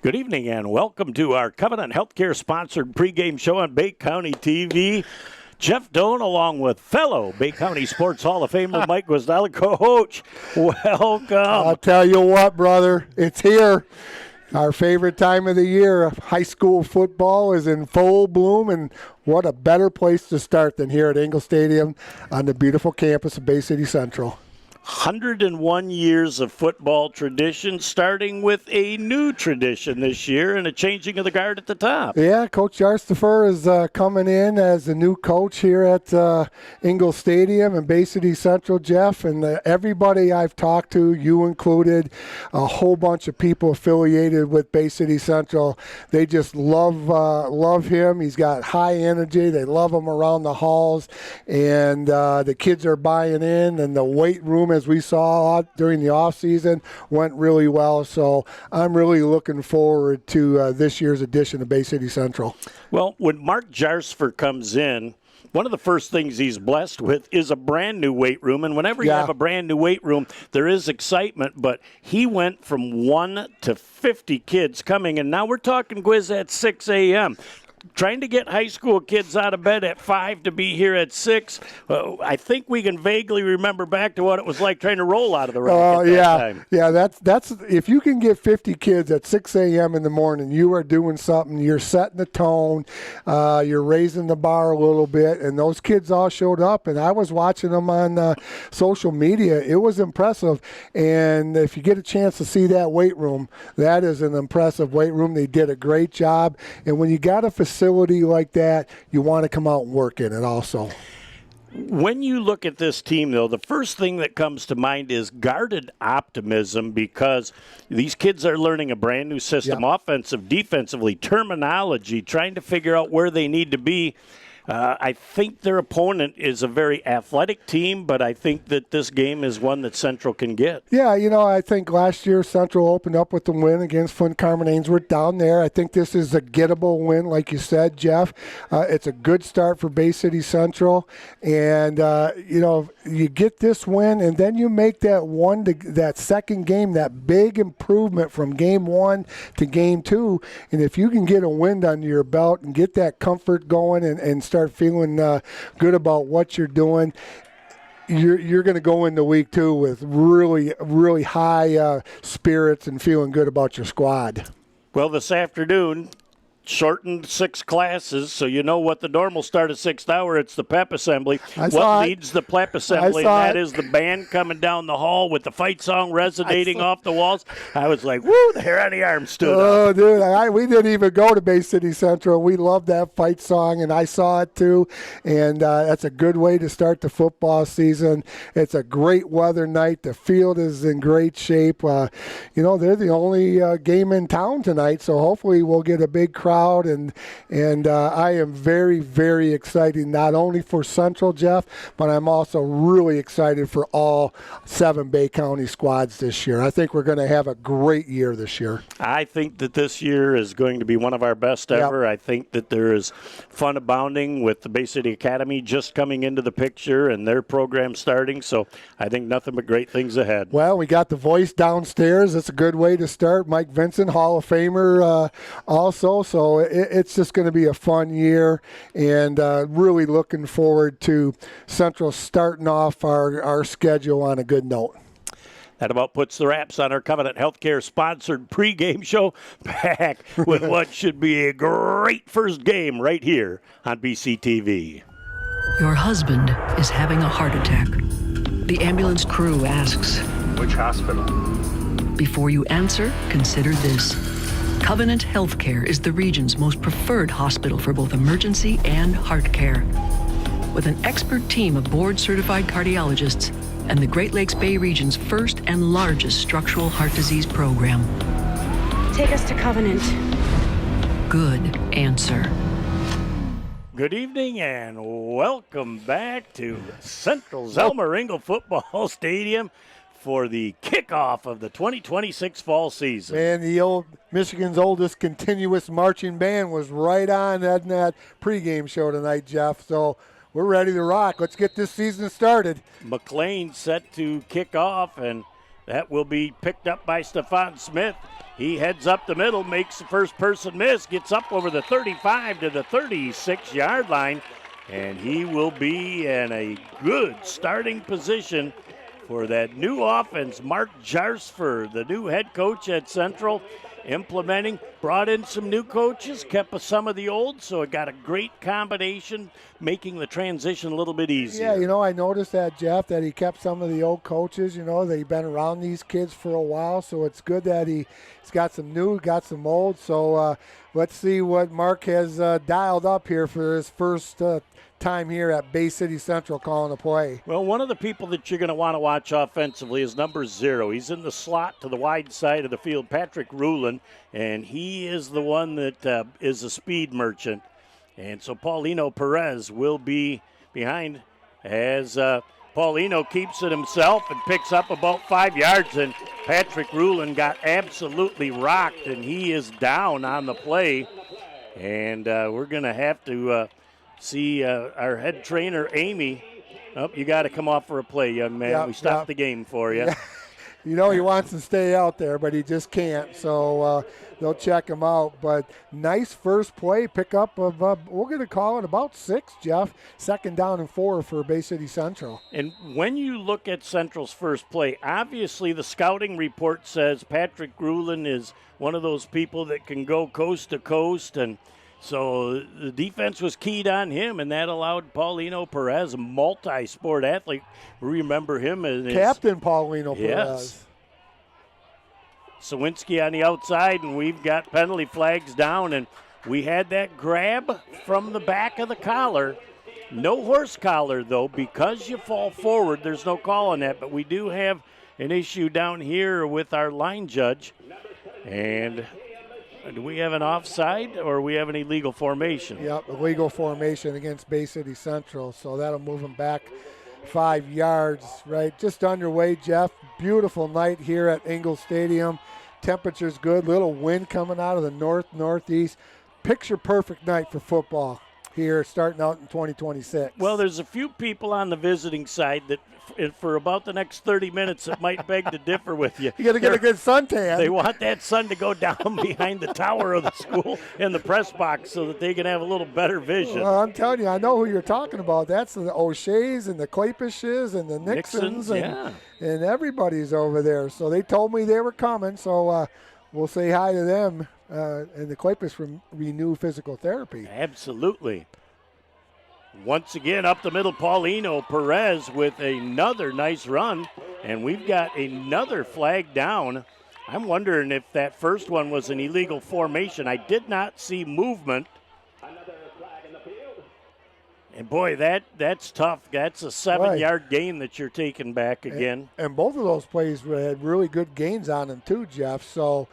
Good evening and welcome to our Covenant Healthcare sponsored pregame show on Bay County TV. Jeff Doan along with fellow Bay County Sports Hall of Famer Mike Guasdala. Coach, welcome. I'll tell you what, brother, it's here. Our favorite time of the year. High school football is in full bloom, and what a better place to start than here at Ingle Stadium on the beautiful campus of Bay City Central. 101 years of football tradition, starting with a new tradition this year and a changing of the guard at the top. Yeah, Coach Jarstifer is coming in as the new coach here at Ingle Stadium and Bay City Central, Jeff. And everybody I've talked to, you included, a whole bunch of people affiliated with Bay City Central, they just love him. He's got high energy. They love him around the halls. And the kids are buying in, and the weight room, as we saw during the offseason, went really well. So I'm really looking forward to this year's edition of Bay City Central. Well, when Mark Jarsfer comes in, one of the first things he's blessed with is a brand new weight room. And whenever you have a brand new weight room, there is excitement. But he went from 1 to 50 kids coming. And now we're talking, Gwiz, at 6 a.m., trying to get high school kids out of bed at 5 to be here at 6. I think we can vaguely remember back to what it was like trying to roll out of the rock at that time. Yeah, that's if you can get 50 kids at 6 a.m. in the morning, you are doing something. You're setting the tone. You're raising the bar a little bit, and those kids all showed up, and I was watching them on social media. It was impressive, and if you get a chance to see that weight room, that is an impressive weight room. They did a great job, and when you got a facility like that, you want to come out and work in it also. When you look at this team, though, the first thing that comes to mind is guarded optimism, because these kids are learning a brand new system, offensive, defensively, terminology, trying to figure out where they need to be. I think their opponent is a very athletic team, but I think that this game is one that Central can get. Yeah, I think last year Central opened up with the win against Flint Carman-Ainsworth down there. I think this is a gettable win, like you said, Jeff. It's a good start for Bay City Central. And, you get this win, and then you make that second game, that big improvement from game 1 to game 2. And if you can get a win under your belt and get that comfort going and start feeling good about what you're doing, you're going to go into week 2 with really, really high spirits and feeling good about your squad. Well, this afternoon, shortened 6 classes, so you know what the normal start at 6th hour. It's the pep assembly. What leads the pep assembly? And that is the band coming down the hall with the fight song resonating off the walls. I was like, woo, the hair on the arm stood up. Oh, dude, we didn't even go to Bay City Central. We loved that fight song, and I saw it too. And that's a good way to start the football season. It's a great weather night. The field is in great shape. They're the only game in town tonight, so hopefully we'll get a big crowd. And I am very, very excited, not only for Central, Jeff, but I'm also really excited for all 7 Bay County squads this year. I think we're going to have a great year this year. I think that this year is going to be one of our best ever. I think that there is fun abounding with the Bay City Academy just coming into the picture and their program starting. So I think nothing but great things ahead. Well, we got the voice downstairs. That's a good way to start. Mike Vincent, Hall of Famer also. So it's just going to be a fun year, and really looking forward to Central starting off our schedule on a good note. That about puts the wraps on our Covenant Healthcare sponsored pregame show. Back with what should be a great first game right here on BCTV. Your husband is having a heart attack. The ambulance crew asks, "Which hospital?" Before you answer, consider this. Covenant Healthcare is the region's most preferred hospital for both emergency and heart care. With an expert team of board-certified cardiologists and the Great Lakes Bay region's first and largest structural heart disease program. Take us to Covenant. Good answer. Good evening and welcome back to Central Zelmer Ingle Football Stadium for the kickoff of the 2026 fall season. Man, the old Michigan's oldest continuous marching band was right on that pregame show tonight, Jeff. So we're ready to rock. Let's get this season started. McLean set to kick off, and that will be picked up by Stephon Smith. He heads up the middle, makes the first person miss, gets up over the 35 to the 36-yard line, and he will be in a good starting position for that new offense. Mark Jarsfer, the new head coach at Central, implementing, brought in some new coaches, kept some of the old, so it got a great combination, making the transition a little bit easier. Yeah, I noticed that, Jeff, that he kept some of the old coaches. They've been around these kids for a while, so it's good that he's got some new, got some old. So let's see what Mark has dialed up here for his first time here at Bay City Central calling the play. Well, one of the people that you're going to want to watch offensively is number 0. He's in the slot to the wide side of the field, Patrick Rulin, and he is the one that is a speed merchant. And so Paulino Perez will be behind as Paulino keeps it himself and picks up about 5 yards, and Patrick Rulin got absolutely rocked, and he is down on the play. And we're going to have to see our head trainer, Amy. Oh, you got to come off for a play, young man. Yep, we stopped the game for you. Yeah. He wants to stay out there, but he just can't. So they'll check him out. But nice first play pickup of, we're going to call it about 6, Jeff. 2nd down and 4 for Bay City Central. And when you look at Central's first play, obviously the scouting report says Patrick Rulin is one of those people that can go coast to coast, and so the defense was keyed on him, and that allowed Paulino Perez, a multi-sport athlete. Remember him as Captain Paulino Perez. Yes. Sawinski on the outside, and we've got penalty flags down, and we had that grab from the back of the collar. No horse collar, though, because you fall forward. There's no call on that, but we do have an issue down here with our line judge. And do we have an offside or we have an illegal formation? Yep, illegal formation against Bay City Central. So that'll move them back 5 yards, right? Just underway, Jeff. Beautiful night here at Ingalls Stadium. Temperature's good. Little wind coming out of the northeast. Picture perfect night for football here starting out in 2026. Well, there's a few people on the visiting side that for about the next 30 minutes that might beg to differ with you. You got to get a good suntan. They want that sun to go down behind the tower of the school and the press box so that they can have a little better vision. Well, I'm telling you, I know who you're talking about. That's the O'Shea's and the Clapishes and the Nixons and everybody's over there. So they told me they were coming, so we'll say hi to them and the Clapish Renew Physical Therapy. Absolutely. Once again, up the middle, Paulino Perez with another nice run, and we've got another flag down. I'm wondering if that first one was an illegal formation. I did not see movement. And boy, that's tough. That's a 7-yard gain that you're taking back again. And both of those plays had really good gains on them too, Jeff. So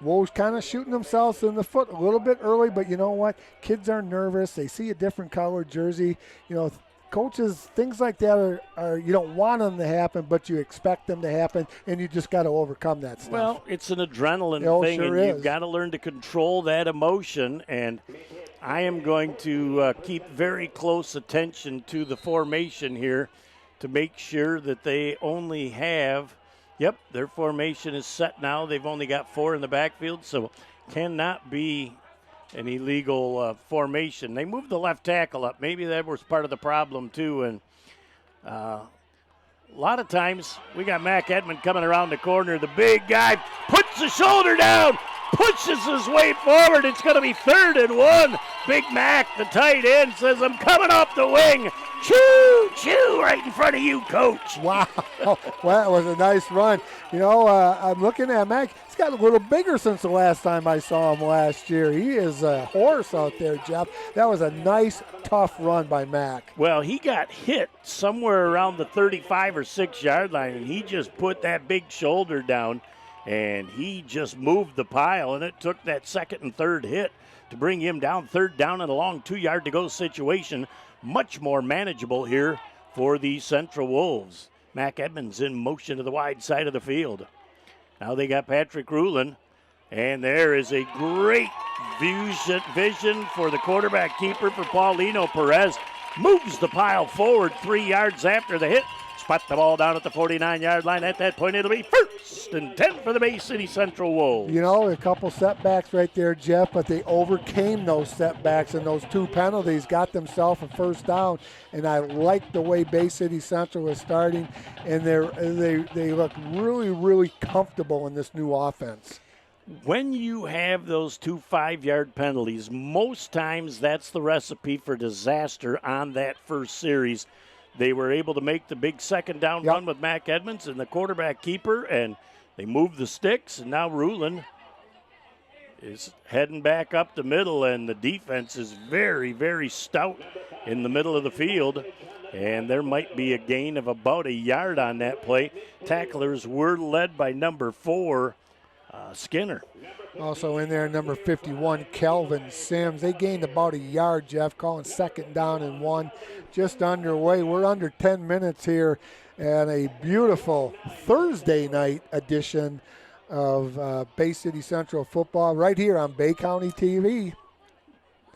Wolves kind of shooting themselves in the foot a little bit early, but you know what? Kids are nervous. They see a different colored jersey. Coaches, things like that are you don't want them to happen, but you expect them to happen, and you just got to overcome that stuff. Well, it's an adrenaline thing, sure and you've got to learn to control that emotion, and I am going to keep very close attention to the formation here to make sure that they only have – yep, their formation is set now. They've only got 4 in the backfield, so cannot be an illegal formation. They moved the left tackle up. Maybe that was part of the problem, too. And a lot of times we got Mac Edmond coming around the corner. The big guy puts the shoulder down, pushes his way forward. It's going to be 3rd and 1. Big Mac, the tight end, says, I'm coming off the wing. Choo, choo, right in front of you, Coach. Wow. Well, that was a nice run. I'm looking at Mac. He's got a little bigger since the last time I saw him last year. He is a horse out there, Jeff. That was a nice, tough run by Mac. Well, he got hit somewhere around the 35 or 6-yard line, and he just put that big shoulder down, and he just moved the pile, and it took that 2nd and 3rd hit to bring him down. 3rd down and a long 2-yard-to-go situation. Much more manageable here for the Central Wolves. Mac Edmonds in motion to the wide side of the field. Now they got Patrick Rulin, and there is a great vision for the quarterback keeper for Paulino Perez. Moves the pile forward 3 yards after the hit. spot the ball down at the 49-yard line. At that point, it'll be 1st and 10 for the Bay City Central Wolves. You know, a couple setbacks right there, Jeff, but they overcame those setbacks, and those 2 penalties got themselves a 1st down. And I like the way Bay City Central is starting, and they look really, really comfortable in this new offense. When you have those 2 5-yard penalties, most times that's the recipe for disaster on that first series. They were able to make the big 2nd down run with Mac Edmonds and the quarterback keeper, and they moved the sticks, and now Rulin is heading back up the middle, and the defense is very, very stout in the middle of the field, and there might be a gain of about 1 yard on that play. Tacklers were led by number 4, Skinner. Also in there, number 51, Kelvin Sims. They gained about 1 yard, Jeff, calling 2nd down and 1. Just underway. We're under 10 minutes here, and a beautiful Thursday night edition of Bay City Central football right here on Bay County TV.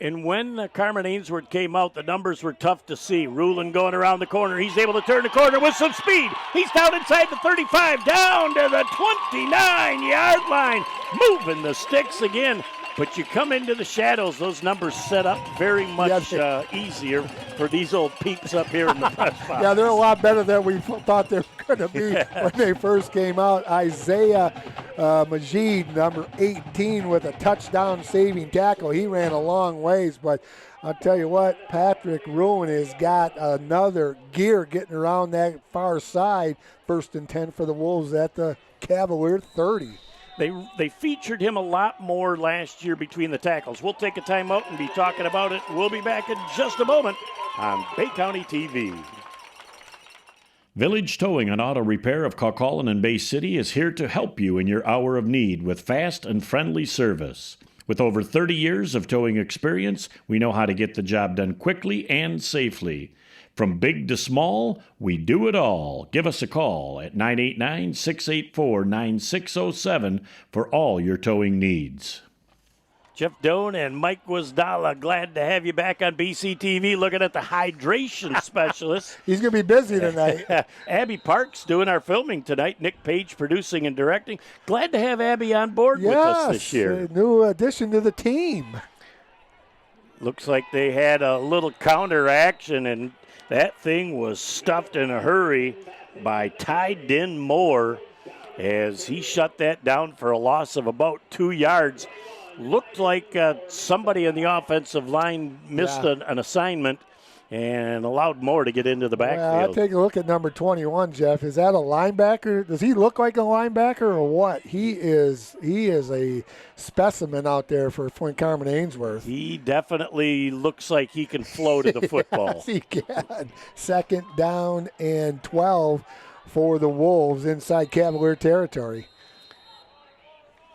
And when Carman-Ainsworth came out, the numbers were tough to see. Rulin going around the corner. He's able to turn the corner with some speed. He's down inside the 35, down to the 29-yard line. Moving the sticks again. But you come into the shadows, those numbers set up very much easier for these old peeps up here in the press box. Yeah, they're a lot better than we thought they were going to be when they first came out. Isaiah Majid, number 18, with a touchdown saving tackle. He ran a long ways, but I'll tell you what, Patrick Ruin has got another gear getting around that far side. 1st and 10 for the Wolves at the Cavalier 30. They featured him a lot more last year between the tackles. We'll take a timeout and be talking about it. We'll be back in just a moment on Bay County TV. Village Towing and Auto Repair of Kaukaulin and Bay City is here to help you in your hour of need with fast and friendly service. With over 30 years of towing experience, we know how to get the job done quickly and safely. From big to small, we do it all. Give us a call at 989-684-9607 for all your towing needs. Jeff Doan and Mike Wasdala, glad to have you back on BCTV looking at the hydration specialist. He's going to be busy tonight. Abby Parks doing our filming tonight. Nick Page producing and directing. Glad to have Abby on board with us this year. A new addition to the team. Looks like they had a little counter action, and that thing was stuffed in a hurry by Ty Din Moore as he shut that down for a loss of about 2 yards. Looked like somebody on the offensive line missed an assignment and allowed Moore to get into the backfield. Well, I'll take a look at number 21, Jeff. Is that a linebacker? Does he look like a linebacker or what? He is a specimen out there for Flint Carman-Ainsworth. He definitely looks like he can flow to the football. Yes, he can. 2nd down and 12 for the Wolves inside Cavalier territory.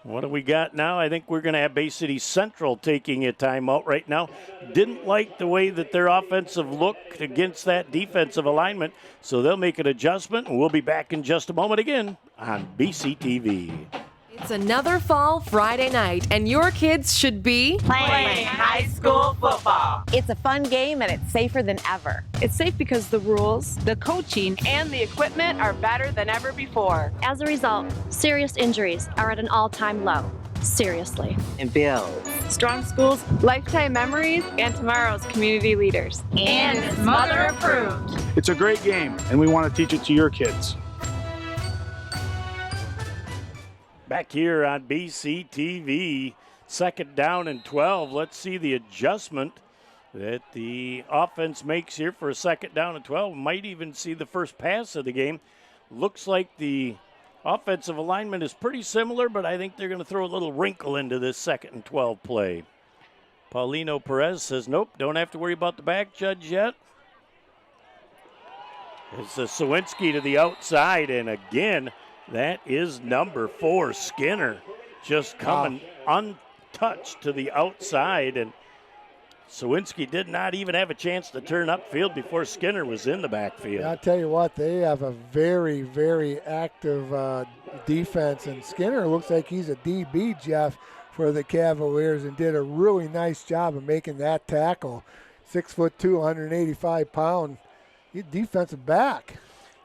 What do we got now? I think we're going to have Bay City Central taking a timeout right now. Didn't like the way that their offensive looked against that defensive alignment, so they'll make an adjustment, and we'll be back in just a moment again on BCTV. It's another fall Friday night, and your kids should be playing high school football. It's a fun game, and it's safer than ever. It's safe because the rules, The coaching and the equipment are better than ever before. As a result, serious injuries are at an all-time low. Seriously. And builds Strong schools, lifetime memories, and tomorrow's community leaders. And it's mother approved. It's a great game, and we want to teach it to your kids. Back here on BCTV, 2nd down and 12. Let's see the adjustment that the offense makes here for a 2nd down and 12. Might even see the first pass of the game. Looks like the offensive alignment is pretty similar, but I think they're going to throw a little wrinkle into this 2nd and 12 play. Paulino Perez says, nope, don't have to worry about the back judge yet. It's a Sawinski to the outside, and again, that is number 4, Skinner, just coming untouched to the outside. And Sawinski did not even have a chance to turn upfield before Skinner was in the backfield. I'll tell you what, they have a very, very active defense. And Skinner looks like he's a DB, Jeff, for the Cavaliers, and did a really nice job of making that tackle. 6'2", 185-pound defensive back.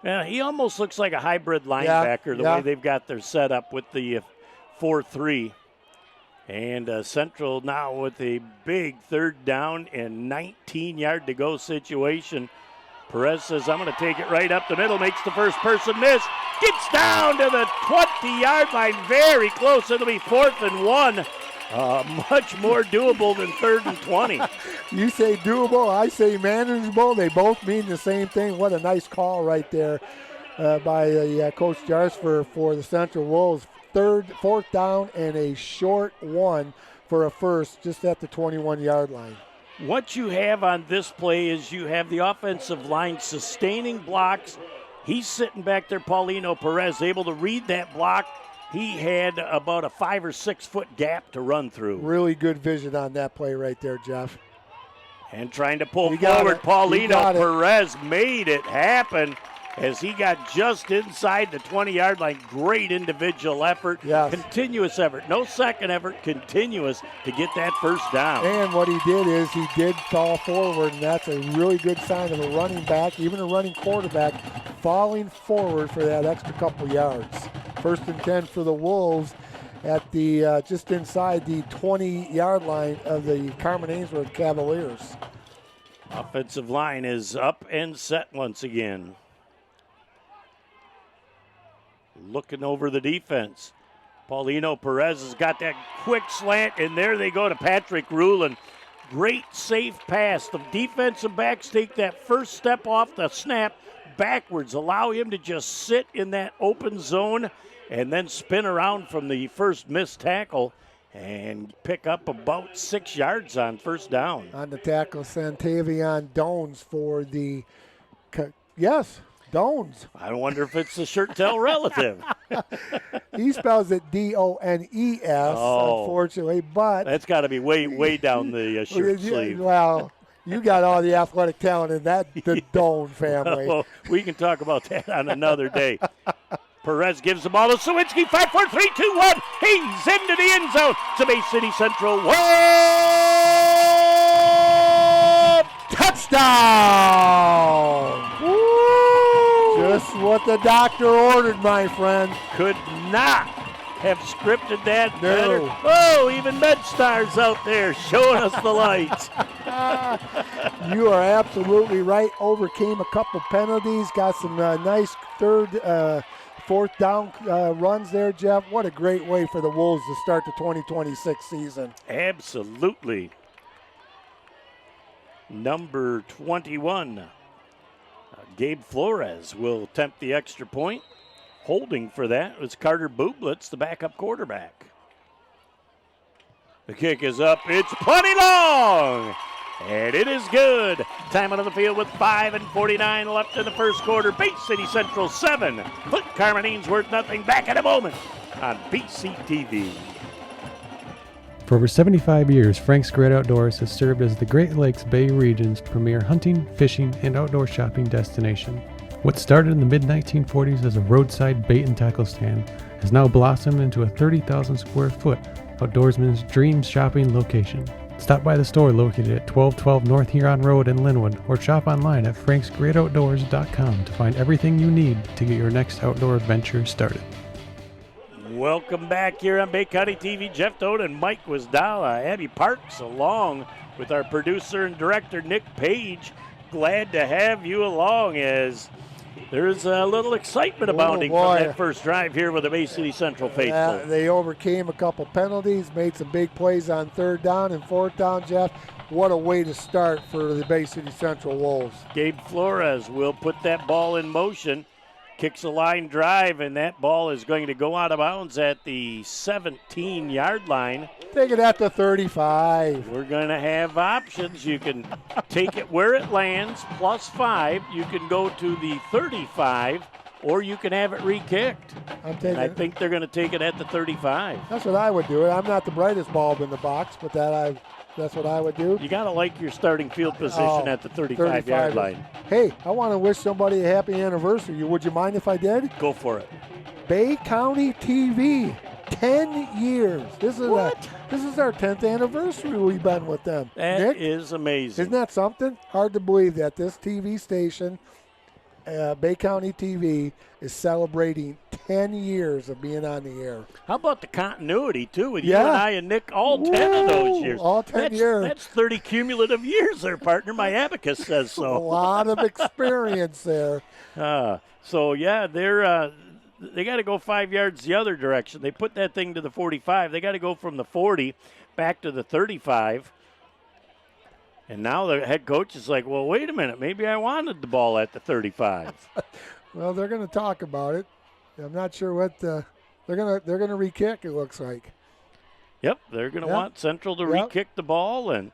Yeah, he almost looks like a hybrid linebacker the way they've got their setup with the 4-3. And Central now with a big 3rd down and 19-yard to go situation. Perez says, I'm going to take it right up the middle, makes the first person miss, gets down to the 20-yard line, very close. It'll be 4th and 1. Much more doable than 3rd and 20. You say doable, I say manageable. They both mean the same thing. What a nice call right there by Coach Jarsfer for the Central Wolves. 4th down and a short 1 for a first just at the 21-yard line. What you have on this play is you have the offensive line sustaining blocks. He's sitting back there, Paulino Perez, able to read that block. He had about a 5 or 6 foot gap to run through. Really good vision on that play right there, Jeff. And trying to pull forward, Paulino Perez made it happen as he got just inside the 20-yard line. Great individual effort, continuous effort. No second effort, continuous to get that first down. And what he did is he did fall forward, and that's a really good sign of a running back, even a running quarterback, falling forward for that extra couple yards. 1st and 10 for the Wolves at the just inside the 20-yard line of the Carman-Ainsworth Cavaliers. Offensive line is up and set once again. Looking over the defense. Paulino Perez has got that quick slant, and there they go to Patrick Rulin. Great safe pass. The defensive backs take that first step off the snap backwards, allow him to just sit in that open zone and then spin around from the first missed tackle and pick up about 6 yards on first down. On the tackle, Santavion Dones for the, Dones. I wonder if it's a Shirtell relative. He spells it Dones, unfortunately, but that's got to be way down the shirt sleeve. Well, you got all the athletic talent in the Doan family. Well, we can talk about that on another day. Perez gives the ball to Sawinski. 5, 4, 3, 2, 1. He's into the end zone. It's a Bay City Central. Whoa! Touchdown! Woo! Just what the doctor ordered, my friend. Could not have scripted that better. Oh, even MedStar's out there showing us the lights. You are absolutely right. Overcame a couple penalties. Got some nice 3rd, 4th down runs there, Jeff. What a great way for the Wolves to start the 2026 season. Absolutely. Number 21, Gabe Flores will attempt the extra point. Holding for that was Carter Bublitz, the backup quarterback. The kick is up. It's plenty long. And it is good. Time out of the field with 5:49 left in the first quarter. Bay City Central 7. Flint Carman-Ainsworth nothing. Back in a moment on BCTV. For over 75 years, Frank's Great Outdoors has served as the Great Lakes Bay region's premier hunting, fishing, and outdoor shopping destination. What started in the mid-1940s as a roadside bait and tackle stand has now blossomed into a 30,000 square foot outdoorsman's dream shopping location. Stop by the store located at 1212 North Huron Road in Linwood or shop online at franksgreatoutdoors.com to find everything you need to get your next outdoor adventure started. Welcome back here on Bay County TV. Jeff Doden and Mike Wisdala, Abby Parks, along with our producer and director, Nick Page. Glad to have you along as there's a little excitement abounding from that first drive here with the Bay City Central faithful. They overcame a couple penalties, made some big plays on 3rd down and 4th down, Jeff. What a way to start for the Bay City Central Wolves. Gabe Flores will put that ball in motion. Kicks a line drive, and that ball is going to go out of bounds at the 17-yard line. Take it at the 35. We're going to have options. You can take it where it lands, +5. You can go to the 35, or you can have it re-kicked. I think they're going to take it at the 35. That's what I would do. I'm not the brightest bulb in the box, but that's what I would do. You got to like your starting field position at the 35-yard line. Hey, I want to wish somebody a happy anniversary. Would you mind if I did? Go for it. Bay County TV, 10 years. This is our 10th anniversary we've been with them. That Nick, is amazing. Isn't that something? Hard to believe that this TV station Bay County TV is celebrating 10 years of being on the air. How about the continuity, too, with you and I and Nick, all 10 of those years? All 10 years. That's 30 cumulative years there, partner. My abacus says so. A lot of experience there. So, yeah, they got to go 5 yards the other direction. They put that thing to the 45. They got to go from the 40 back to the 35. And now the head coach is like, well, wait a minute. Maybe I wanted the ball at the 35. Well, they're going to talk about it. I'm not sure what they're going to re-kick, it looks like. Yep, they're going to want Central to re-kick the ball. And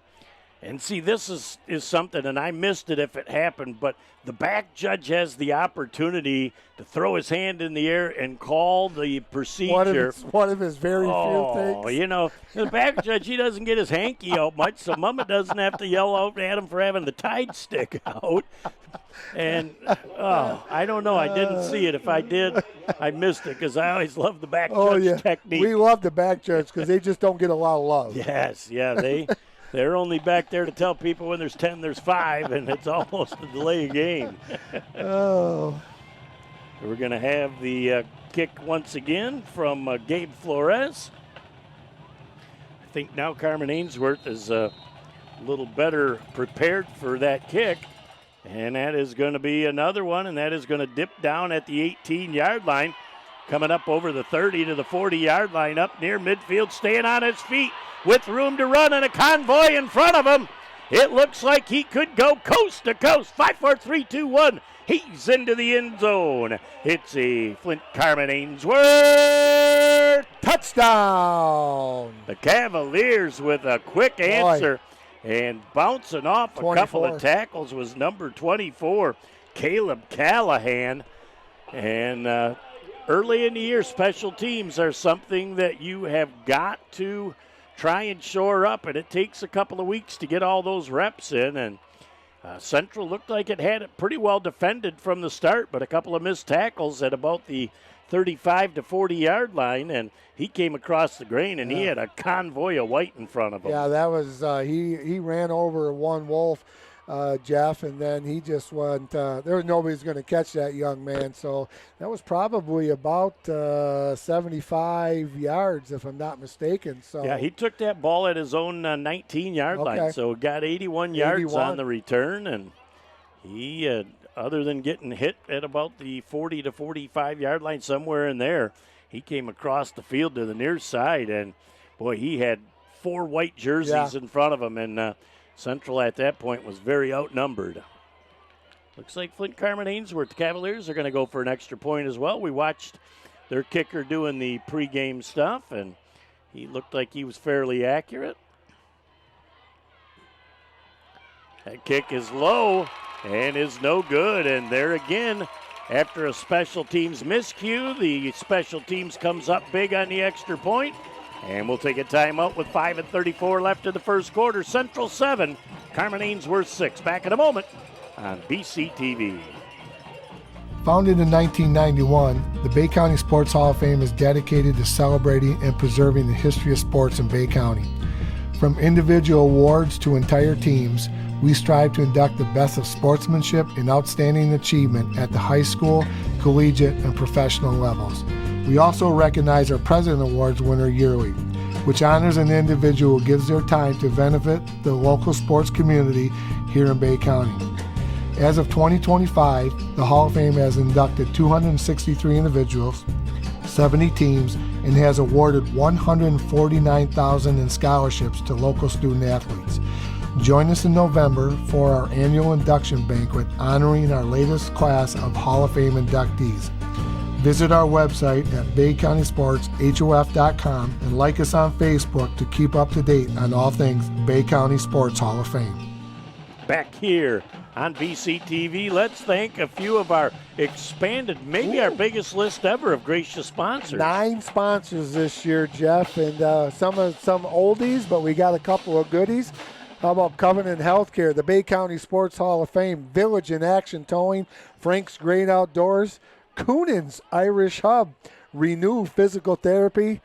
see, this is something, and I missed it if it happened, but the back judge has the opportunity to throw his hand in the air and call the procedure. One of his very few things. You know, the back judge, he doesn't get his hanky out much, so Mama doesn't have to yell out at him for having the Tide stick out. And, I don't know. I didn't see it. If I did, I missed it because I always love the back judge technique. We love the back judge because they just don't get a lot of love. Yes, yeah, they're only back there to tell people when there's 10, there's 5, and it's almost a delay game. Oh. We're going to have the kick once again from Gabe Flores. I think now Carman-Ainsworth is a little better prepared for that kick. And that is going to be another one, and that is going to dip down at the 18-yard line. Coming up over the 30 to the 40-yard line, up near midfield, staying on his feet with room to run and a convoy in front of him. It looks like he could go coast to coast. 5, 4, 3, 2, 1. He's into the end zone. It's a Flint Carman-Ainsworth touchdown. The Cavaliers with a quick answer. And bouncing off 24. A couple of tackles was number 24, Caleb Callahan. And early in the year, special teams are something that you have got to try and shore up, and it takes a couple of weeks to get all those reps in. And Central looked like it had it pretty well defended from the start, but a couple of missed tackles at about the 35 to 40-yard line, and he came across the grain, and he had a convoy of white in front of him. Yeah, that was he ran over one Wolf, Jeff, and then he just went. There was nobody's going to catch that young man, so that was probably about 75 yards, if I'm not mistaken. So yeah, he took that ball at his own 19-yard line, so got 81 yards on the return, and he other than getting hit at about the 40 to 45-yard line, somewhere in there, he came across the field to the near side, and, boy, he had 4 white jerseys in front of him, and Central at that point was very outnumbered. Looks like Flint Carman-Ainsworth, the Cavaliers, are going to go for an extra point as well. We watched their kicker doing the pregame stuff, and he looked like he was fairly accurate. That kick is low and is no good. And there again, after a special teams miscue, the special teams comes up big on the extra point. And we'll take a timeout with 5:34 left in the first quarter. Central 7, Carman-Ainsworth 6. Back in a moment on BCTV. Founded in 1991, the Bay County Sports Hall of Fame is dedicated to celebrating and preserving the history of sports in Bay County. From individual awards to entire teams, we strive to induct the best of sportsmanship and outstanding achievement at the high school, collegiate, and professional levels. We also recognize our President Awards winner yearly, which honors an individual who gives their time to benefit the local sports community here in Bay County. As of 2025, the Hall of Fame has inducted 263 individuals, 70 teams, and has awarded $149,000 in scholarships to local student athletes. Join us in November for our annual induction banquet honoring our latest class of Hall of Fame inductees. Visit our website at BayCountySportsHOF.com and like us on Facebook to keep up to date on all things Bay County Sports Hall of Fame. Back here on BCTV, let's thank a few of our expanded, maybe our biggest list ever of gracious sponsors. 9 sponsors this year, Jeff, and some oldies, but we got a couple of goodies. How about Covenant Healthcare, the Bay County Sports Hall of Fame, Village in Action Towing, Frank's Great Outdoors, Coonan's Irish Hub, Renew Physical Therapy,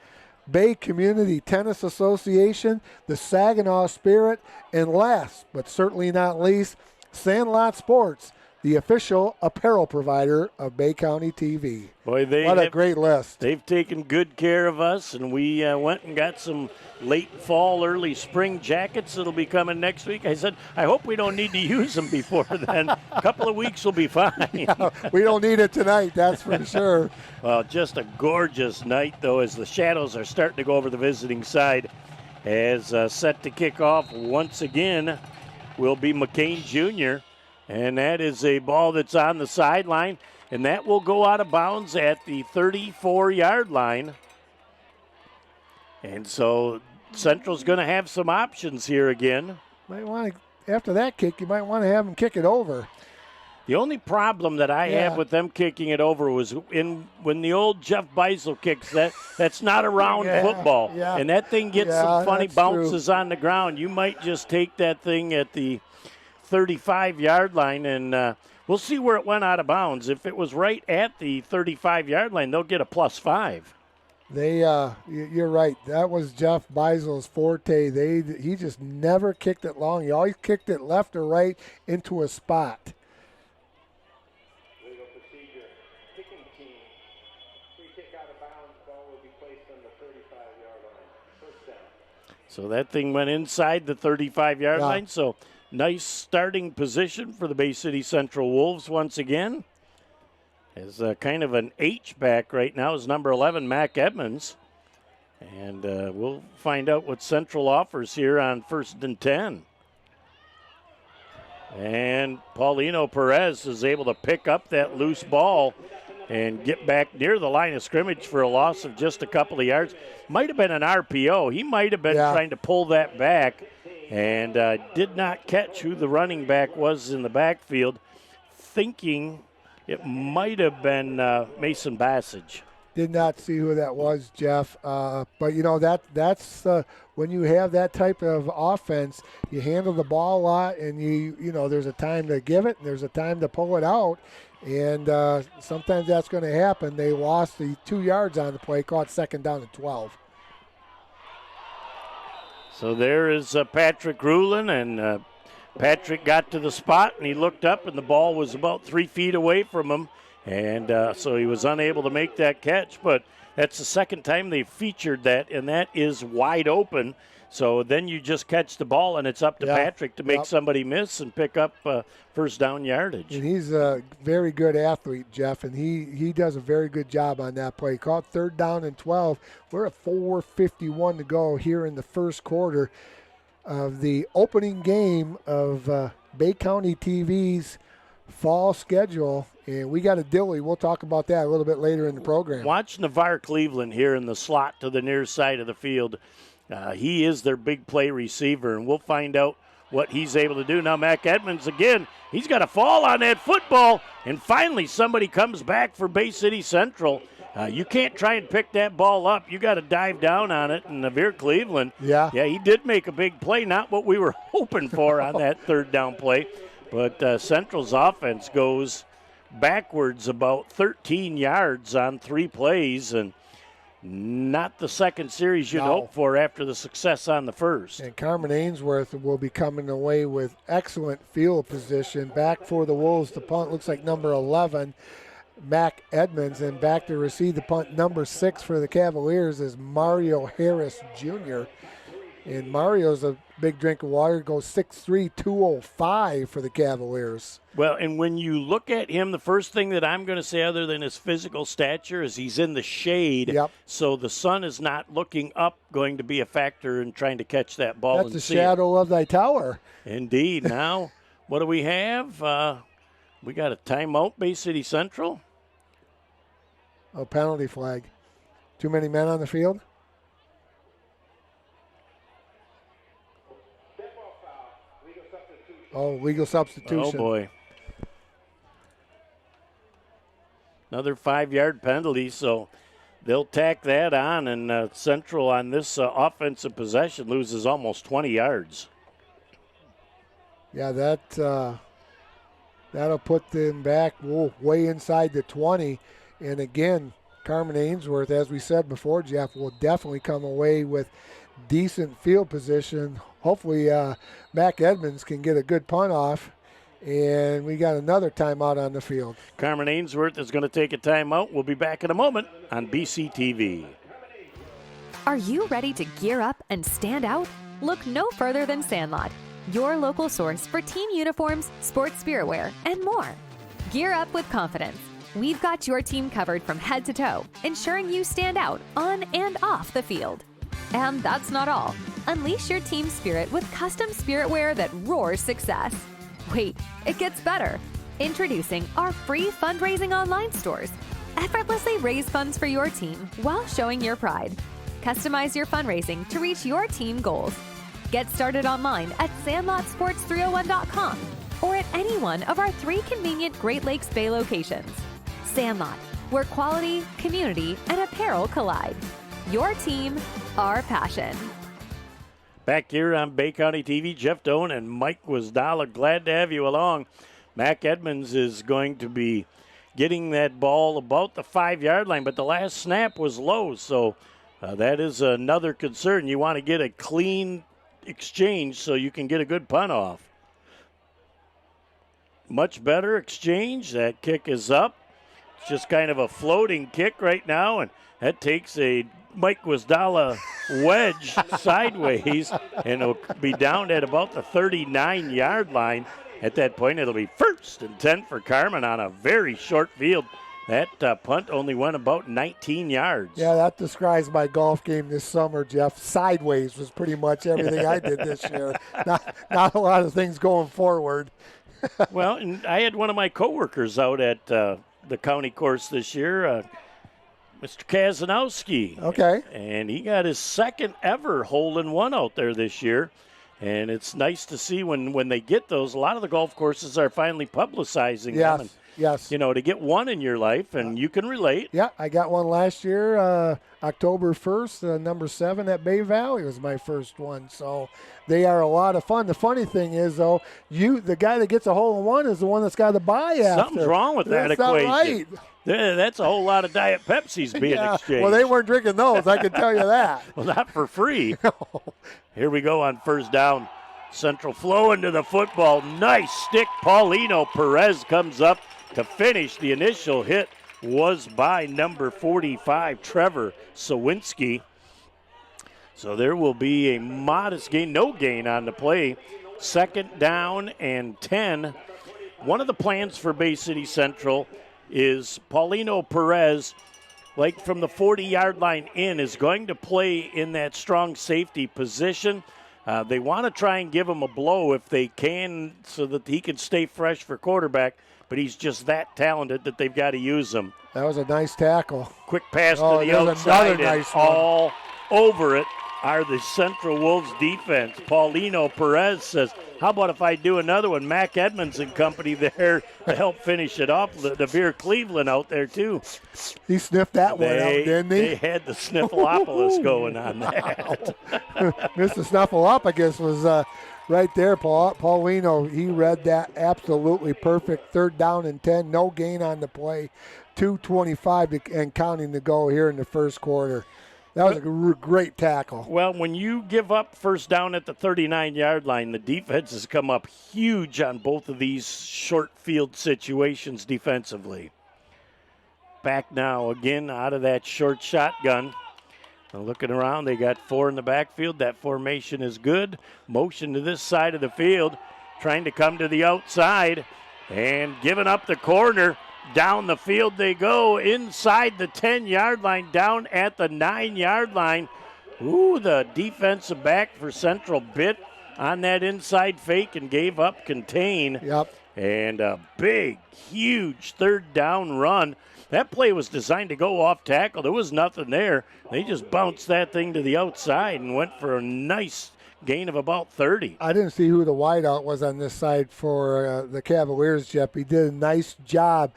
Bay Community Tennis Association, the Saginaw Spirit, and last but certainly not least, Sandlot Sports, the official apparel provider of Bay County TV. Boy, what a great list. They've taken good care of us, and we went and got some late fall, early spring jackets that'll be coming next week. I said, I hope we don't need to use them before then. A couple of weeks will be fine. Yeah, we don't need it tonight, that's for sure. Well, just a gorgeous night, though, as the shadows are starting to go over the visiting side. As set to kick off once again will be McCain Jr., and that is a ball that's on the sideline, and that will go out of bounds at the 34-yard line. And so Central's going to have some options here again. Might want to, after that kick, you might want to have them kick it over. The only problem that I have with them kicking it over was when the old Jeff Beisel kicks, that's not a round football. Yeah. And that thing gets some funny bounces on the ground. You might just take that thing at the 35-yard line, and we'll see where it went out of bounds. If it was right at the 35-yard line, they'll get a +5. You're right. That was Jeff Beisel's forte. He just never kicked it long. He always kicked it left or right into a spot. So that thing went inside the 35-yard line. So nice starting position for the Bay City Central Wolves once again. As kind of an H-back right now is number 11, Mac Edmonds. And we'll find out what Central offers here on 1st and 10. And Paulino Perez is able to pick up that loose ball and get back near the line of scrimmage for a loss of just a couple of yards. Might have been an RPO. He might have been trying to pull that back and did not catch who the running back was in the backfield, thinking it might have been Mason Bassage. Did not see who that was, Jeff. But, you know, that's when you have that type of offense, you handle the ball a lot, and you know, there's a time to give it and there's a time to pull it out. And sometimes that's going to happen. They lost the 2 yards on the play, caught 2nd down and 12. So there is Patrick Rulin, and Patrick got to the spot, and he looked up, and the ball was about 3 feet away from him. And so he was unable to make that catch, but that's the second time they featured that, and that is wide open. So then you just catch the ball, and it's up to Patrick to make somebody miss and pick up first down yardage. And he's a very good athlete, Jeff, and he does a very good job on that play. Caught 3rd down and 12. We're at 4:51 to go here in the first quarter of the opening game of Bay County TV's fall schedule. And we got a dilly. We'll talk about that a little bit later in the program. Watch Navarre Cleveland here in the slot to the near side of the field. He is their big play receiver, and we'll find out what he's able to do. Now, Mac Edmonds, again, he's got a fall on that football, and finally somebody comes back for Bay City Central. You can't try and pick that ball up. You got to dive down on it, and Navarre Cleveland, he did make a big play, not what we were hoping for on that 3rd down play, but Central's offense goes backwards about 13 yards on 3 plays, and not the second series you'd hope for after the success on the first. And Carman-Ainsworth will be coming away with excellent field position. Back for the Wolves to punt, looks like number 11, Mac Edmonds. And back to receive the punt, number 6 for the Cavaliers is Mario Harris Jr. And Mario's a big drink of water, goes 6'3", 205 for the Cavaliers. Well, and when you look at him, the first thing that I'm going to say other than his physical stature is he's in the shade. So the sun is not looking up, going to be a factor in trying to catch that ball. That's the shadow of thy tower. Indeed. Now, what do we have? We got a timeout, Bay City Central. Oh, penalty flag. Too many men on the field? Oh, legal substitution. Oh, boy. Another 5-yard penalty, so they'll tack that on, and Central on this offensive possession loses almost 20 yards. Yeah, that'll put them back way inside the 20. And again, Carman-Ainsworth, as we said before, Jeff, will definitely come away with decent field position. Hopefully Mac Edmonds can get a good punt off. And we got another timeout on the field. Carman-Ainsworth is going to take a timeout. We'll be back in a moment on BCTV. Are you ready to gear up and stand out? Look no further than Sandlot, your local source for team uniforms, sports spiritwear, and more. Gear up with confidence. We've got your team covered from head to toe, ensuring you stand out on and off the field. And that's not all. Unleash your team spirit with custom spiritwear that roars success. Wait, it gets better. Introducing our free fundraising online stores. Effortlessly raise funds for your team while showing your pride. Customize your fundraising to reach your team goals. Get started online at sandlotsports301.com or at any one of our 3 convenient Great Lakes Bay locations. Sandlot, where quality, community, and apparel collide. Your team, our passion. Back here on Bay County TV, Jeff Doan and Mike Wisdala, glad to have you along. Mac Edmonds is going to be getting that ball about the 5-yard line, but the last snap was low, so that is another concern. You want to get a clean exchange so you can get a good punt off. Much better exchange. That kick is up. It's just kind of a floating kick right now, and that takes a Mike Wisdala wedge sideways, and it'll be down at about the 39-yard line. At that point, it'll be 1st and 10 for Carman on a very short field. That punt only went about 19 yards. Yeah, that describes my golf game this summer, Jeff. Sideways was pretty much everything I did this year. Not a lot of things going forward. Well, and I had one of my coworkers out at the county course this year, Mr. Kazanowski. Okay. And he got his 2nd ever hole-in-one out there this year. And it's nice to see when they get those. A lot of the golf courses are finally publicizing them. And, yes. You know, to get one in your life, and you can relate. Yeah, I got one last year, October 1st, number 7 at Bay Valley was my first one. So they are a lot of fun. The funny thing is, though, the guy that gets a hole-in-one is the one that's got to buy after. Something's wrong with that that's equation. Not right. That's a whole lot of Diet Pepsis being exchanged. Well, they weren't drinking those, I can tell you that. Well, not for free. Here we go on 1st down. Central flow into the football. Nice stick. Paulino Perez comes up to finish. The initial hit was by number 45, Trevor Sawinski. So there will be a modest gain, no gain on the play. 2nd down and 10. One of the plans for Bay City Central is Paulino Perez, like from the 40-yard line in, is going to play in that strong safety position. They want to try and give him a blow if they can so that he can stay fresh for quarterback, but he's just that talented that they've got to use him. That was a nice tackle. Quick pass to the outside, and nice all over it are the Central Wolves defense. Paulino Perez says, how about if I do another one? Mac Edmonds and company there to help finish it off. The Veer Cleveland out there, too. He sniffed that one out, didn't he? They had the Sniffleopolis going on that. Mr. Snuffleupagus was right there. Paulino, he read that absolutely perfect. 3rd down and 10, no gain on the play. 2:25 and counting to go here in the 1st quarter. That was a great tackle. Well, when you give up 1st down at the 39-yard line, the defense has come up huge on both of these short field situations defensively. Back now again out of that short shotgun. Now looking around, they got 4 in the backfield. That formation is good. Motion to this side of the field, trying to come to the outside and giving up the corner. Down the field they go, inside the 10-yard line, down at the 9-yard line. Ooh, the defensive back for Central bit on that inside fake and gave up contain. Yep. And a big, huge 3rd down run. That play was designed to go off tackle. There was nothing there. They just bounced that thing to the outside and went for a nice gain of about 30. I didn't see who the wideout was on this side for the Cavaliers, Jeff. He did a nice job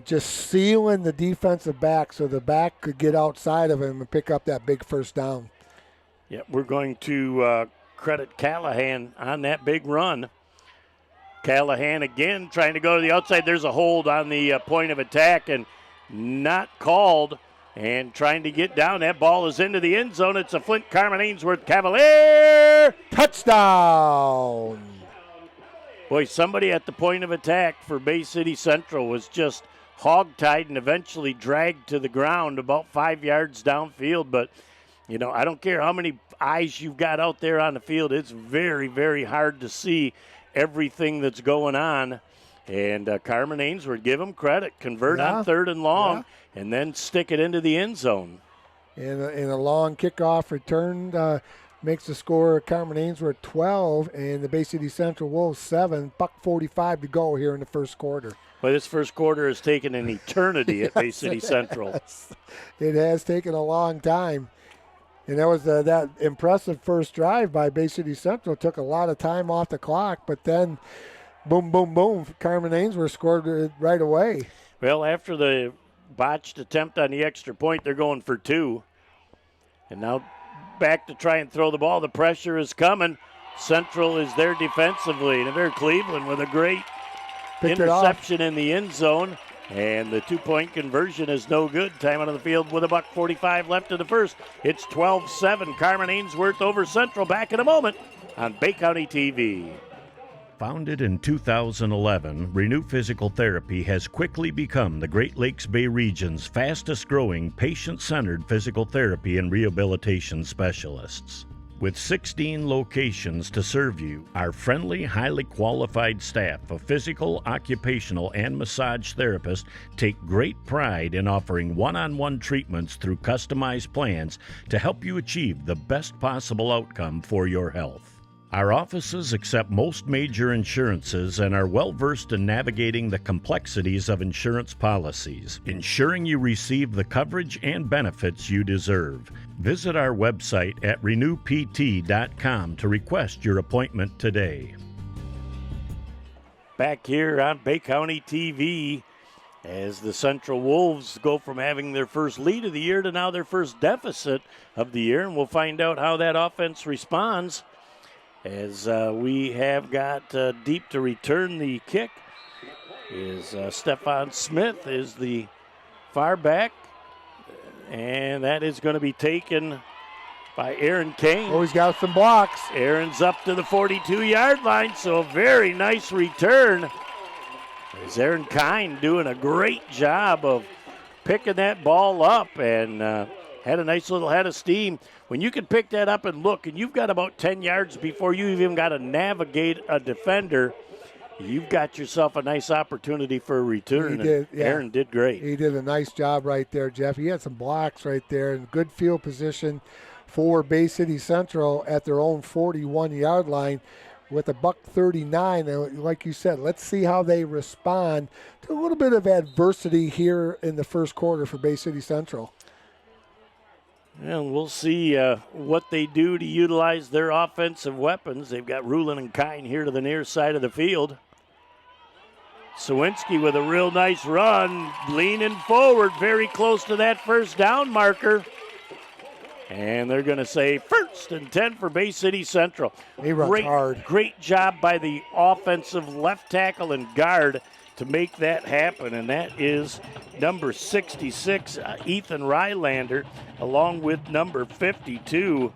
just sealing the defensive back so the back could get outside of him and pick up that big 1st down. Yeah, we're going to credit Callahan on that big run. Callahan again trying to go to the outside. There's a hold on the point of attack and not called. And trying to get down. That ball is into the end zone. It's a Flint Carman-Ainsworth Cavalier touchdown. Boy, somebody at the point of attack for Bay City Central was just hog-tied and eventually dragged to the ground about 5 yards downfield. But, you know, I don't care how many eyes you've got out there on the field. It's very, very hard to see everything that's going on. And Carman-Ainsworth, give him credit. Convert on 3rd and long and then stick it into the end zone. In a long kickoff return, makes the score Carman-Ainsworth 12 and the Bay City Central Wolves 7. $1:45 to go here in the first quarter. Well, this first quarter has taken an eternity at Bay City Central. It has taken a long time. And that was that impressive first drive by Bay City Central. Took a lot of time off the clock, but then boom, boom, boom, Carman-Ainsworth scored it right away. Well, after the botched attempt on the extra point, they're going for 2. And now back to try and throw the ball. The pressure is coming. Central is there defensively. And there's Cleveland with a great interception in the end zone. And the 2-point conversion is no good. Time out of the field with $1:45 left in the first. It's 12-7. Carman-Ainsworth over Central. Back in a moment on Bay County TV. Founded in 2011, Renew Physical Therapy has quickly become the Great Lakes Bay region's fastest-growing patient-centered physical therapy and rehabilitation specialists. With 16 locations to serve you, our friendly, highly qualified staff of physical, occupational, and massage therapists take great pride in offering one-on-one treatments through customized plans to help you achieve the best possible outcome for your health. Our offices accept most major insurances and are well-versed in navigating the complexities of insurance policies, ensuring you receive the coverage and benefits you deserve. Visit our website at renewpt.com to request your appointment today. Back here on Bay County TV as the Central Wolves go from having their first lead of the year to now their first deficit of the year, and we'll find out how that offense responds. As we have got deep to return the kick is Stefan Smith is the far back, and that is going to be taken by Aaron Kane. Oh, he's got some blocks. Aaron's up to the 42-yard line, so a very nice return. As Aaron Kine doing a great job of picking that ball up and had a nice little head of steam. When you can pick that up and look, and you've got about 10 yards before you even got to navigate a defender, you've got yourself a nice opportunity for a return. He did, yeah. Aaron did great. He did a nice job right there, Jeff. He had some blocks right there and good field position for Bay City Central at their own 41-yard line with $1:39. And like you said, let's see how they respond to a little bit of adversity here in the first quarter for Bay City Central. And we'll see what they do to utilize their offensive weapons. They've got Rulin and Kine here to the near side of the field. Sawinski with a real nice run, leaning forward, very close to that first down marker. And they're going to say 1st and 10 for Bay City Central. He runs hard. Great job by the offensive left tackle and guard to make that happen, and that is number 66, Ethan Rylander, along with number 52,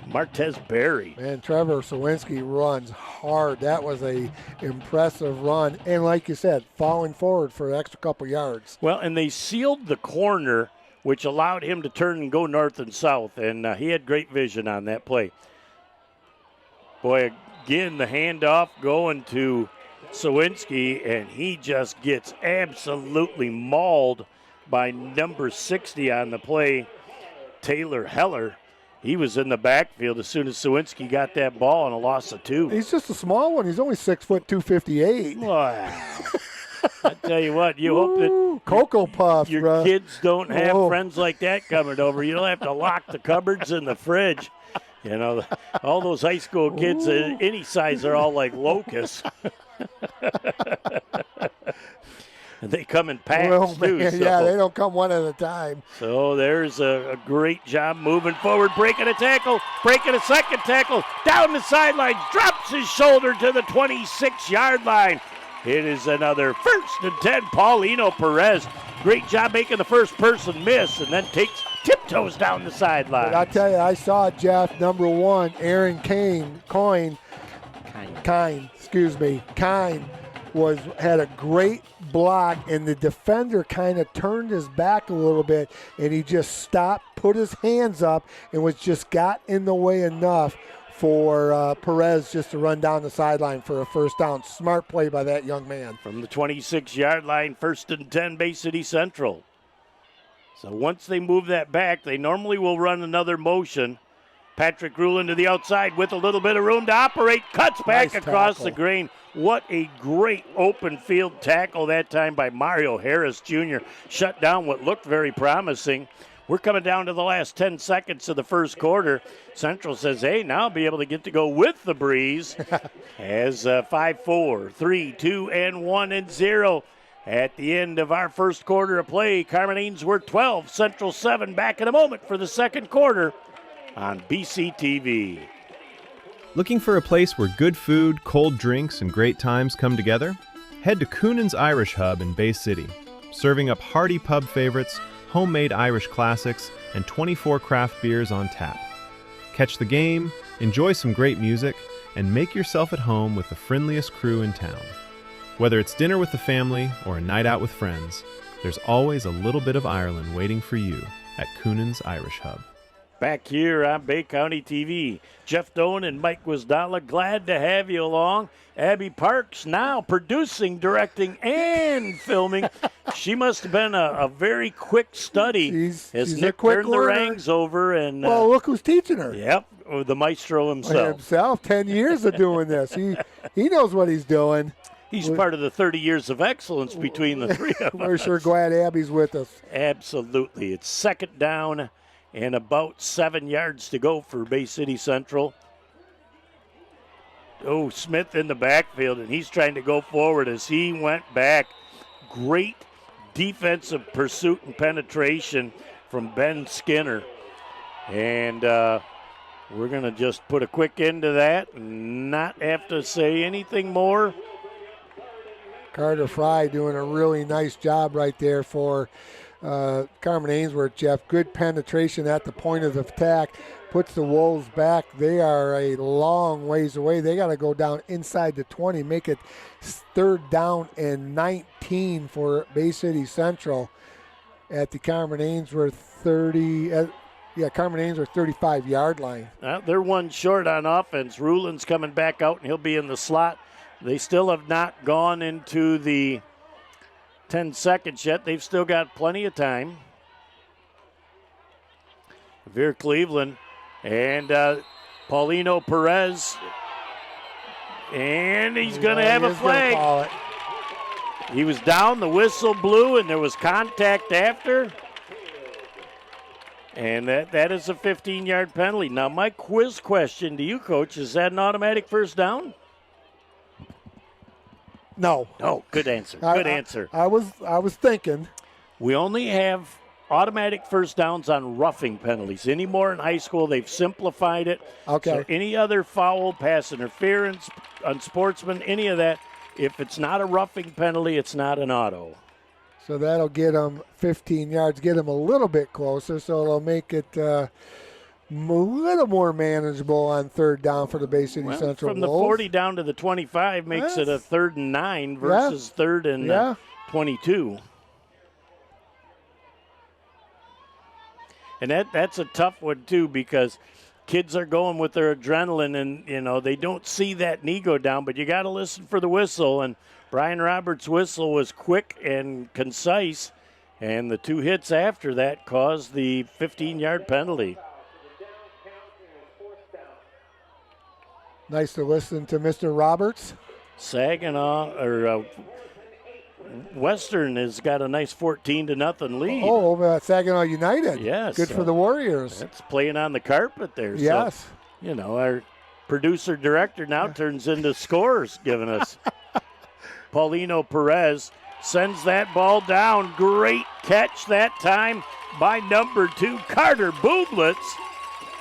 Martez Berry. Man, Trevor Sawinski runs hard. That was a impressive run, and like you said, falling forward for an extra couple yards. Well, and they sealed the corner, which allowed him to turn and go north and south, and he had great vision on that play. Boy, again, the handoff going to Sawinski, and he just gets absolutely mauled by number 60 on the play, Taylor Heller. He was in the backfield as soon as Sawinski got that ball and a loss of 2. He's just a small one. He's only 6 foot 258. Wow. I tell you what, you hope that Cocoa Puffs, your kids don't have friends like that coming over. You don't have to lock the cupboards in the fridge. You know, all those high school kids, any size, are all like locusts. And they come in packs, too. So. Yeah, they don't come one at a time. So there's a great job moving forward, breaking a tackle, breaking a second tackle, down the sideline, drops his shoulder to the 26-yard line. It is another 1st and 10, Paulino Perez. Great job making the first person miss, and then takes tiptoes down the sideline. I tell you, I saw Jeff, number 1, Aaron Coyne, Kine had a great block, and the defender kind of turned his back a little bit, and he just stopped, put his hands up, and got in the way enough for Perez just to run down the sideline for a first down. Smart play by that young man. From the 26-yard line, 1st and 10, Bay City Central. So once they move that back, they normally will run another motion. Patrick Rulin to the outside with a little bit of room to operate. Cuts back across the green. What a great open field tackle that time by Mario Harris Jr. Shut down what looked very promising. We're coming down to the last 10 seconds of the first quarter. Central says, hey, now I'll be able to get to go with the breeze. As 5, 4, 3, 2, and 1 and 0. At the end of our first quarter of play, Carman-Ainsworth 12, Central 7. Back in a moment for the second quarter on BCTV. Looking for a place where good food, cold drinks, and great times come together? Head to Coonan's Irish Hub in Bay City, serving up hearty pub favorites, homemade Irish classics, and 24 craft beers on tap. Catch the game, enjoy some great music, and make yourself at home with the friendliest crew in town. Whether it's dinner with the family or a night out with friends, there's always a little bit of Ireland waiting for you at Coonan's Irish Hub. Back here on Bay County TV, Jeff Doan and Mike Wisdala, glad to have you along. Abby Parks now producing, directing, and filming. She must have been a very quick study as Nick turned the reins over. And well, look who's teaching her. Yep, the maestro himself. 10 years of doing this. He knows what he's doing. He's part of the 30 years of excellence between the three of us. We're sure glad Abby's with us. Absolutely. It's second down and about 7 yards to go for Bay City Central. Oh, Smith in the backfield, and he's trying to go forward as he went back. Great defensive pursuit and penetration from Ben Skinner. And we're going to just put a quick end to that and not have to say anything more. Carter Fry doing a really nice job right there for Carman-Ainsworth, Jeff. Good penetration at the point of the attack. Puts the Wolves back. They are a long ways away. They got to go down inside the 20, make it 3rd down and 19 for Bay City Central at the Carman-Ainsworth 30. Carman-Ainsworth 35-yard line. They're one short on offense. Rulin's coming back out, and he'll be in the slot. They still have not gone into the 10 seconds yet. They've still got plenty of time. Veer Cleveland and Paulino Perez. And he's going to have a flag. He was down, the whistle blew, and there was contact after. And that is a 15-yard penalty. Now, my quiz question to you, Coach, is that an automatic first down? No. No, good answer. Good answer. I was thinking. We only have automatic first downs on roughing penalties. Anymore in high school, they've simplified it. Okay. So any other foul, pass interference, unsportsman, any of that, if it's not a roughing penalty, it's not an auto. So that'll get them 15 yards, get them a little bit closer, so it'll make it a little more manageable on 3rd down for the Bay City Central From Wolves. the 40 down to the 25 makes it a 3rd and 9 versus 3rd and 22. And that's a tough one, too, because kids are going with their adrenaline and, they don't see that knee go down, but you got to listen for the whistle. And Brian Roberts' whistle was quick and concise, and the 2 hits after that caused the 15-yard penalty. Nice to listen to Mr. Roberts. Saginaw, Western has got a nice 14-0 lead. Oh, over at Saginaw United. Yes. Good for the Warriors. That's playing on the carpet there. Yes. So, our producer-director now turns into scores giving us. Paulino Perez sends that ball down. Great catch that time by number 2, Carter Bublitz.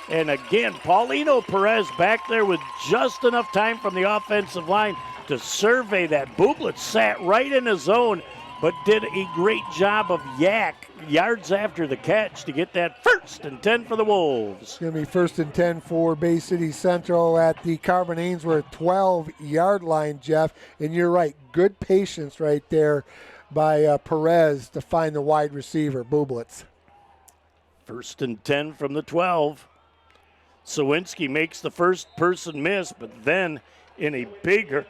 And again, Paulino Perez back there with just enough time from the offensive line to survey that. Bublitz sat right in his zone, but did a great job of yards after the catch to get that 1st and 10 for the Wolves. It's going to be 1st and 10 for Bay City Central at the Carman-Ainsworth 12-yard line, Jeff. And you're right, good patience right there by Perez to find the wide receiver, Bublitz. 1st and 10 from the 12. Sawinski makes the first person miss, but then in a bigger,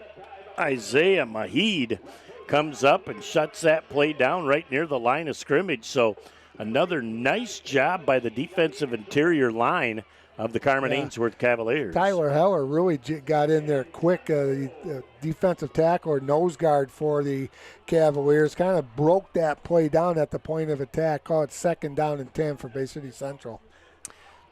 Isaiah Maheed comes up and shuts that play down right near the line of scrimmage. So another nice job by the defensive interior line of the Carman-Ainsworth Cavaliers. Tyler Heller really got in there quick. The defensive tackle or nose guard for the Cavaliers kind of broke that play down at the point of attack. Call it 2nd down and 10 for Bay City Central.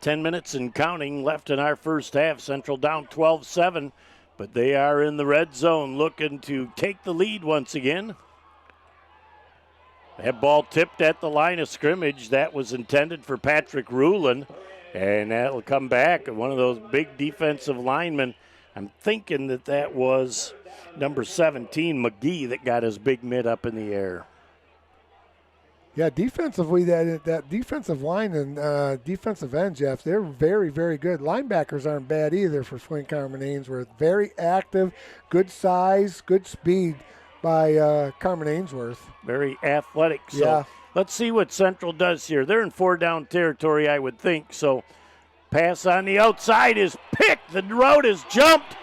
10 minutes and counting left in our first half. Central down 12-7. But they are in the red zone looking to take the lead once again. That ball tipped at the line of scrimmage. That was intended for Patrick Rulin. And that'll come back. One of those big defensive linemen. I'm thinking that was number 17, McGee, that got his big mid up in the air. Yeah, defensively, that defensive line and defensive end, Jeff, they're very, very good. Linebackers aren't bad either for Flint Carman-Ainsworth. Very active, good size, good speed by Carman-Ainsworth. Very athletic. So yeah. Let's see what Central does here. They're in 4-down territory, I would think. So pass on the outside is picked. The route is jumped.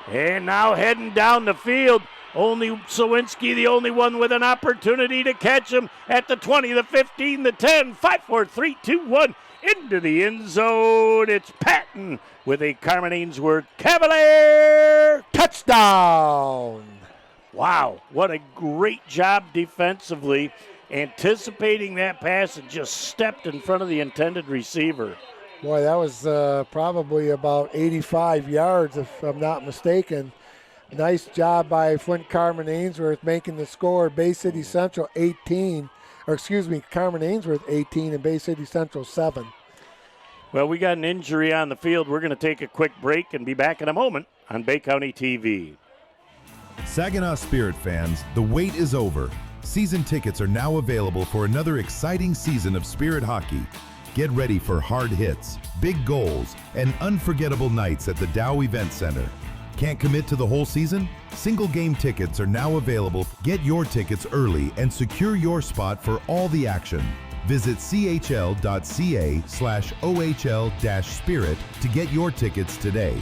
And now heading down the field. Only Sawinski, the only one with an opportunity to catch him at the 20, the 15, the 10, 5, 4, 3, 2, 1, into the end zone. It's Patton with a Carman-Ainsworth Cavalier touchdown. Wow, what a great job defensively, anticipating that pass and just stepped in front of the intended receiver. Boy, that was probably about 85 yards, if I'm not mistaken. Nice job by Flint Carman-Ainsworth making the score. Bay City Central Carman-Ainsworth 18 and Bay City Central 7. Well, we got an injury on the field. We're going to take a quick break and be back in a moment on Bay County TV. Saginaw Spirit fans, the wait is over. Season tickets are now available for another exciting season of Spirit hockey. Get ready for hard hits, big goals, and unforgettable nights at the Dow Event Center. Can't commit to the whole season? Single game tickets are now available. Get your tickets early and secure your spot for all the action. Visit chl.ca/OHL-Spirit to get your tickets today.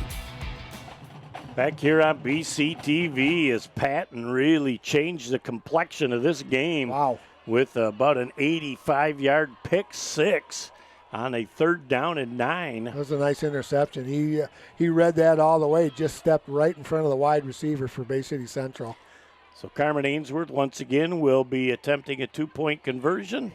Back here on BCTV as Patton really changed the complexion of this game. Wow. With about an 85-yard pick six on a 3rd down and 9. That was a nice interception. He read that all the way, just stepped right in front of the wide receiver for Bay City Central. So Carman-Ainsworth once again will be attempting a 2-point conversion.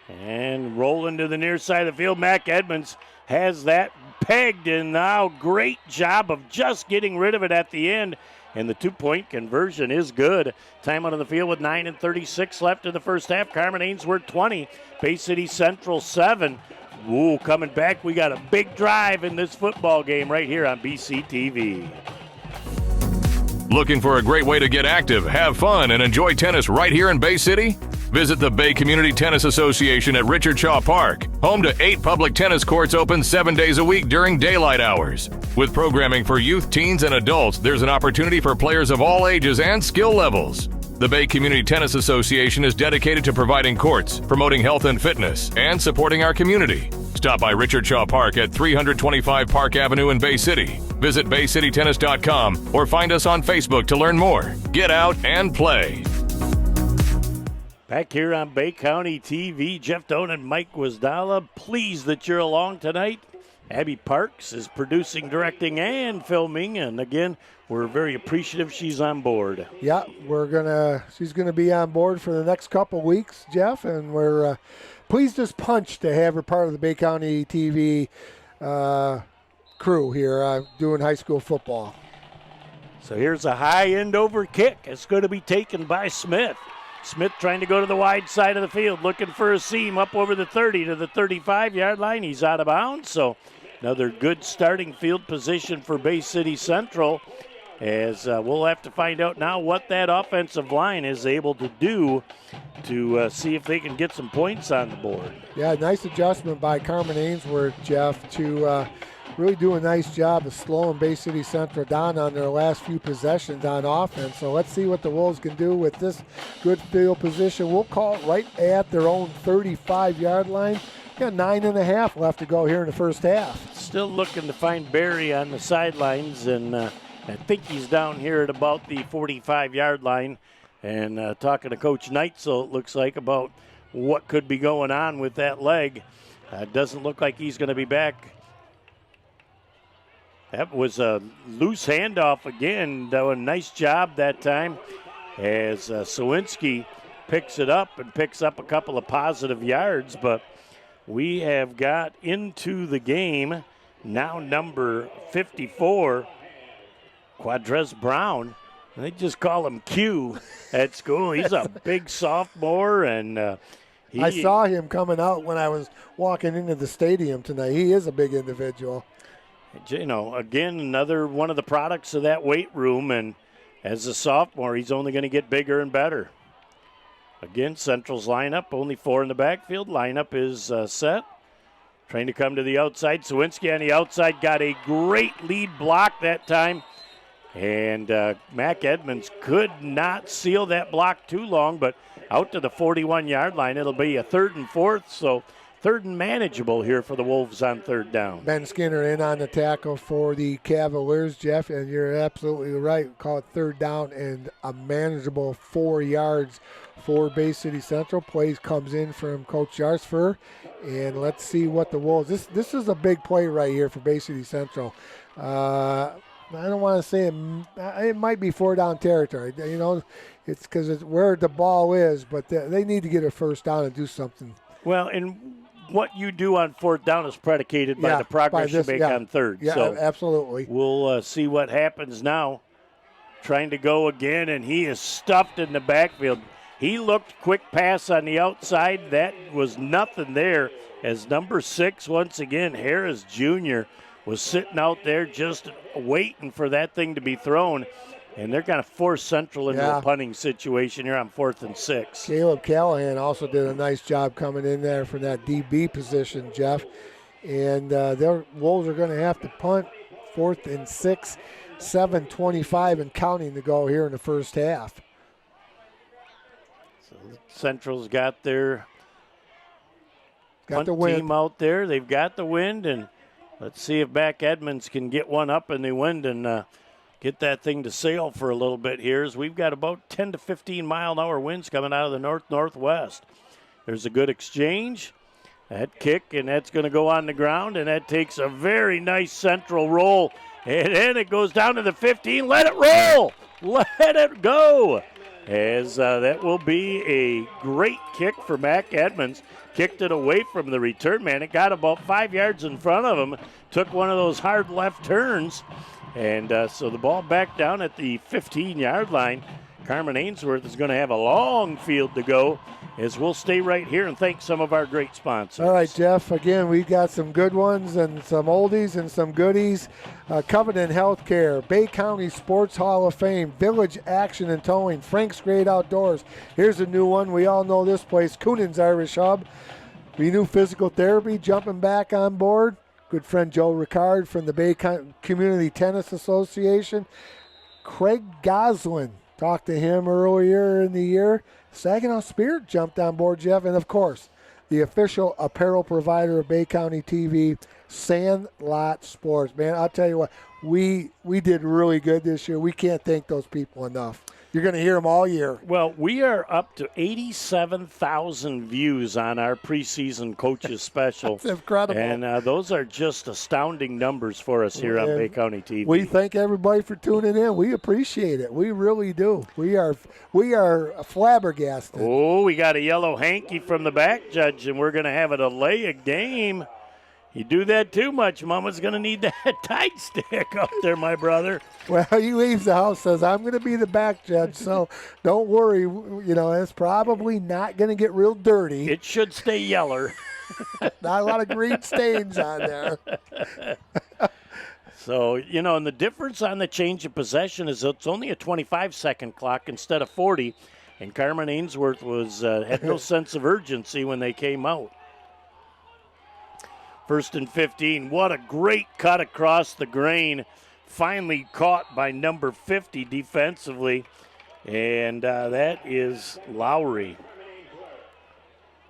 And rolling to the near side of the field, Mac Edmonds has that pegged, and now great job of just getting rid of it at the end. And the 2-point conversion is good. Time out on the field with 9:36 left in the first half. Carman-Ainsworth 20, Bay City Central 7. Ooh, coming back, we got a big drive in this football game right here on BCTV. Looking for a great way to get active, have fun, and enjoy tennis right here in Bay City? Visit the Bay Community Tennis Association at Richard Shaw Park, home to 8 public tennis courts open 7 days a week during daylight hours. With programming for youth, teens, and adults, there's an opportunity for players of all ages and skill levels. The Bay Community Tennis Association is dedicated to providing courts, promoting health and fitness, and supporting our community. Stop by Richard Shaw Park at 325 Park Avenue in Bay City. Visit baycitytennis.com or find us on Facebook to learn more. Get out and play. Back here on Bay County TV, Jeff Doan and Mike Wisdala, pleased that you're along tonight. Abby Parks is producing, directing, and filming, and again, we're very appreciative she's on board. Yeah, she's gonna be on board for the next couple weeks, Jeff, and we're pleased as punch to have her part of the Bay County TV crew here doing high school football. So here's a high end over kick. It's going to be taken by Smith. Smith trying to go to the wide side of the field, looking for a seam up over the 30 to the 35-yard line. He's out of bounds, so another good starting field position for Bay City Central. as we'll have to find out now what that offensive line is able to do to see if they can get some points on the board. Yeah, nice adjustment by Carman-Ainsworth, Jeff, to really do a nice job of slowing Bay City Central down on their last few possessions on offense. So let's see what the Wolves can do with this good field position. We'll call it right at their own 35-yard line. Got 9.5 left to go here in the first half. Still looking to find Barry on the sidelines, and I think he's down here at about the 45-yard line. And talking to Coach Neitzel, it looks like, about what could be going on with that leg. Doesn't look like he's going to be back. That was a loose handoff again. Doing a nice job that time as Sawinski picks it up and picks up a couple of positive yards. But we have got into the game now number 54, Quadrez Brown. They just call him Q at school. He's a big sophomore, and I saw him coming out when I was walking into the stadium tonight. He is a big individual. You know, again, another one of the products of that weight room, and as a sophomore, he's only going to get bigger and better. Again, Central's lineup, only 4 in the backfield. Lineup is set. Trying to come to the outside. Sawinski on the outside got a great lead block that time. And Mac Edmonds could not seal that block too long, but out to the 41-yard line. It'll be a 3rd and 4th, so 3rd and manageable here for the Wolves on 3rd down. Ben Skinner in on the tackle for the Cavaliers, Jeff, and you're absolutely right. Call it 3rd down and a manageable 4 yards for Bay City Central. Plays comes in from Coach Jarsfer, and let's see what the Wolves. This is a big play right here for Bay City Central. I don't want to say it might be 4 down territory. You know, it's because it's where the ball is, but they need to get a 1st down and do something. Well, and what you do on 4th down is predicated by the progress you make on 3rd. Yeah, so absolutely. We'll see what happens now. Trying to go again, and he is stuffed in the backfield. He looked quick pass on the outside. That was nothing there as number 6, once again, Harris Jr., was sitting out there just waiting for that thing to be thrown. And they're going to force Central into a punting situation here on 4th and 6. Caleb Callahan also did a nice job coming in there for that DB position, Jeff. And their Wolves are going to have to punt 4th and 6, 7:25 and counting to go here in the first half. So Central's got their the team out there. They've got the wind, and let's see if Mac Edmonds can get one up in the wind and get that thing to sail for a little bit here, as we've got about 10 to 15 mile-an-hour winds coming out of the north-northwest. There's a good exchange. That kick, and that's going to go on the ground, and that takes a very nice Central roll. And then it goes down to the 15. Let it roll. Let it go. As that will be a great kick for Mac Edmonds. Kicked it away from the return man. It got about 5 yards in front of him. Took one of those hard left turns. And so the ball back down at the 15-yard line. Carman-Ainsworth is going to have a long field to go, as we'll stay right here and thank some of our great sponsors. All right, Jeff, again, we got some good ones and some oldies and some goodies. Covenant Healthcare, Bay County Sports Hall of Fame, Village Action and Towing, Frank's Great Outdoors. Here's a new one. We all know this place, Coonan's Irish Hub. Renew Physical Therapy, jumping back on board. Good friend Joe Ricard from the Bay Community Tennis Association. Craig Goslin, talked to him earlier in the year. Saginaw Spirit jumped on board, Jeff. And, of course, the official apparel provider of Bay County TV, Sandlot Sports. Man, I'll tell you what, we did really good this year. We can't thank those people enough. You're going to hear them all year. Well, we are up to 87,000 views on our preseason coaches special. That's incredible. And those are just astounding numbers for us here on Bay County TV. We thank everybody for tuning in. We appreciate it. We really do. We are flabbergasted. Oh, we got a yellow hanky from the back judge, and we're going to have a delay of game. You do that too much, Mama's going to need that tight stick up there, my brother. Well, he leaves the house, says, I'm going to be the back judge, so don't worry. You know, it's probably not going to get real dirty. It should stay yeller. Not a lot of green stains on there. So, and the difference on the change of possession is it's only a 25-second clock instead of 40, and Carman-Ainsworth had no sense of urgency when they came out. 1st and 15. What a great cut across the grain. Finally caught by number 50 defensively, and that is Lowry.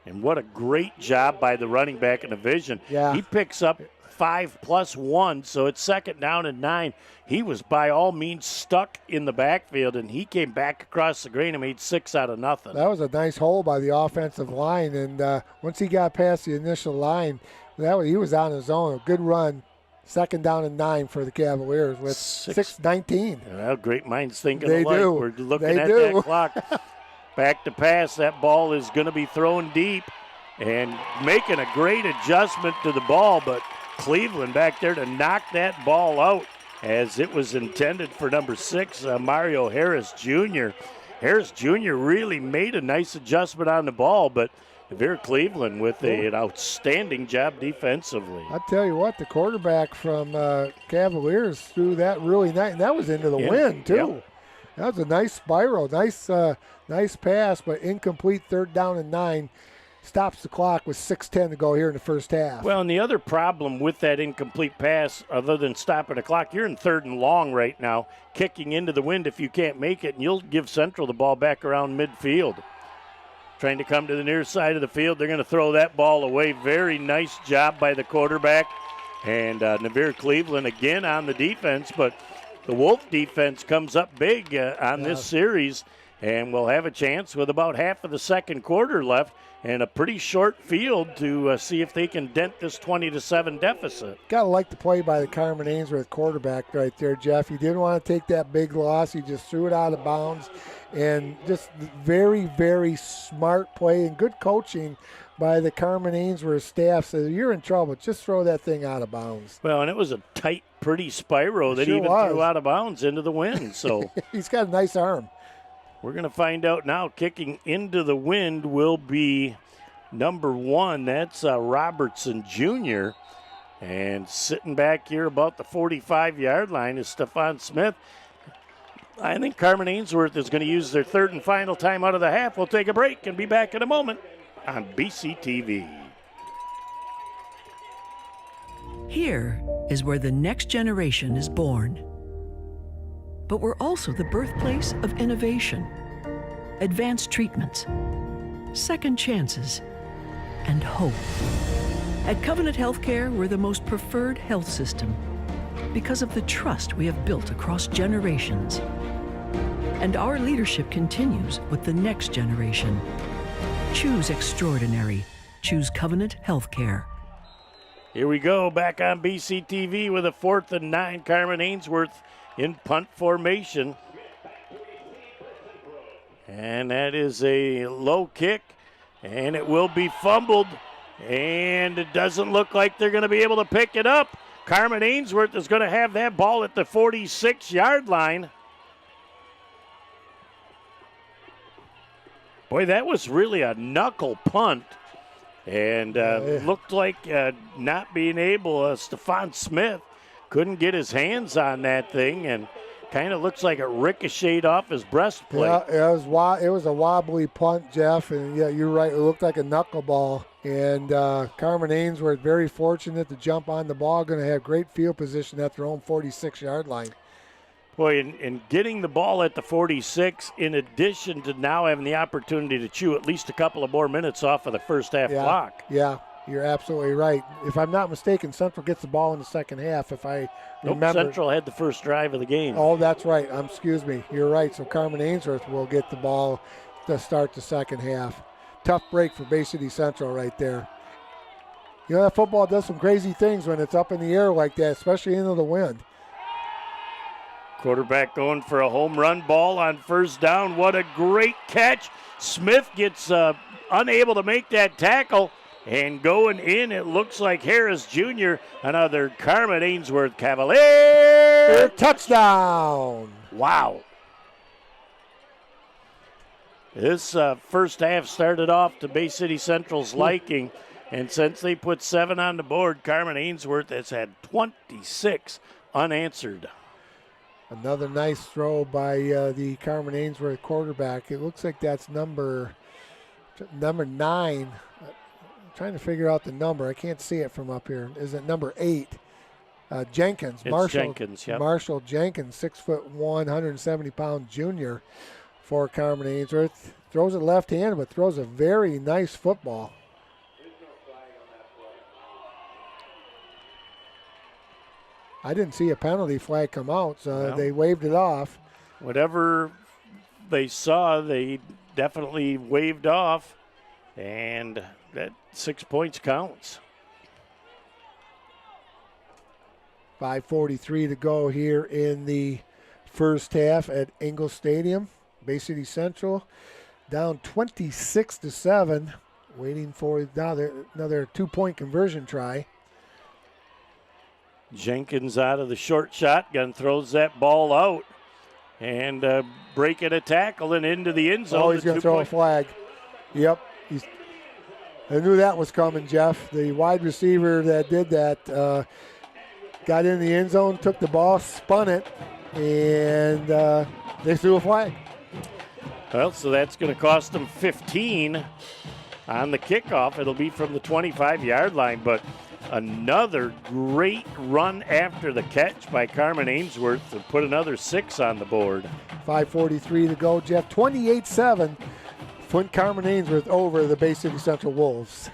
And what a great job by the running back in the vision. Yeah. He picks up 5+1, so it's 2nd down and 9. He was by all means stuck in the backfield, and he came back across the grain and made 6 out of nothing. That was a nice hole by the offensive line, and once he got past the initial line, he was on his own. A good run. 2nd down and 9 for the Cavaliers with 6:19. Well, great minds thinking They alike. do. We're looking They at do. that clock. Back to pass. That ball is going to be thrown deep, and making a great adjustment to the ball, but Cleveland back there to knock that ball out as it was intended for number 6, Mario Harris Jr. Harris Jr. really made a nice adjustment on the ball, but Devere Cleveland with an outstanding job defensively. I tell you what, the quarterback from Cavaliers threw that really nice, and that was into the wind too. Yep. That was a nice spiral, nice pass, but incomplete. 3rd down and 9. Stops the clock with 6:10 to go here in the first half. Well, and the other problem with that incomplete pass, other than stopping the clock, you're in 3rd and long right now, kicking into the wind if you can't make it, and you'll give Central the ball back around midfield. Trying to come to the near side of the field. They're going to throw that ball away. Very nice job by the quarterback. And Devere Cleveland again on the defense, but the Wolf defense comes up big on this series, and we'll have a chance with about half of the second quarter left and a pretty short field to see if they can dent this 20-7 deficit. Got to like the play by the Carman-Ainsworth quarterback right there, Jeff. He didn't want to take that big loss. He just threw it out of bounds, and just very, very smart play and good coaching by the Carman-Ainsworth staff. So you're in trouble. Just throw that thing out of bounds. Well, and it was a tight, pretty spiral that Sure even was. threw out of bounds into the wind. So he's got a nice arm. We're going to find out now. Kicking into the wind will be number 1. That's Robertson Jr. And sitting back here about the 45-yard line is Stephon Smith. I think Carman-Ainsworth is going to use their 3rd and final time out of the half. We'll take a break and be back in a moment on BCTV. Here is where the next generation is born. But we're also the birthplace of innovation, advanced treatments, second chances, and hope. At Covenant Healthcare, we're the most preferred health system because of the trust we have built across generations. And our leadership continues with the next generation. Choose extraordinary. Choose Covenant Healthcare. Here we go, back on BCTV with a 4th and 9. Carman-Ainsworth in punt formation. And that is a low kick, and it will be fumbled, and it doesn't look like they're going to be able to pick it up. Carman-Ainsworth is going to have that ball at the 46-yard line. Boy, that was really a knuckle punt. And looked like not being able, Stephon Smith couldn't get his hands on that thing, and kind of looks like it ricocheted off his breastplate. Yeah, it was a wobbly punt, Jeff, and yeah, you're right. It looked like a knuckleball. And Carman-Ainsworth very fortunate to jump on the ball, going to have great field position at their own 46-yard line. Boy, in getting the ball at the 46, in addition to now having the opportunity to chew at least a couple of more minutes off of the first half clock. Yeah, you're absolutely right. If I'm not mistaken, Central gets the ball in the second half, if I remember. Central had the first drive of the game. Oh, that's right. Excuse me. You're right. So Carman-Ainsworth will get the ball to start the second half. Tough break for Bay City Central right there. You know, that football does some crazy things when it's up in the air like that, especially into the wind. Quarterback going for a home run ball on first down. What a great catch. Smith gets unable to make that tackle. And going in, it looks like Harris Jr., another Carman-Ainsworth Cavalier. Touchdown. Wow. This first half started off to Bay City Central's liking. And since they put 7 on the board, Carman-Ainsworth has had 26 unanswered. Another nice throw by the Carman-Ainsworth quarterback. It looks like that's number 9. I'm trying to figure out the number. I can't see it from up here. Is it number 8? Jenkins. Jenkins, yep. Marshall Jenkins, 6'1", 170-pound junior for Carman-Ainsworth. Throws it left-handed, but throws a very nice football. I didn't see a penalty flag come out, so they waved it off. Whatever they saw, they definitely waved off, and that 6 points counts. 5:43 to go here in the first half at Engel Stadium. Bay City Central down 26-7, waiting for another 2-point conversion try. Jenkins out of the short shotgun, throws that ball out, and breaking a tackle and into the end zone. Oh, he's going to throw a flag. Yep. I knew that was coming, Jeff. The wide receiver that did that got in the end zone, took the ball, spun it, and they threw a flag. Well, so that's going to cost them 15 on the kickoff. It'll be from the 25-yard line, but another great run after the catch by Carman-Ainsworth to put another 6 on the board. 5:43 to go, Jeff. 28-7. Flint Carman-Ainsworth over the Bay City Central Wolves.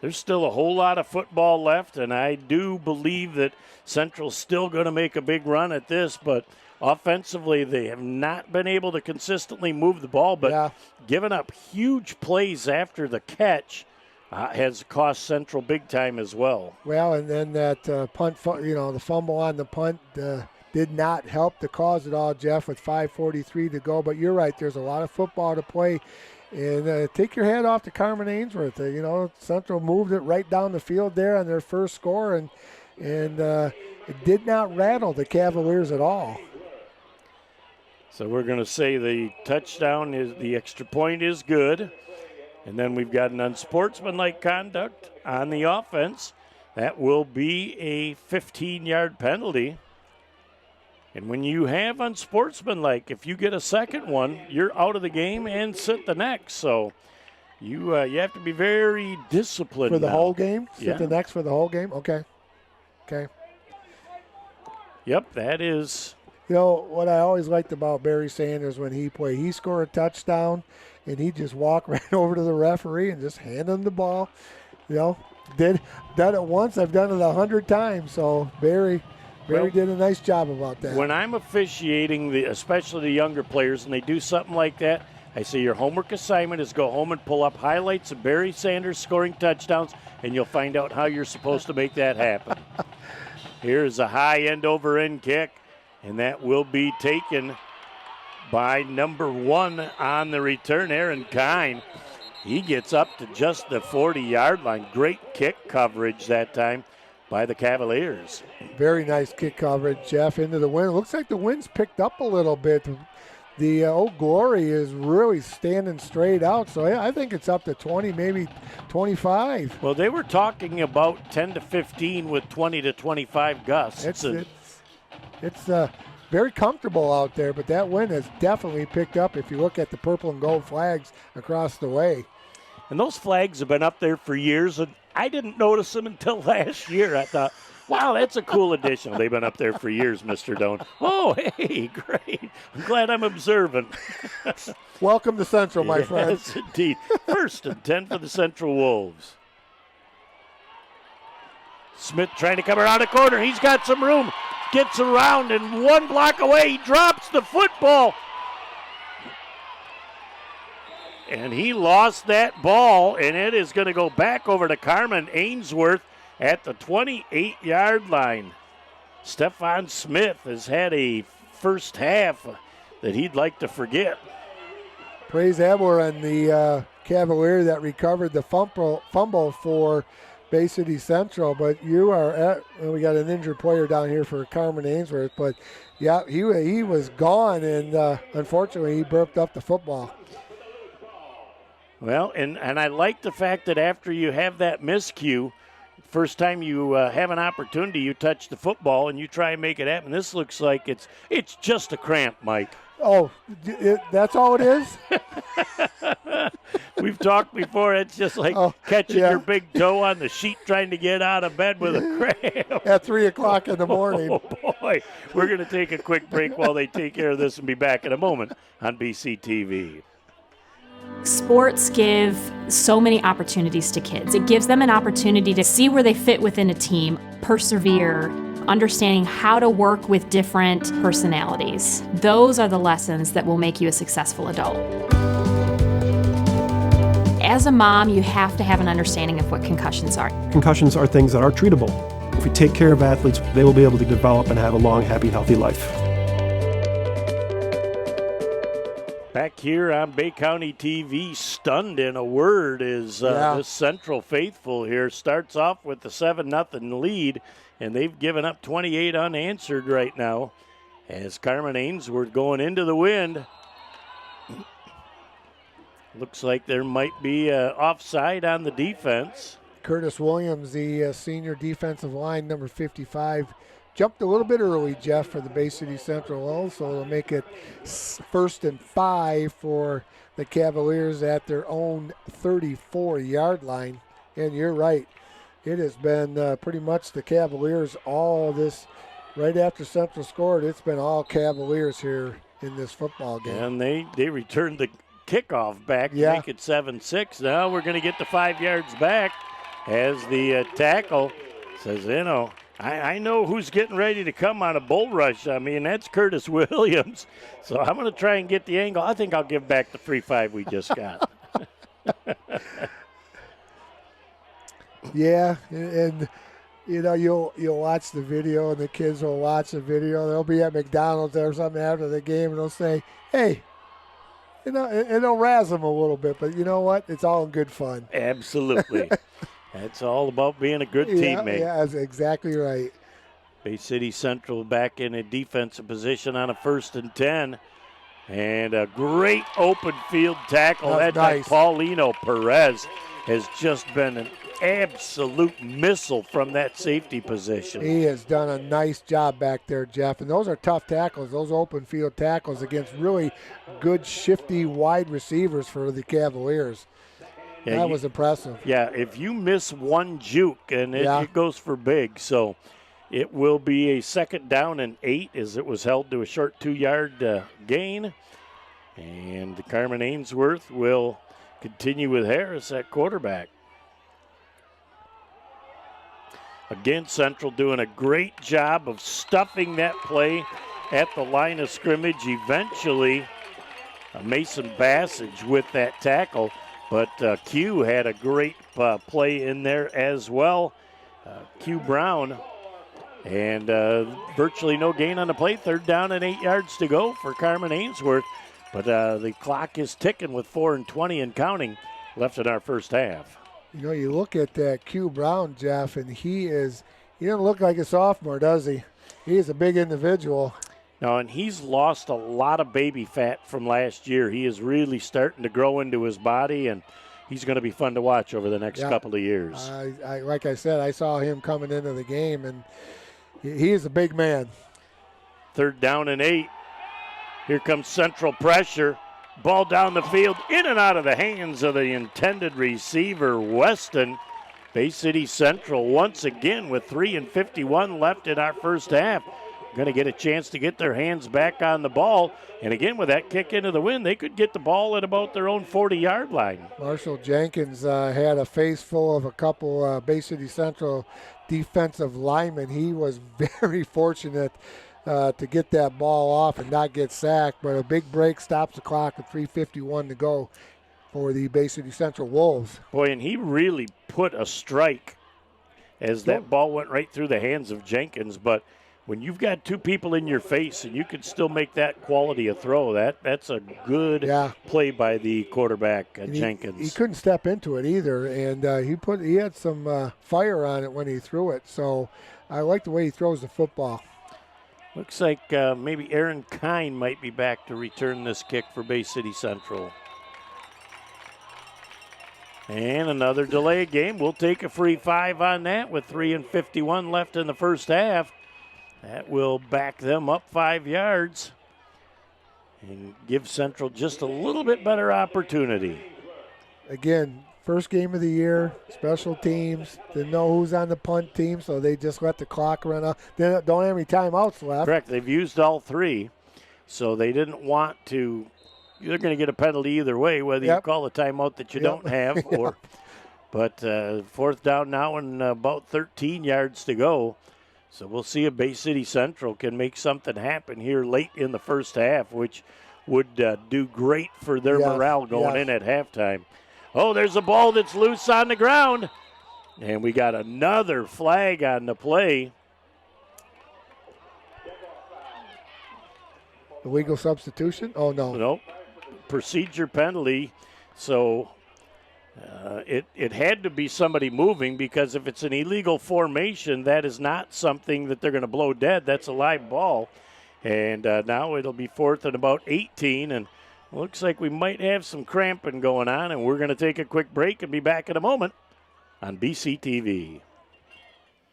There's still a whole lot of football left, and I do believe that Central's still going to make a big run at this, but offensively they have not been able to consistently move the ball, but giving up huge plays after the catch has cost Central big time as well. Well, and then that punt, the fumble on the punt did not help the cause at all, Jeff, with 5:43 to go. But you're right, there's a lot of football to play. And take your hat off to Carman-Ainsworth. Central moved it right down the field there on their first score, and it did not rattle the Cavaliers at all. So we're going to say the touchdown is the extra point is good. And then we've got an unsportsmanlike conduct on the offense. That will be a 15-yard penalty. And when you have unsportsmanlike, if you get a second one, you're out of the game and sit the next. So you have to be very disciplined for the now. whole game. Sit the next for the whole game. Okay. Yep, that is. What I always liked about Barry Sanders when he played, he scored a touchdown, and he just walked right over to the referee and just hand him the ball. Done it once. I've done it 100 times. So Barry did a nice job about that. When I'm officiating, especially the younger players, and they do something like that, I say your homework assignment is go home and pull up highlights of Barry Sanders scoring touchdowns, and you'll find out how you're supposed to make that happen. Here's a high end-over-end kick, and that will be taken by number 1 on the return, Aaron Kine. He gets up to just the 40-yard line. Great kick coverage that time by the Cavaliers. Very nice kick coverage, Jeff, into the wind. Looks like the wind's picked up a little bit. The Old Glory is really standing straight out, so I think it's up to 20, maybe 25. Well, they were talking about 10 to 15 with 20 to 25 gusts. It's very comfortable out there, but that wind has definitely picked up if you look at the purple and gold flags across the way. And those flags have been up there for years, and I didn't notice them until last year. I thought, wow, that's a cool addition. They've been up there for years, Mr. Doan. Oh, hey, great. I'm glad I'm observant. Welcome to Central, my friend. Yes, indeed. 1st and 10 for the Central Wolves. Smith trying to come around the corner. He's got some room. Gets around, and 1 block away, he drops the football. And he lost that ball, and it is going to go back over to Carman-Ainsworth at the 28-yard line. Stephon Smith has had a first half that he'd like to forget. Praise Abler and the Cavalier that recovered the fumble for Bay City Central, but we got an injured player down here for Carman-Ainsworth, but yeah, he was gone, and unfortunately he burped up the football. Well, and I like the fact that after you have that miscue, first time you have an opportunity, you touch the football and you try and make it happen. This looks like it's just a cramp, Mike. Oh, that's all it is? We've talked before. It's just like catching your big toe on the sheet trying to get out of bed with a cramp. At 3 o'clock in the morning. Oh, boy. We're going to take a quick break while they take care of this and be back in a moment on BCTV. Sports give so many opportunities to kids. It gives them an opportunity to see where they fit within a team, persevere, understanding how to work with different personalities. Those are the lessons that will make you a successful adult. As a mom, you have to have an understanding of what concussions are. Concussions are things that are treatable. If we take care of athletes, they will be able to develop and have a long, happy, healthy life. Back here on Bay County TV, stunned in a word is the Central faithful here. Starts off with the 7-0 lead, and they've given up 28 unanswered right now as Carman-Ainsworth going into the wind. Looks like there might be offside on the defense. Curtis Williams, the senior defensive line, number 55, jumped a little bit early, Jeff, for the Bay City Central also. They'll make it 1st and 5 for the Cavaliers at their own 34-yard line. And you're right. It has been pretty much the Cavaliers all this, right after Central scored, it's been all Cavaliers here in this football game. And they returned the kickoff back to make it 7-6. Now we're going to get the 5 yards back as the tackle says, I know who's getting ready to come on a bull rush. I mean, that's Curtis Williams. So I'm going to try and get the angle. I think I'll give back the free 5 we just got. Yeah, and you'll watch the video, and the kids will watch the video. They'll be at McDonald's or something after the game, and they'll say, "Hey," and it'll razz them a little bit. But you know what? It's all in good fun. Absolutely. That's all about being a good teammate. Yeah, that's exactly right. Bay City Central back in a defensive position on a 1st and 10. And a great open field tackle. That nice. Paulino Perez has just been an absolute missile from that safety position. He has done a nice job back there, Jeff. And those are tough tackles, those open field tackles against really good, shifty, wide receivers for the Cavaliers. Yeah, that was impressive. Yeah, if you miss one juke, and it goes for big. So it will be a 2nd down and 8 as it was held to a short 2-yard gain. And the Carman-Ainsworth will continue with Harris at quarterback. Again, Central doing a great job of stuffing that play at the line of scrimmage. Eventually, Mason Bassage with that tackle. But Q had a great play in there as well. Q Brown. And virtually no gain on the play. 3rd down and 8 yards to go for Carman-Ainsworth. But the clock is ticking with 4:20 and counting left in our first half. You look at Q Brown, Jeff, and he doesn't look like a sophomore, does he? He is a big individual. No, and he's lost a lot of baby fat from last year. He is really starting to grow into his body, and he's going to be fun to watch over the next couple of years. Like I said, I saw him coming into the game, and he is a big man. 3rd down and 8. Here comes Central pressure. Ball down the field, in and out of the hands of the intended receiver, Weston. Bay City Central once again with 3:51 left in our first half. Going to get a chance to get their hands back on the ball. And again, with that kick into the wind, they could get the ball at about their own 40-yard line. Marshall Jenkins had a face full of a couple Bay City Central defensive linemen. He was very fortunate to get that ball off and not get sacked. But a big break stops the clock with 3:51 to go for the Bay City Central Wolves. Boy, and he really put a strike as that ball went right through the hands of Jenkins. But when you've got 2 people in your face and you can still make that quality of throw, that's a good play by the quarterback, Jenkins. He couldn't step into it either, and he had some fire on it when he threw it. So I like the way he throws the football. Looks like maybe Aaron Kine might be back to return this kick for Bay City Central. And another delay game. We'll take a free 5 on that with 3:51 left in the first half. That will back them up 5 yards and give Central just a little bit better opportunity. Again, first game of the year, special teams. Didn't know who's on the punt team, so they just let the clock run out. They don't have any timeouts left. Correct. They've used all 3, so they didn't want to. You're going to get a penalty either way, whether you call a timeout that you don't have or. But fourth down now and about 13 yards to go. So we'll see if Bay City Central can make something happen here late in the first half, which would do great for their morale going in at halftime. Oh, there's a ball that's loose on the ground. And we got another flag on the play. The legal substitution? Oh, no. Nope. Procedure penalty. So it had to be somebody moving, because if it's an illegal formation, that is not something that they're going to blow dead. That's a live ball. And now it'll be 4th and about 18. And looks like we might have some cramping going on. And we're going to take a quick break and be back in a moment on BCTV.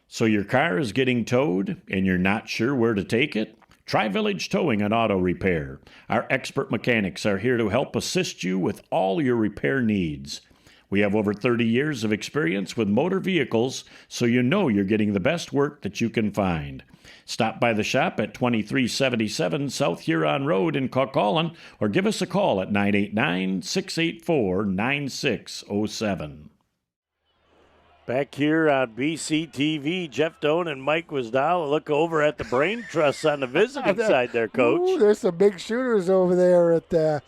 So your car is getting towed and you're not sure where to take it? Try Village Towing and Auto Repair. Our expert mechanics are here to help assist you with all your repair needs. We have over 30 years of experience with motor vehicles, so you know you're getting the best work that you can find. Stop by the shop at 2377 South Huron Road in Caucaulin, or give us a call at 989-684-9607. Back here on BCTV, Jeff Doan and Mike Wisdal look over at the brain trust on the visiting side there, Coach. Ooh, there's some big shooters over there at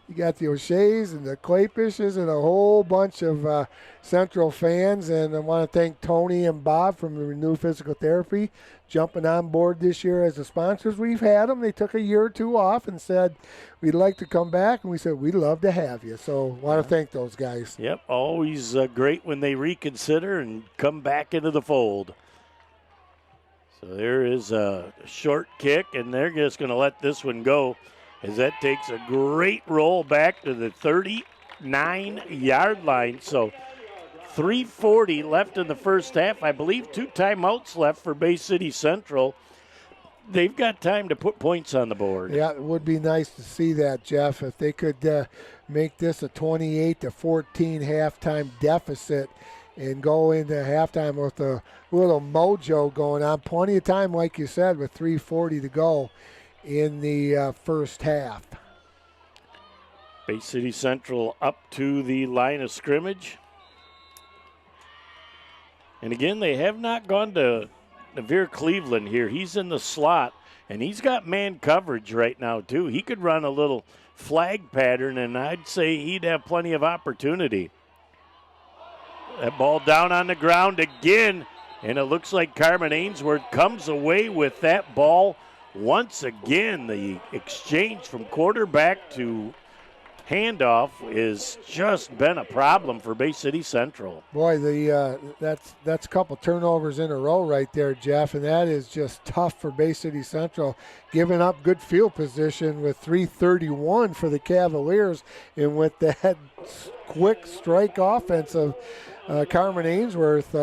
you got the O'Sheas and the Clayfishes and a whole bunch of Central fans. And I want to thank Tony and Bob from the Renew Physical Therapy jumping on board this year as the sponsors. We've had them. They took a year or two off and said, we'd like to come back. And we said, we'd love to have you. So I want to thank those guys. Yep, always great when they reconsider and come back into the fold. So there is a short kick, and they're just going to let this one go, as that takes a great roll back to the 39-yard line. So 3:40 left in the first half. I believe 2 timeouts left for Bay City Central. They've got time to put points on the board. Yeah, it would be nice to see that, Jeff. If they could make this a 28-14 halftime deficit and go into halftime with a little mojo going on. Plenty of time, like you said, with 3:40 to go in the first half. Bay City Central up to the line of scrimmage. And again, they have not gone to Veer Cleveland here. He's in the slot, and he's got man coverage right now, too. He could run a little flag pattern, and I'd say he'd have plenty of opportunity. That ball down on the ground again, and it looks like Carman-Ainsworth comes away with that ball once again. The exchange from quarterback to handoff is just been a problem for Bay City Central. Boy, that's a couple turnovers in a row right there, Jeff, and that is just tough for Bay City Central, giving up good field position with 3:31 for the Cavaliers, and with that quick strike offense of Carman-Ainsworth,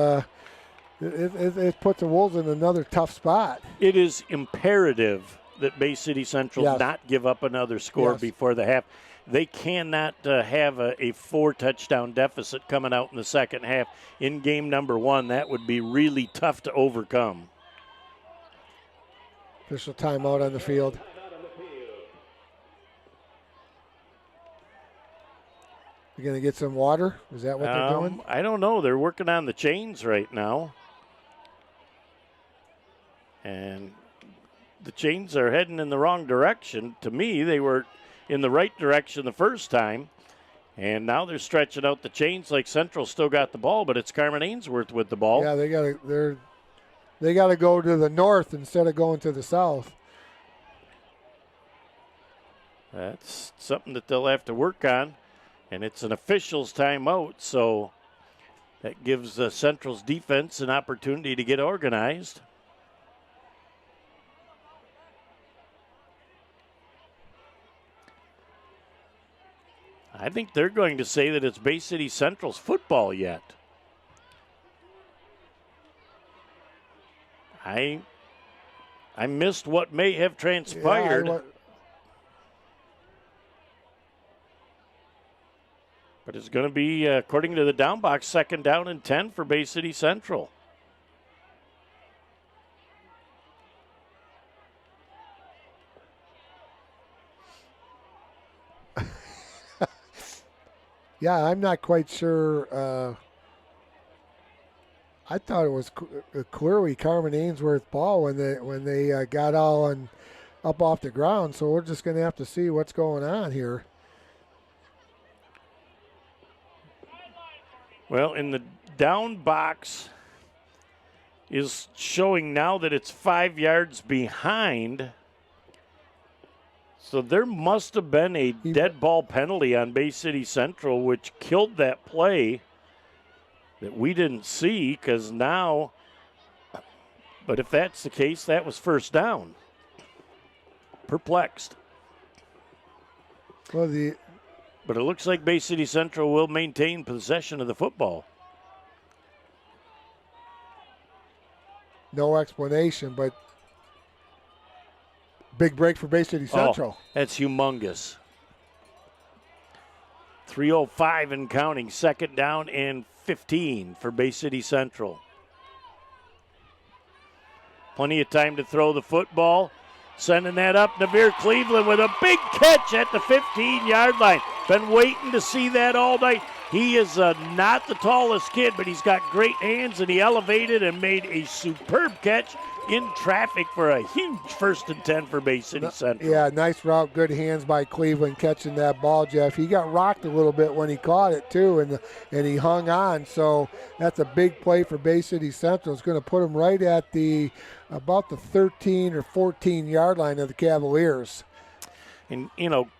it puts the Wolves in another tough spot. It is imperative that Bay City Central not give up another score before the half. They cannot have a 4-touchdown deficit coming out in the second half. In game number 1, that would be really tough to overcome. Official timeout on the field. You going to get some water? Is that what they're doing? I don't know. They're working on the chains right now. And the chains are heading in the wrong direction. To me, they were in the right direction the first time, and now they're stretching out the chains like Central still got the ball, but it's Carman-Ainsworth with the ball. Yeah, they got to go to the north instead of going to the south. That's something that they'll have to work on, and it's an official's timeout, so that gives Central's defense an opportunity to get organized. I think they're going to say that it's Bay City Central's football yet. I missed what may have transpired. Yeah, but it's going to be, according to the down box, 2nd down and 10 for Bay City Central. Yeah, I'm not quite sure. I thought it was clearly Carman-Ainsworth ball when they got all up off the ground. So we're just going to have to see what's going on here. Well, in the down box is showing now that it's 5 yards behind. So there must have been a dead ball penalty on Bay City Central, which killed that play that we didn't see, because now, but if that's the case, that was 1st down. Perplexed. Well, but it looks like Bay City Central will maintain possession of the football. No explanation, but big break for Bay City Central. Oh, that's humongous. 3:05 and counting. 2nd down and 15 for Bay City Central. Plenty of time to throw the football. Sending that up, Naveer Cleveland with a big catch at the 15-yard line. Been waiting to see that all night. He is not the tallest kid, but he's got great hands, and he elevated and made a superb catch in traffic for a huge 1st and 10 for Bay City Central. Yeah, nice route, good hands by Cleveland catching that ball, Jeff. He got rocked a little bit when he caught it, too, and he hung on. So that's a big play for Bay City Central. It's going to put him right at about the 13 or 14-yard line of the Cavaliers. And,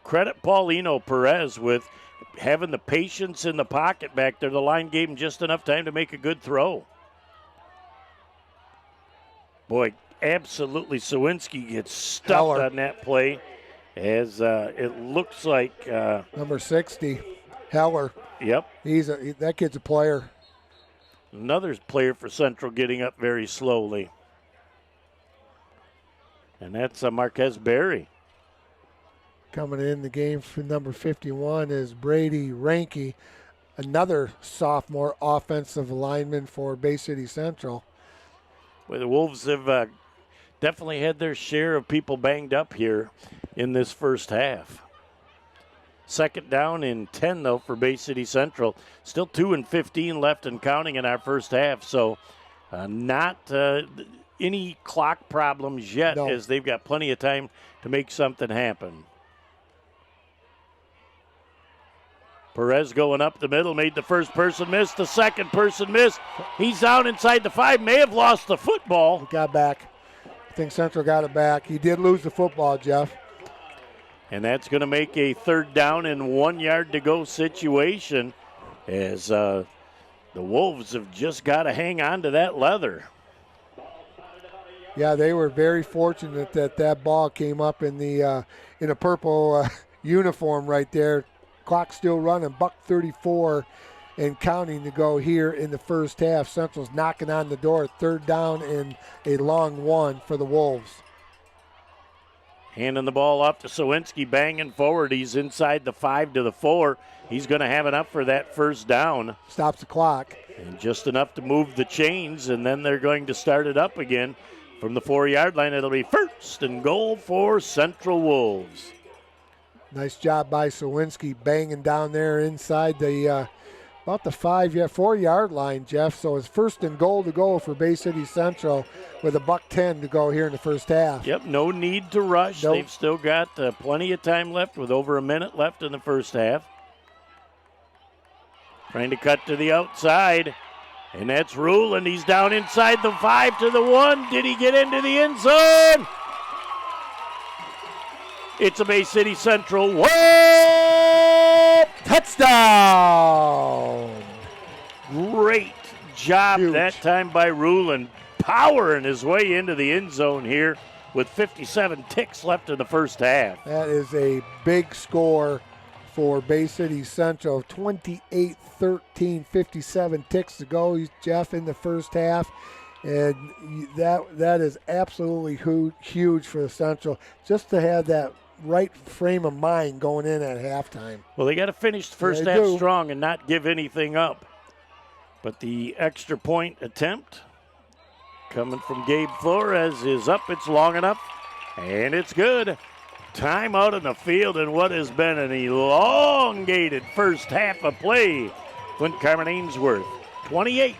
credit Paulino Perez with having the patience in the pocket back there. The line gave him just enough time to make a good throw. Boy, absolutely, Sawinski gets stuffed on that play as it looks like. Number 60, Heller. Yep. That kid's a player. Another player for Central getting up very slowly. And that's Marquez Berry. Coming in the game for number 51 is Brady Ranke, another sophomore offensive lineman for Bay City Central. Well, the Wolves have definitely had their share of people banged up here in this first half. 2nd down and 10, though, for Bay City Central. Still 2 and 15 left and counting in our first half, so not any clock problems yet, as they've got plenty of time to make something happen. Perez going up the middle, made the first person miss, the second person miss. He's down inside the 5, may have lost the football. He got back. I think Central got it back. He did lose the football, Jeff. And that's going to make a 3rd down and 1 yard to go situation, as the Wolves have just got to hang on to that leather. Yeah, they were very fortunate that ball came up in a purple uniform right there. Clock still running, $1:34 and counting to go here in the first half. Central's knocking on the door, 3rd down and a long 1 for the Wolves. Handing the ball off to Sawinski, banging forward. He's inside the 5 to the 4. He's going to have enough for that 1st down. Stops the clock. And just enough to move the chains, and then they're going to start it up again. From the 4-yard line, it'll be 1st and goal for Central Wolves. Nice job by Sawinski, banging down there inside the about the 4-yard line, Jeff. So it's 1st and goal to go for Bay City Central with $1:10 to go here in the first half. Yep, no need to rush. Nope. They've still got plenty of time left with over a minute left in the first half. Trying to cut to the outside, and that's Ruland. He's down inside the 5 to the 1. Did he get into the end zone? It's a Bay City Central. Whoa! Touchdown! Great job that time by Ruland, powering his way into the end zone here with 57 ticks left in the first half. That is a big score for Bay City Central. 28-13, 57 ticks to go, Jeff, in the first half. And that is absolutely huge for the Central, just to have that right frame of mind going in at halftime. Well, they got to finish the first half strong and not give anything up. But the extra point attempt coming from Gabe Flores is up. It's long enough, and it's good. Time out in the field in what has been an elongated first half of play. Flint Carman-Ainsworth, 28.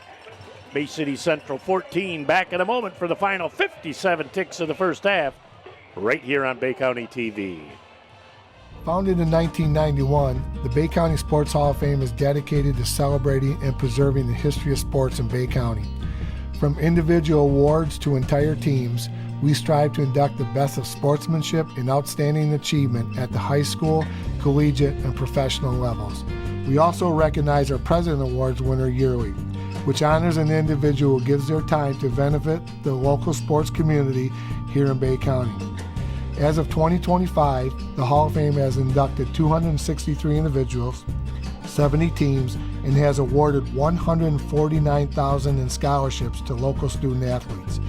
Bay City Central, 14. Back in a moment for the final 57 ticks of the first half, right here on Bay County TV. Founded in 1991, the Bay County Sports Hall of Fame is dedicated to celebrating and preserving the history of sports in Bay County. From individual awards to entire teams, we strive to induct the best of sportsmanship and outstanding achievement at the high school, collegiate, and professional levels. We also recognize our President Awards winner yearly, which honors an individual who gives their time to benefit the local sports community here in Bay County. As of 2025, the Hall of Fame has inducted 263 individuals, 70 teams, and has awarded $149,000 in scholarships to local student athletes.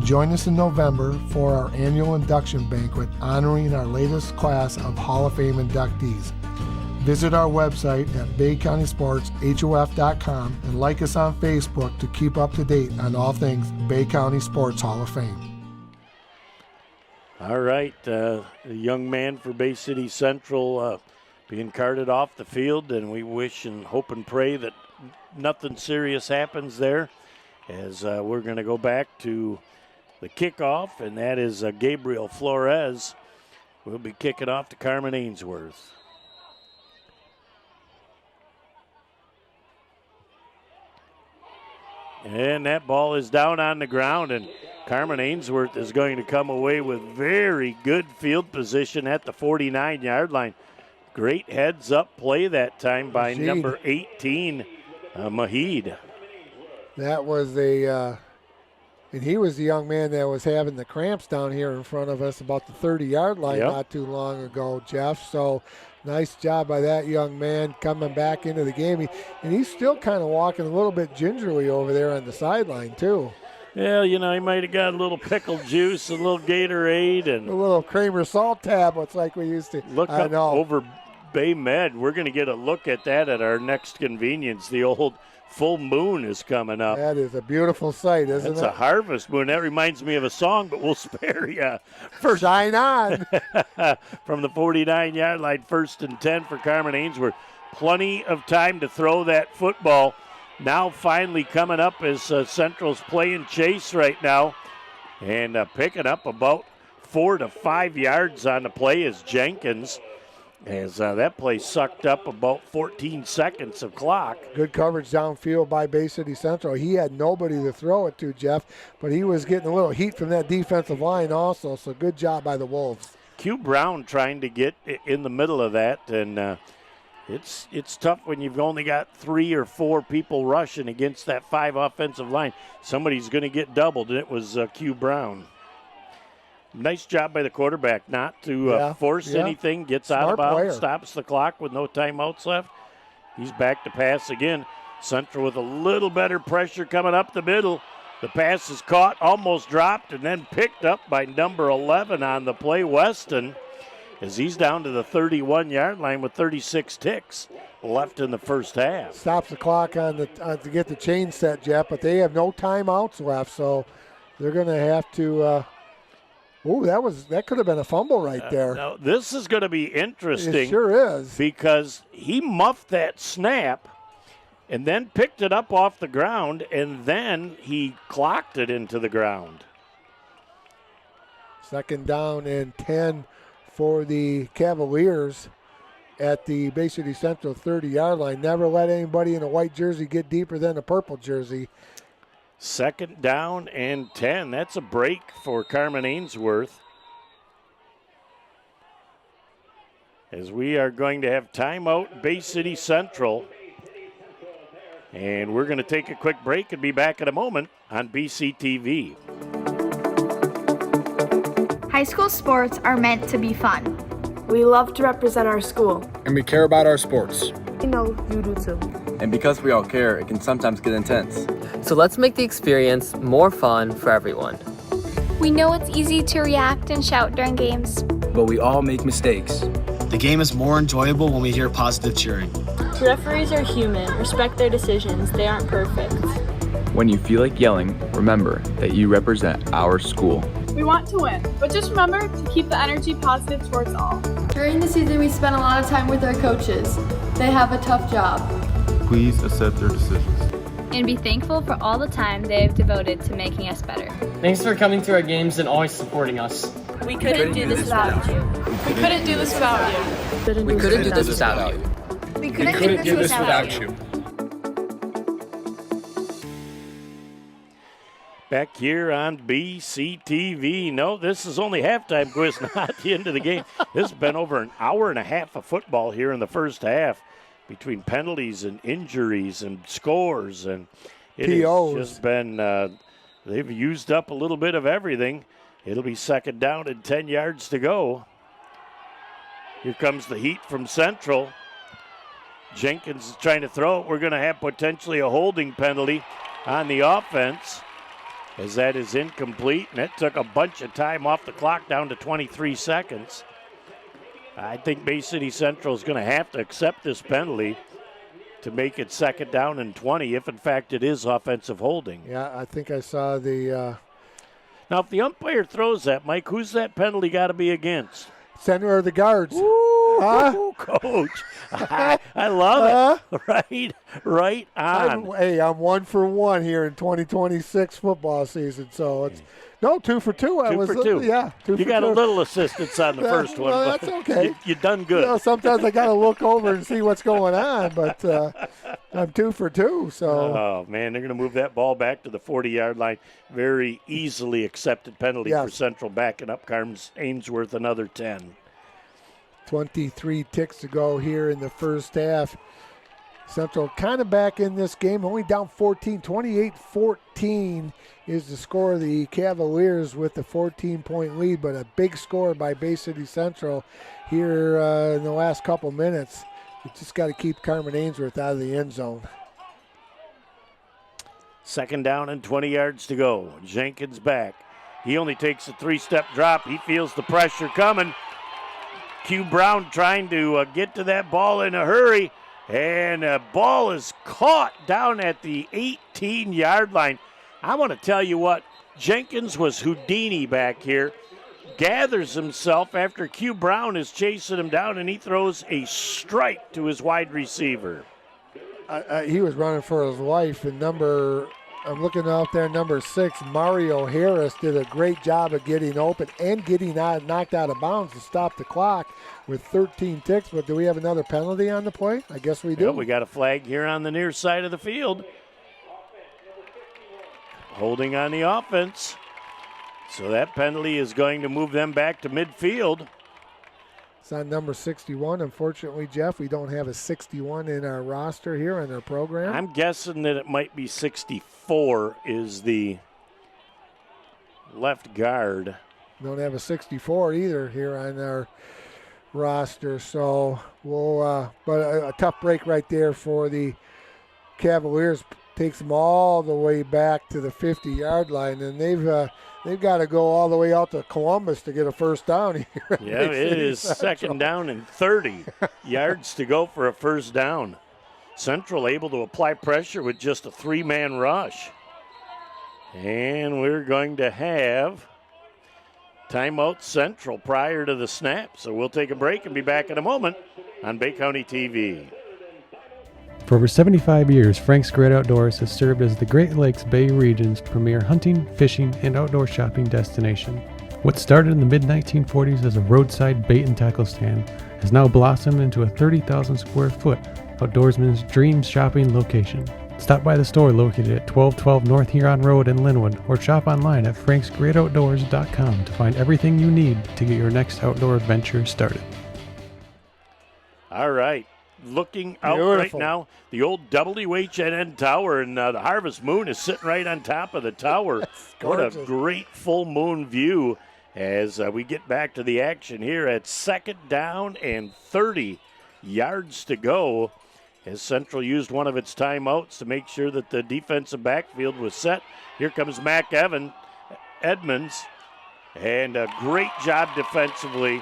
Join us in November for our annual induction banquet honoring our latest class of Hall of Fame inductees. Visit our website at baycountysportshof.com and like us on Facebook to keep up to date on all things Bay County Sports Hall of Fame. All right, a young man for Bay City Central being carted off the field, and we wish and hope and pray that nothing serious happens there, as we're going to go back to the kickoff, and that is Gabriel Flores will be kicking off to Carman-Ainsworth. And that ball is down on the ground, and Carman-Ainsworth is going to come away with very good field position at the 49-yard line. Great heads-up play that time by number 18, Mahid. That was and he was the young man that was having the cramps down here in front of us about the 30-yard line not too long ago, Jeff. So nice job by that young man coming back into the game. And he's still kind of walking a little bit gingerly over there on the sideline, too. Yeah, he might have got a little pickle juice, a little Gatorade, and a little Kramer salt tablets like we used to. Look up over Bay Med. We're going to get a look at that at our next convenience. The old full moon is coming up. That is a beautiful sight, isn't it? It's a harvest moon. That reminds me of a song, but we'll spare you. Shine on. From the 49-yard line, 1st and 10 for Carman-Ainsworth. Plenty of time to throw that football. Now finally coming up as Central's playing chase right now. And picking up about 4 to 5 yards on the play is Jenkins. As that play sucked up about 14 seconds of clock. Good coverage downfield by Bay City Central. He had nobody to throw it to, Jeff, but he was getting a little heat from that defensive line also, so good job by the Wolves. Q Brown trying to get in the middle of that, and it's tough when you've only got 3 or 4 people rushing against that 5 offensive line. Somebody's going to get doubled, and it was Q Brown. Nice job by the quarterback not to force anything. Gets out of bounds, stops the clock with no timeouts left. He's back to pass again. Central with a little better pressure coming up the middle. The pass is caught, almost dropped, and then picked up by number 11 on the play, Weston, as he's down to the 31-yard line with 36 ticks left in the first half. Stops the clock to get the chain set, Jeff, but they have no timeouts left, so they're going to have to that could have been a fumble right there. Now, this is going to be interesting. It sure is. Because he muffed that snap and then picked it up off the ground, and then he clocked it into the ground. 2nd down and 10 for the Cavaliers at the Bay City Central 30-yard line. Never let anybody in a white jersey get deeper than a purple jersey. 2nd down and 10. That's a break for Carman-Ainsworth. As we are going to have timeout, Bay City Central. And we're going to take a quick break and be back in a moment on BCTV. High school sports are meant to be fun. We love to represent our school. And we care about our sports. We know you do too. And because we all care, it can sometimes get intense. So let's make the experience more fun for everyone. We know it's easy to react and shout during games. But we all make mistakes. The game is more enjoyable when we hear positive cheering. Referees are human. Respect their decisions. They aren't perfect. When you feel like yelling, remember that you represent our school. We want to win, but just remember to keep the energy positive towards all. During the season, we spend a lot of time with our coaches. They have a tough job. Please accept their decisions. And be thankful for all the time they have devoted to making us better. Thanks for coming to our games and always supporting us. We couldn't do this without you. We couldn't do this without you. We couldn't do this without you. We couldn't do this without you. Back here on BCTV. No, this is only halftime quiz, not the end of the game. This has been over an hour and a half of football here in the first half between penalties and injuries and scores. And it has just been, they've used up a little bit of everything. It'll be second down and 10 yards to go. Here comes the heat from Central. Jenkins is trying to throw it. We're going to have potentially a holding penalty on the offense, as that is incomplete, and it took a bunch of time off the clock down to 23 seconds. I think Bay City Central is going to have to accept this penalty to make it second down and 20, if in fact it is offensive holding. Yeah, I think I saw the... Now, if the umpire throws that, Mike, who's that penalty got to be against? Center of the guards. Ooh, Coach. I love it. Right on. I'm 1 for 1 here in 2026 football season. So it's 2 for 2. Two for two. Yeah, 2 you for got 2. a little assistance on the first one. Well, but that's okay. You done good. Sometimes I got to look over and see what's going on, but I'm 2 for 2. So. Oh, man, they're going to move that ball back to the 40-yard line. Very easily accepted penalty for Central, backing up Carman-Ainsworth another 10. 23 ticks to go here in the first half. Central kind of back in this game, only down 14. 28-14 is the score of the Cavaliers with the 14-point lead, but a big score by Bay City Central here in the last couple minutes. You just got to keep Carman-Ainsworth out of the end zone. Second down and 20 yards to go. Jenkins back. He only takes a 3-step drop. He feels the pressure coming. Q Brown trying to get to that ball in a hurry, and the ball is caught down at the 18-yard line. I want to tell you what, Jenkins was Houdini back here, gathers himself after Q Brown is chasing him down, and he throws a strike to his wide receiver. He was running for his life, and I'm looking out there, number 6, Mario Harris did a great job of getting open and getting knocked out of bounds to stop the clock with 13 ticks. But do we have another penalty on the play? I guess we do. Yeah, we got a flag here on the near side of the field. Holding on the offense. So that penalty is going to move them back to midfield. It's on number 61. Unfortunately, Jeff, we don't have a 61 in our roster here in our program. I'm guessing that it might be 64 is the left guard. Don't have a 64 either here on our roster. So we'll, but a tough break right there for the Cavaliers. Takes them all the way back to the 50-yard line, and they've got to go all the way out to Columbus to get a first down here. Yeah, it is second down and 30 yards to go for a first down. Central able to apply pressure with just a 3-man rush. And we're going to have timeout Central prior to the snap. So we'll take a break and be back in a moment on Bay County TV. For over 75 years, Frank's Great Outdoors has served as the Great Lakes Bay region's premier hunting, fishing, and outdoor shopping destination. What started in the mid-1940s as a roadside bait and tackle stand has now blossomed into a 30,000 square foot outdoorsman's dream shopping location. Stop by the store located at 1212 North Huron Road in Linwood, or shop online at franksgreatoutdoors.com to find everything you need to get your next outdoor adventure started. All right. Looking out right now, the old WHNN tower, and the Harvest Moon is sitting right on top of the tower. What a great full moon view as we get back to the action here at 2nd down and 30 yards to go, as Central used one of its timeouts to make sure that the defensive backfield was set. Here comes Mac Edmonds, and a great job defensively.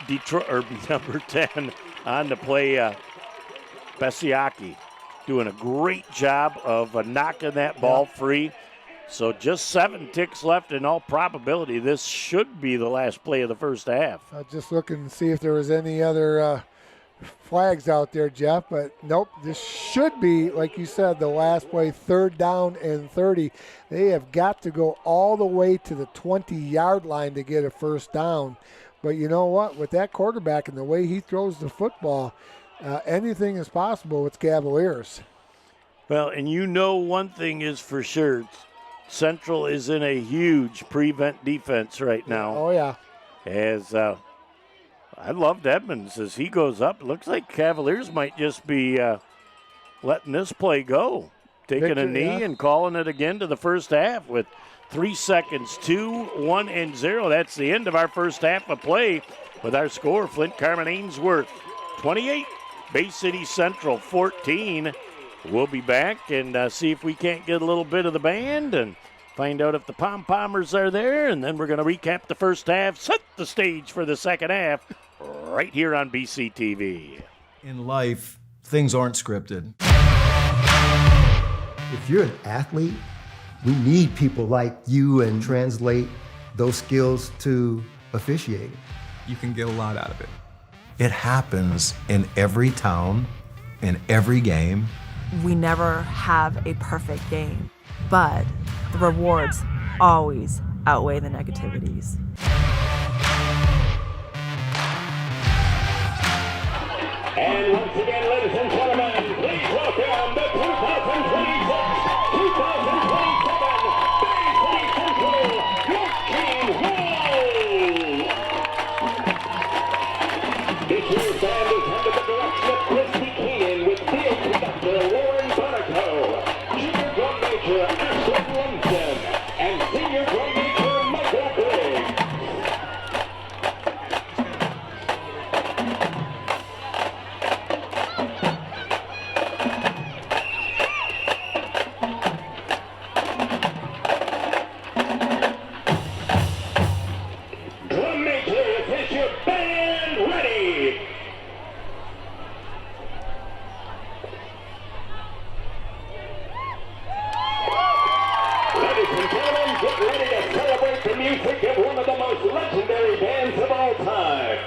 Detroit, or number 10 on the play, Besiaki, doing a great job of knocking that ball free. So just 7 ticks left. In all probability, this should be the last play of the first half. Just looking to see if there was any other flags out there, Jeff, but nope. This should be, like you said, the last play, 3rd down and 30. They have got to go all the way to the 20-yard line to get a first down. But you know what? With that quarterback and the way he throws the football, anything is possible with Cavaliers. Well, and you know one thing is for sure. Central is in a huge prevent defense right now. Oh, yeah. As I loved Edmonds as he goes up. Looks like Cavaliers might just be letting this play go. Taking a knee and calling it again to the first half with 3 seconds, 2, 1, and 0. That's the end of our first half of play with our score, Flint Carman-Ainsworth 28, Bay City Central 14. We'll be back and see if we can't get a little bit of the band and find out if the pom-pommers are there, and then we're going to recap the first half, set the stage for the second half right here on BCTV. In life, things aren't scripted. If you're an athlete, we need people like you and translate those skills to officiating. You can get a lot out of it. It happens in every town, in every game. We never have a perfect game, but the rewards always outweigh the negativities. And once again, ladies and gentlemen, please welcome the 2026-2027 Bay City Central Marching Wolves. This year's band is under the direction of Christy Keenan with field conductor Lauren Barnaco, junior drum major Ashton Lumsden, and senior drum major Michael Briggs. Drum majors, is your band ready? Ladies and gentlemen, get ready to celebrate the music of one of the most legendary bands of all time.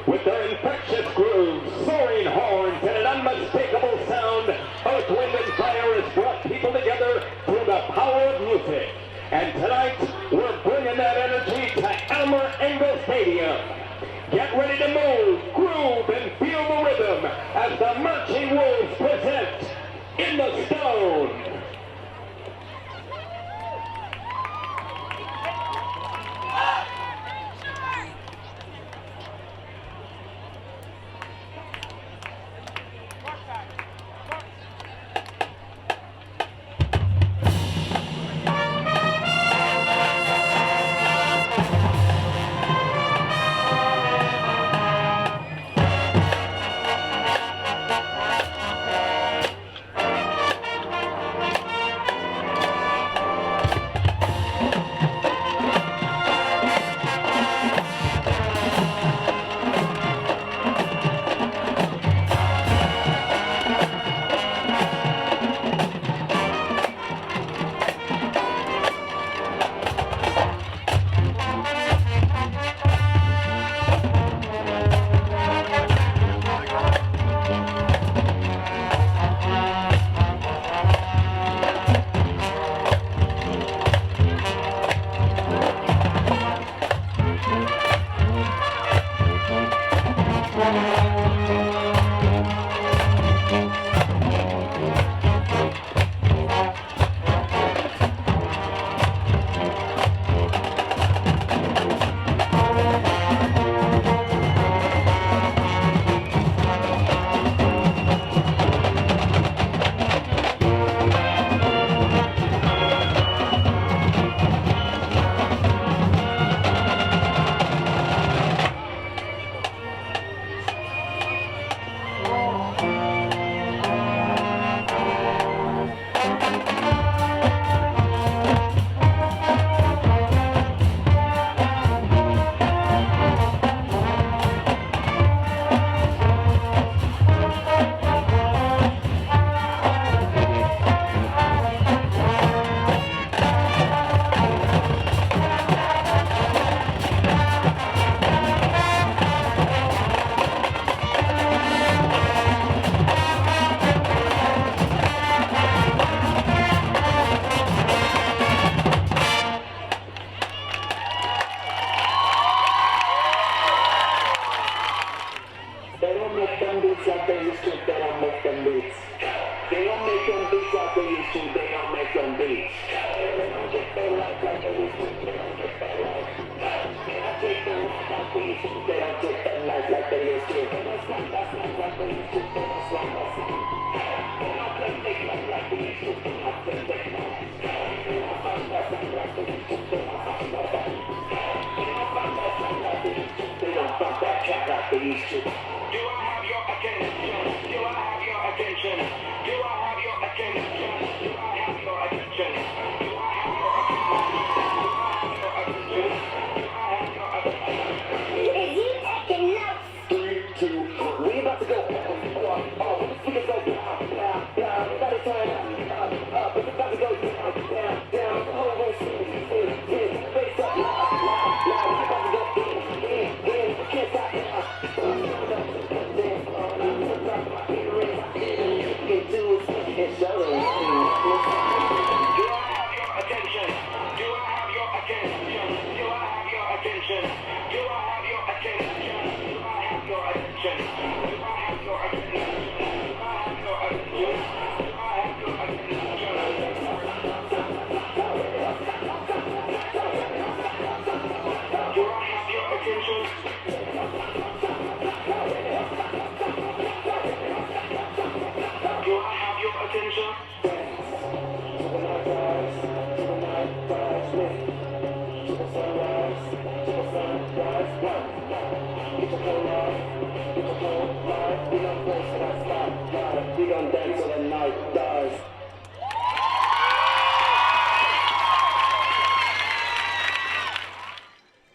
With their infectious grooves, soaring horns, and an unmistakable sound, Earth, Wind, and Fire has brought people together through the power of music. And tonight, we're bringing that energy to Elmer Engel Stadium. Get ready to move, groove, and feel the rhythm as the Marching Wolves present In the Stone.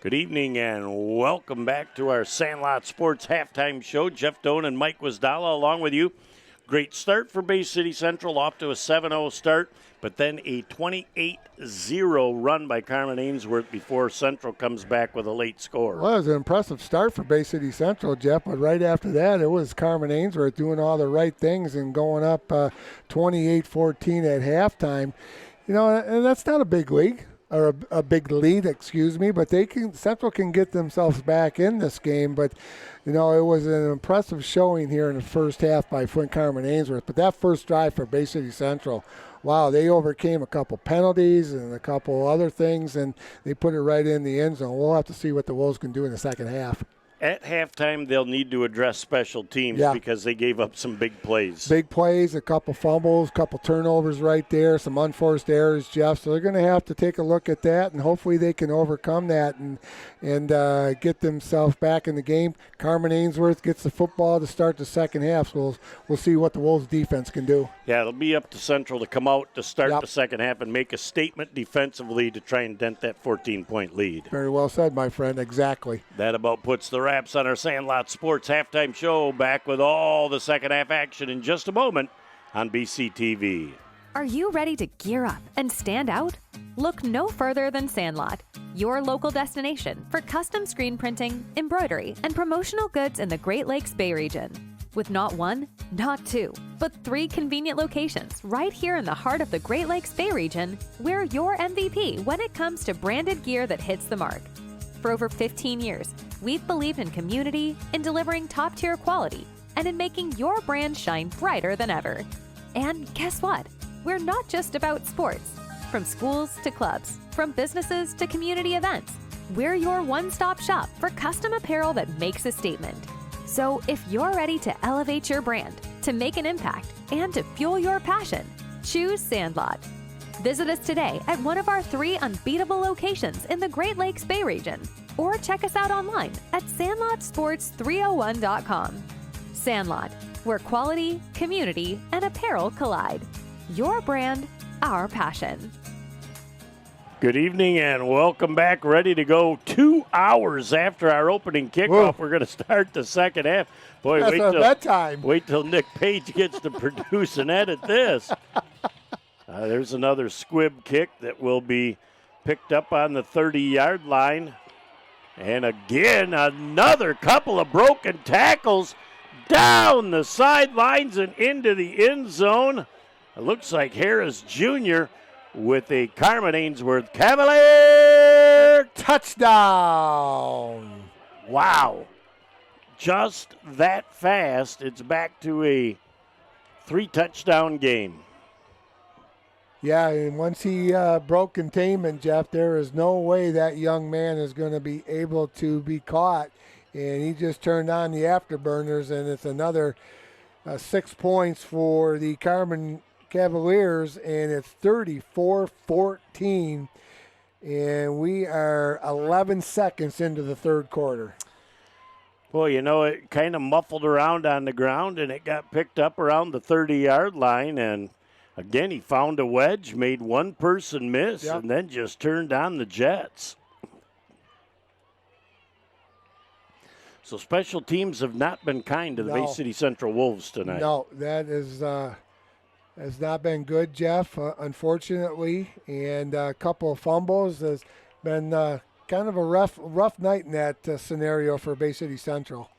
Good evening and welcome back to our Sandlot Sports halftime show. Jeff Doan and Mike Wisdala along with you. Great start for Bay City Central, off to a 7-0 start, but then a 28-0 run by Carman-Ainsworth before Central comes back with a late score. Well, it was an impressive start for Bay City Central, Jeff, but right after that, it was Carman-Ainsworth doing all the right things and going up 28-14 at halftime. You know, and that's not a big league. Or a big lead, excuse me, but Central can get themselves back in this game. But, you know, it was an impressive showing here in the first half by Flint Carman-Ainsworth. But that first drive for Bay City Central, wow, they overcame a couple penalties and a couple other things, and they put it right in the end zone. We'll have to see what the Wolves can do in the second half. At halftime, they'll need to address special teams because they gave up some big plays. Big plays, a couple fumbles, a couple turnovers right there, some unforced errors, Jeff. So they're going to have to take a look at that, and hopefully they can overcome that and get themselves back in the game. Carman-Ainsworth gets the football to start the second half, so we'll see what the Wolves defense can do. Yeah, it'll be up to Central to come out to start the second half and make a statement defensively to try and dent that 14-point lead. Very well said, my friend. Exactly. That about puts the wraps on our Sandlot Sports halftime show. Back with all the second half action in just a moment on BCTV. Are you ready to gear up and stand out? Look no further than Sandlot, your local destination for custom screen printing, embroidery, and promotional goods in the Great Lakes Bay region. With not one, not two, but 3 convenient locations right here in the heart of the Great Lakes Bay region, we're your MVP when it comes to branded gear that hits the mark. For over 15 years, we've believed in community, in delivering top-tier quality, and in making your brand shine brighter than ever. And guess what? We're not just about sports. From schools to clubs, from businesses to community events, we're your one-stop shop for custom apparel that makes a statement. So if you're ready to elevate your brand, to make an impact, and to fuel your passion, choose Sandlot. Visit us today at one of our 3 unbeatable locations in the Great Lakes Bay region, or check us out online at sandlotsports301.com. Sandlot, where quality, community, and apparel collide. Your brand, our passion. Good evening and welcome back. Ready to go 2 hours after our opening kickoff. Whoa. We're going to start the second half. Boy, That's our bedtime. Wait till Nick Page gets to produce and edit this. There's another squib kick that will be picked up on the 30-yard line. And again, another couple of broken tackles down the sidelines and into the end zone. It looks like Harris Jr. with a Carman-Ainsworth Cavalier touchdown. Wow. Just that fast, it's back to a 3-touchdown game. Yeah, and once he broke containment, Jeff, there is no way that young man is going to be able to be caught. And he just turned on the afterburners, and it's another 6 points for the Carman Cavaliers, and it's 34-14. And we are 11 seconds into the third quarter. Well, you know, it kind of muffled around on the ground, and it got picked up around the 30-yard line. And, again, he found a wedge, made one person miss, and then just turned on the Jets. So special teams have not been kind to the Bay City Central Wolves tonight. No, that is has not been good, Jeff, unfortunately. And a couple of fumbles has been kind of a rough night in that scenario for Bay City Central.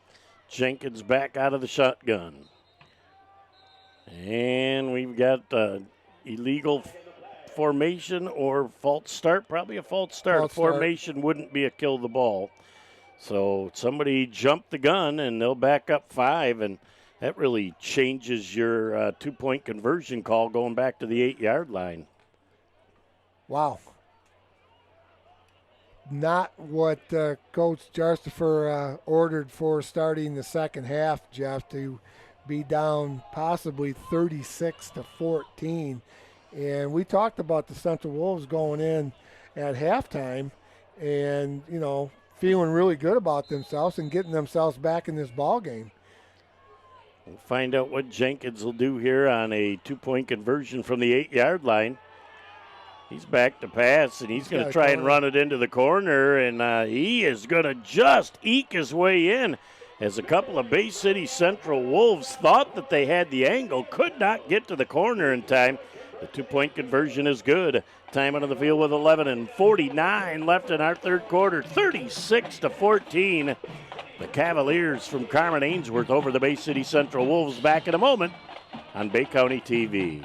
Jenkins back out of the shotgun. And we've got illegal formation or false start. Probably a false start. Formation wouldn't be a kill the ball. So somebody jumped the gun, and they'll back up 5, and that really changes your 2-point conversion call going back to the 8-yard line. Wow. Not what Coach Jarstifer ordered for starting the second half, Jeff, to be down possibly 36-14. And we talked about the Central Wolves going in at halftime and, you know, feeling really good about themselves and getting themselves back in this ball game. We'll find out what Jenkins will do here on a 2-point conversion from the 8-yard line. He's back to pass, and he's going to try and run it into the corner, and he is going to just eke his way in as a couple of Bay City Central Wolves thought that they had the angle, could not get to the corner in time. The 2-point conversion is good. Time on the field with 11:49 left in our third quarter, 36-14. The Cavaliers from Carman-Ainsworth over the Bay City Central Wolves. Back in a moment on Bay County TV.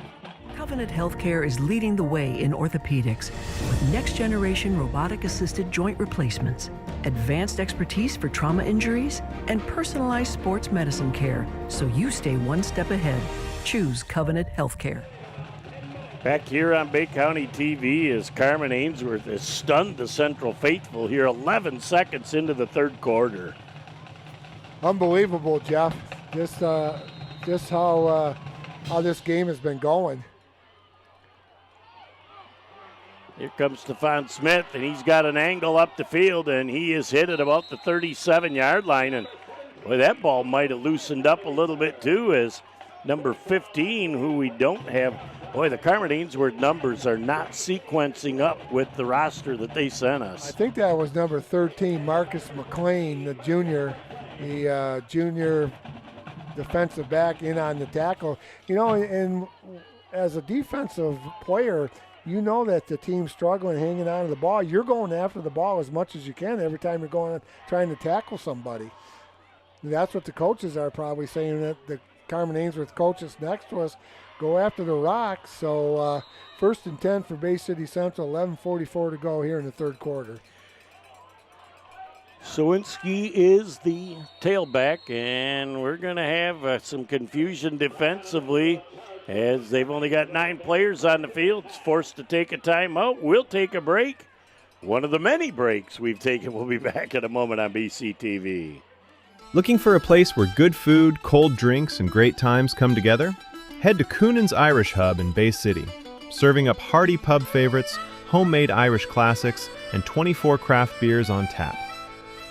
Covenant Healthcare is leading the way in orthopedics with next-generation robotic-assisted joint replacements, advanced expertise for trauma injuries, and personalized sports medicine care, so you stay one step ahead. Choose Covenant Healthcare. Back here on Bay County TV as Carman-Ainsworth has stunned the Central faithful here 11 seconds into the third quarter. Unbelievable, Jeff. Just how this game has been going. Here comes Stephon Smith, and he's got an angle up the field, and he is hit at about the 37-yard line. And boy, that ball might have loosened up a little bit too, as number 15, who we don't have. Boy, the Carman-Ainsworth numbers are not sequencing up with the roster that they sent us. I think that was number 13, Marcus McLean, the junior defensive back in on the tackle. You know, and as a defensive player, you know that the team's struggling, hanging on to the ball. You're going after the ball as much as you can every time you're going trying to tackle somebody. And that's what the coaches are probably saying, that the Carman-Ainsworth coaches next to us go after the rock. So 1st and 10 for Bay City Central, 11:44 to go here in the third quarter. Sawinski is the tailback, and we're going to have some confusion defensively as they've only got 9 players on the field. It's forced to take a timeout. We'll take a break. One of the many breaks we've taken. We'll be back in a moment on BCTV. Looking for a place where good food, cold drinks, and great times come together? Head to Coonan's Irish Hub in Bay City, serving up hearty pub favorites, homemade Irish classics, and 24 craft beers on tap.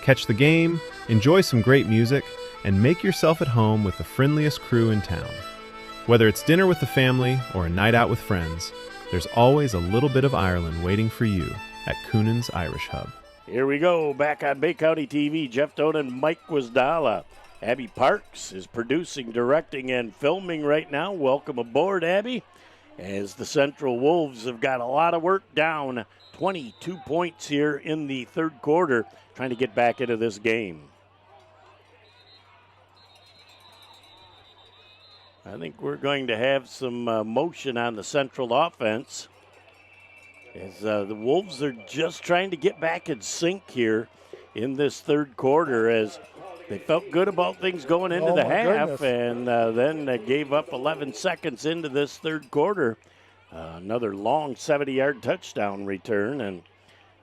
Catch the game, enjoy some great music, and make yourself at home with the friendliest crew in town. Whether it's dinner with the family or a night out with friends, there's always a little bit of Ireland waiting for you at Coonan's Irish Hub. Here we go, back on Bay County TV. Jeff Doan and Mike Wisdala. Abby Parks is producing, directing, and filming right now. Welcome aboard, Abby, as the Central Wolves have got a lot of work down. 22 points here in the third quarter, trying to get back into this game. I think we're going to have some motion on the Central offense, as the Wolves are just trying to get back in sync here in this third quarter, as they felt good about things going into the half, and then they gave up 11 seconds into this third quarter Another long 70-yard touchdown return, and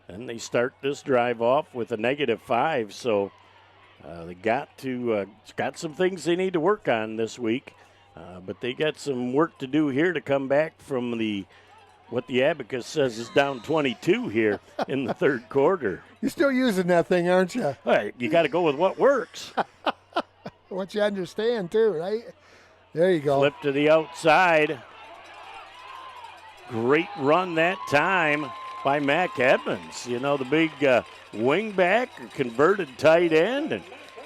then they start this drive off with a -5. So they got some things they need to work on this week, but they got some work to do here to come back from what the abacus says is down 22 here in the third quarter. You're still using that thing, aren't you? Hey, you got to go with what works. What you understand, too, right? There you go. Flip to the outside. Great run that time by Mac Edmonds. You know, the big wing back, converted tight end, and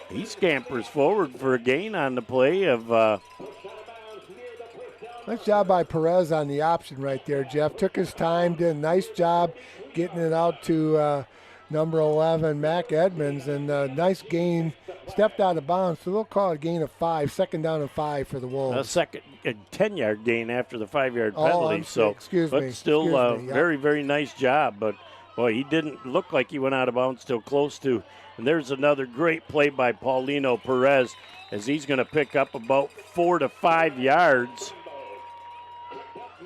he scampers forward for a gain on the play of nice job by Perez on the option right there, Jeff. Took his time, did a nice job getting it out to number 11, Mac Edmonds, and nice gain. Stepped out of bounds, so they'll call it a gain of 5, 2nd down and 5 for the Wolves. A 10-yard gain after the 5-yard penalty. But still, very, very nice job. But, boy, he didn't look like he went out of bounds till close to. And there's another great play by Paulino Perez as he's going to pick up about 4 to 5 yards.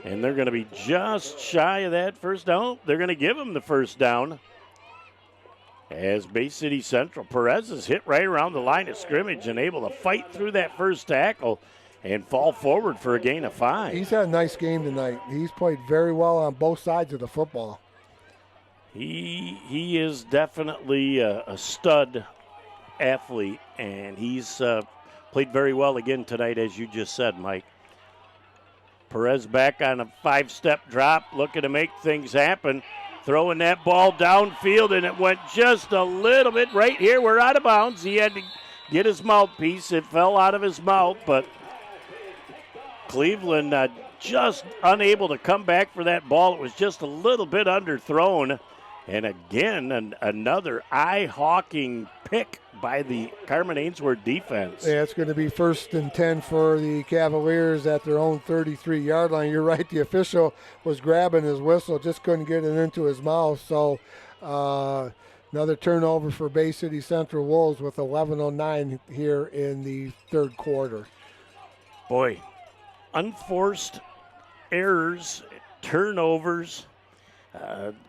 And they're going to be just shy of that first down. They're going to give him the first down. As Bay City Central, Perez is hit right around the line of scrimmage and able to fight through that first tackle and fall forward for a gain of 5. He's had a nice game tonight. He's played very well on both sides of the football. He is definitely a stud athlete, and he's played very well again tonight, as you just said, Mike. Perez back on a 5-step drop, looking to make things happen. Throwing that ball downfield, and it went just a little bit right here. We're out of bounds. He had to get his mouthpiece. It fell out of his mouth, but Cleveland just unable to come back for that ball. It was just a little bit underthrown. And again, another eye-hawking pick by the Carman-Ainsworth defense. Yeah, it's going to be 1st and 10 for the Cavaliers at their own 33-yard line. You're right, the official was grabbing his whistle, just couldn't get it into his mouth. So another turnover for Bay City Central Wolves with 11:09 here in the third quarter. Boy, unforced errors, turnovers.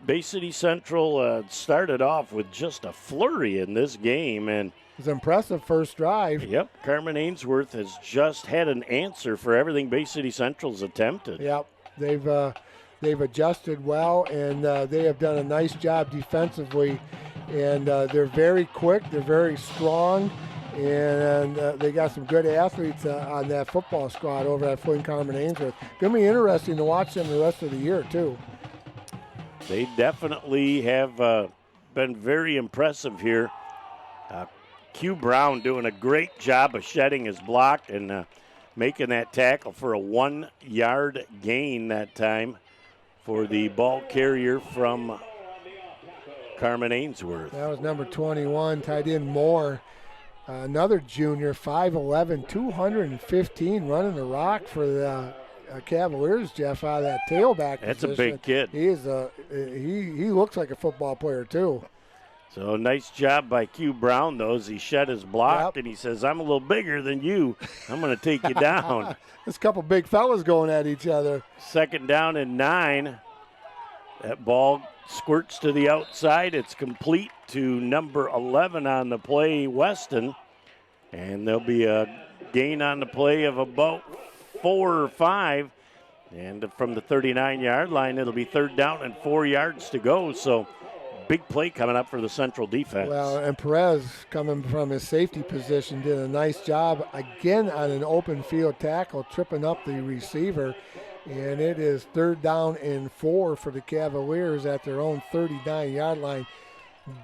Bay City Central started off with just a flurry in this game. And it was an impressive first drive. Yep, Carman-Ainsworth has just had an answer for everything Bay City Central's attempted. Yep, they've adjusted well, and they have done a nice job defensively. And they're very quick, they're very strong, and they got some good athletes on that football squad over at Flint Carman-Ainsworth. Going to be interesting to watch them the rest of the year, too. They definitely have been very impressive here. Q Brown doing a great job of shedding his block and making that tackle for a 1-yard gain that time for the ball carrier from Carman-Ainsworth. That was number 21, tight end Moore. Another junior, 5'11", 215, running the rock for the Cavaliers, Jeff, out of that tailback That's position. A big kid. He is he looks like a football player too. So nice job by Q Brown, though, as he shed his block, and he says, I'm a little bigger than you. I'm going to take you down. There's a couple big fellas going at each other. 2nd down and 9. That ball squirts to the outside. It's complete to number 11 on the play, Weston. And there'll be a gain on the play of about 4 or 5. And from the 39-yard line, it'll be 3rd down and 4 yards to go. So big play coming up for the Central defense. Well, and Perez, coming from his safety position, did a nice job again on an open field tackle, tripping up the receiver. And it is 3rd down and 4 for the Cavaliers at their own 39-yard line.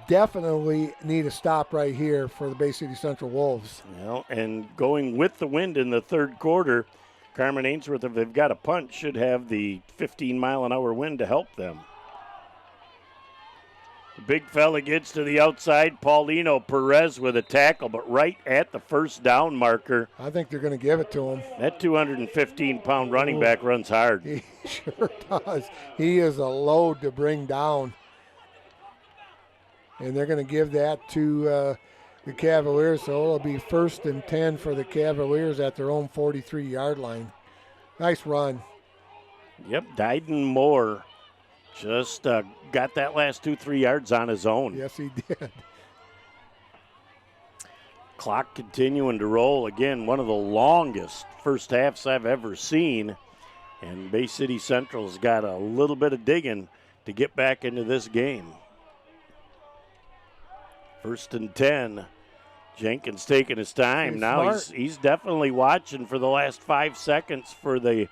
Definitely need a stop right here for the Bay City Central Wolves. Well, and going with the wind in the third quarter, Carman-Ainsworth, if they've got a punch, should have the 15-mile-an-hour wind to help them. The big fella gets to the outside. Paulino Perez with a tackle, but right at the 1st down marker. I think they're going to give it to him. That 215-pound running back runs hard. He sure does. He is a load to bring down. And they're going to give that to the Cavaliers, so it'll be 1st and 10 for the Cavaliers at their own 43-yard line. Nice run. Yep, Dyden Moore just got that last 2-3 yards on his own. Yes, he did. Clock continuing to roll. Again, one of the longest first halves I've ever seen. And Bay City Central's got a little bit of digging to get back into this game. 1st and 10. Jenkins taking his time. Now he's definitely watching for the last 5 seconds for the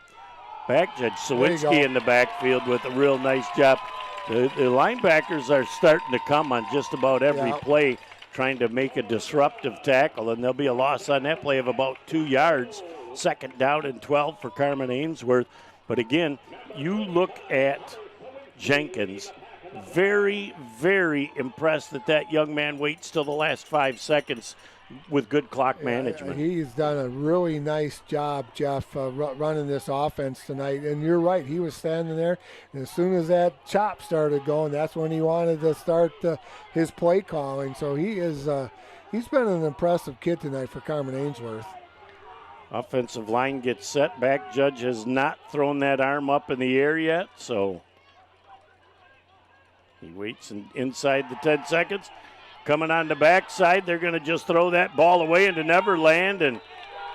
back judge. Sawinski in the backfield with a real nice job. The linebackers are starting to come on just about every play, trying to make a disruptive tackle, and there'll be a loss on that play of about 2 yards. 2nd down and 12 for Carman-Ainsworth. But again, you look at Jenkins, very, very impressed that young man waits till the last 5 seconds with good clock management. He's done a really nice job, Jeff, running this offense tonight. And you're right, he was standing there, and as soon as that chop started going, that's when he wanted to start his play calling. So he's been an impressive kid tonight for Carman-Ainsworth. Offensive line gets set back. Judge has not thrown that arm up in the air yet, so he waits inside the 10 seconds. Coming on the backside, they're going to just throw that ball away into Neverland, and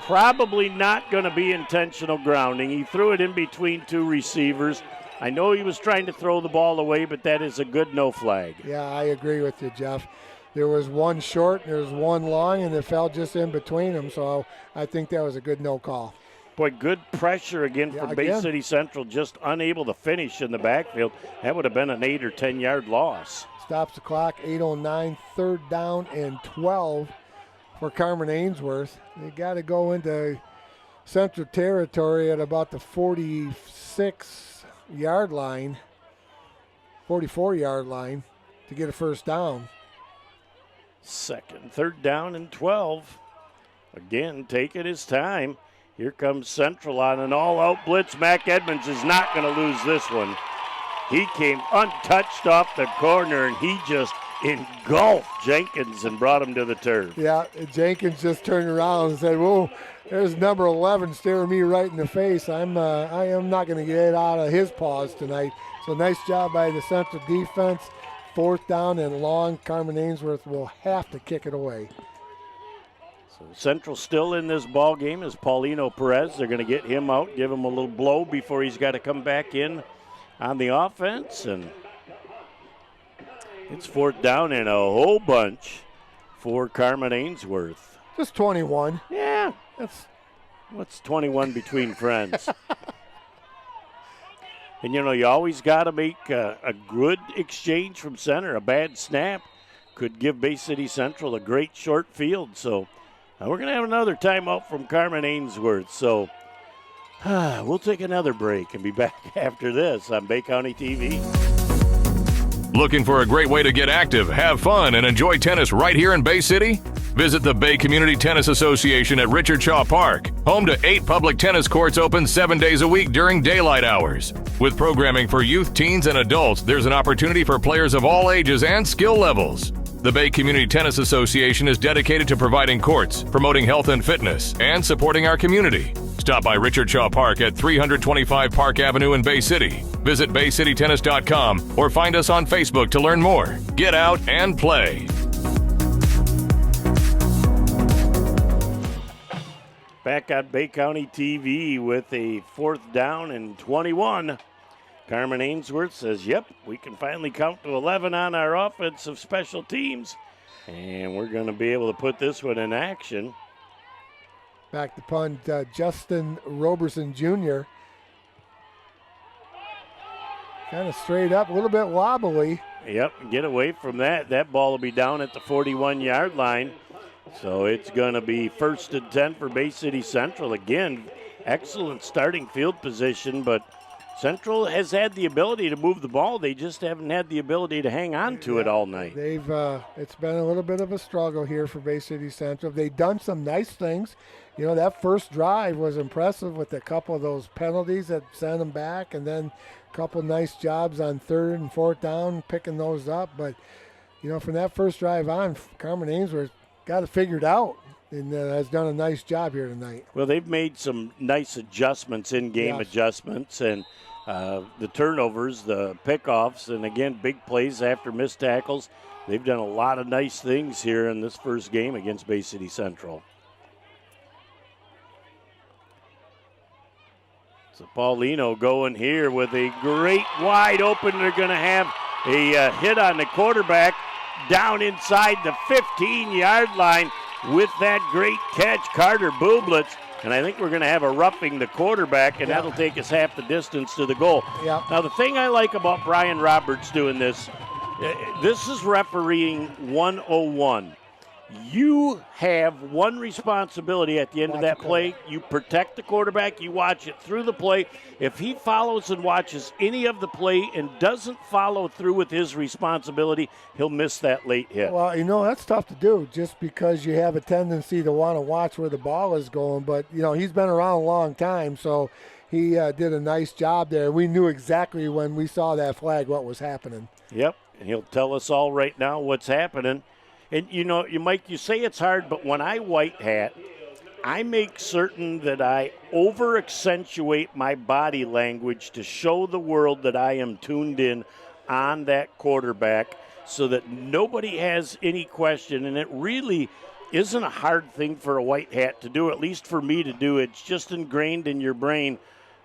probably not going to be intentional grounding. He threw it in between 2 receivers. I know he was trying to throw the ball away, but that is a good no flag. Yeah, I agree with you, Jeff. There was one short, there was one long, and it fell just in between them, so I think that was a good no call. Boy, good pressure again from Bay City Central, just unable to finish in the backfield. That would have been an 8 or 10-yard loss. Stops the clock, 8:09, 3rd down and 12 for Carman-Ainsworth. They got to go into Central territory at about the 46-yard line, 44-yard line to get a 1st down. 3rd down and 12. Again, taking his time. Here comes Central on an all-out blitz. Mac Edmonds is not going to lose this one. He came untouched off the corner, and he just engulfed Jenkins and brought him to the turf. Yeah, Jenkins just turned around and said, whoa, there's number 11 staring me right in the face. I am not going to get out of his paws tonight. So nice job by the Central defense. 4th down and long. Carman-Ainsworth will have to kick it away. So Central still in this ball game is Paulino Perez. They're going to get him out, give him a little blow before he's got to come back in on the offense. And it's 4th down and a whole bunch for Carman-Ainsworth. Just 21. Yeah, what's 21 between friends? And, you know, you always got to make a good exchange from center. A bad snap could give Bay City Central a great short field. So we're going to have another timeout from Carman-Ainsworth. So we'll take another break and be back after this on Bay County TV. Looking for a great way to get active, have fun, and enjoy tennis right here in Bay City? Visit the Bay Community Tennis Association at Richard Shaw Park, home to 8 public tennis courts open 7 days a week during daylight hours. With programming for youth, teens, and adults, there's an opportunity for players of all ages and skill levels. The Bay Community Tennis Association is dedicated to providing courts, promoting health and fitness, and supporting our community. Stop by Richard Shaw Park at 325 Park Avenue in Bay City. Visit baycitytennis.com or find us on Facebook to learn more. Get out and play. Back on Bay County TV with a 4th down and 21. Carman-Ainsworth says, yep, we can finally count to 11 on our offensive special teams. And we're going to be able to put this one in action. Back to punt, Justin Roberson Jr. Kind of straight up, a little bit wobbly. Yep, get away from that. That ball will be down at the 41-yard line. So it's going to be 1st and 10 for Bay City Central. Again, excellent starting field position, but Central has had the ability to move the ball. They just haven't had the ability to hang on to it all night. It's been a little bit of a struggle here for Bay City Central. They've done some nice things. You know, that first drive was impressive with a couple of those penalties that sent them back, and then a couple nice jobs on 3rd and 4th down, picking those up. But, you know, from that first drive on, Carman-Ainsworth got it figured out and has done a nice job here tonight. Well, they've made some nice adjustments, in-game adjustments, and the turnovers, the pickoffs, and again, big plays after missed tackles. They've done a lot of nice things here in this first game against Bay City Central. So Paulino going here with a great wide open. They're going to have a hit on the quarterback down inside the 15-yard line with that great catch, Carter Bublitz. And I think we're going to have a roughing the quarterback, and that'll take us half the distance to the goal. Yeah. Now, the thing I like about Brian Roberts doing this is refereeing 101. You have one responsibility at the end of that play. You protect the quarterback. You watch it through the play. If he follows and watches any of the play and doesn't follow through with his responsibility, he'll miss that late hit. Well, that's tough to do just because you have a tendency to want to watch where the ball is going. But, he's been around a long time, so he did a nice job there. We knew exactly when we saw that flag what was happening. Yep, and he'll tell us all right now what's happening. And, you say it's hard, but when I white hat, I make certain that I over-accentuate my body language to show the world that I am tuned in on that quarterback so that nobody has any question. And it really isn't a hard thing for a white hat to do, at least for me to do. It's just ingrained in your brain.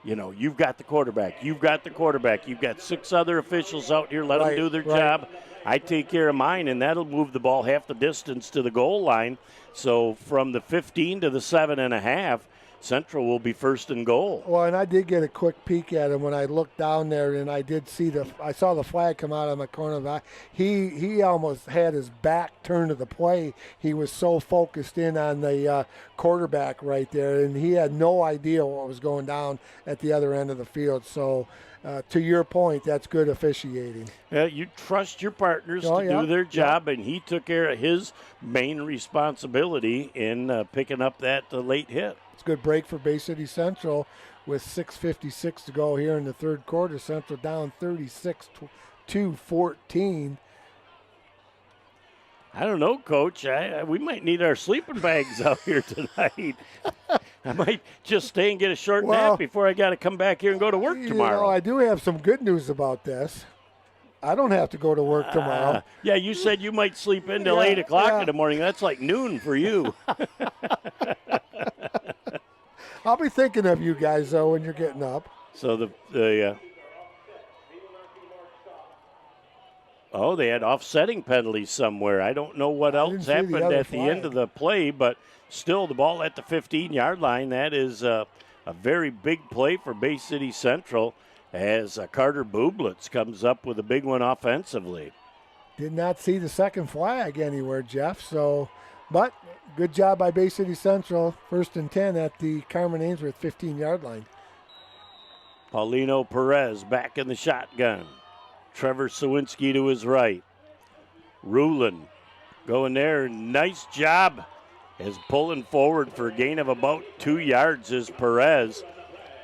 You've got the quarterback. You've got the quarterback. You've got 6 other officials out here. Let them do their job. I take care of mine, and that'll move the ball half the distance to the goal line. So from the 15 to the 7.5, Central will be first and goal. Well, and I did get a quick peek at him when I looked down there, and I saw the flag come out of my corner of the eye. He almost had his back turned to the play. He was so focused in on the quarterback right there, and he had no idea what was going down at the other end of the field. So, to your point, that's good officiating. You trust your partners to do their job, and he took care of his main responsibility in picking up that late hit. It's a good break for Bay City Central with 6:56 to go here in the third quarter. Central down 36-14. I don't know, Coach. We might need our sleeping bags out here tonight. I might just stay and get a short nap before I got to come back here and go to work tomorrow. I do have some good news about this. I don't have to go to work tomorrow. Yeah, you said you might sleep in till 8 o'clock in the morning. That's like noon for you. I'll be thinking of you guys, though, when you're getting up. So they had offsetting penalties somewhere. I don't know what else happened at the end of the play, but still the ball at the 15-yard line. That is a very big play for Bay City Central as Carter Bublitz comes up with a big one offensively. Did not see the second flag anywhere, Jeff. But good job by Bay City Central. 1st and 10 at the Carman-Ainsworth 15-yard line. Paulino Perez back in the shotgun. Trevor Sawinski to his right. Rulin going there. Nice job as pulling forward for a gain of about 2 yards is Perez.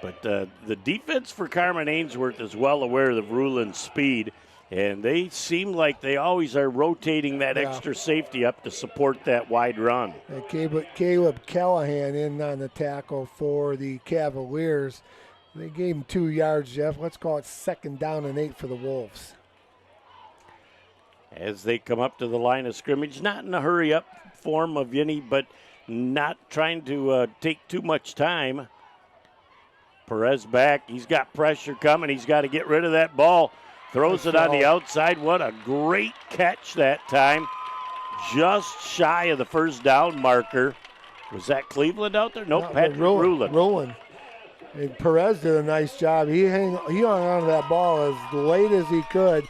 But the defense for Carman-Ainsworth is well aware of Rulin's speed, and they seem like they always are rotating that extra safety up to support that wide run. And Caleb Callahan in on the tackle for the Cavaliers. They gave him 2 yards, Jeff. Let's call it 2nd down and 8 for the Wolves. As they come up to the line of scrimmage, not in a hurry-up form of any, but not trying to take too much time. Perez back. He's got pressure coming. He's got to get rid of that ball. Throws it on the outside. What a great catch that time. Just shy of the first down marker. Was that Cleveland out there? Nope, Patrick Rulin. Rulin. And Perez did a nice job. He hung on to that ball as late as he could,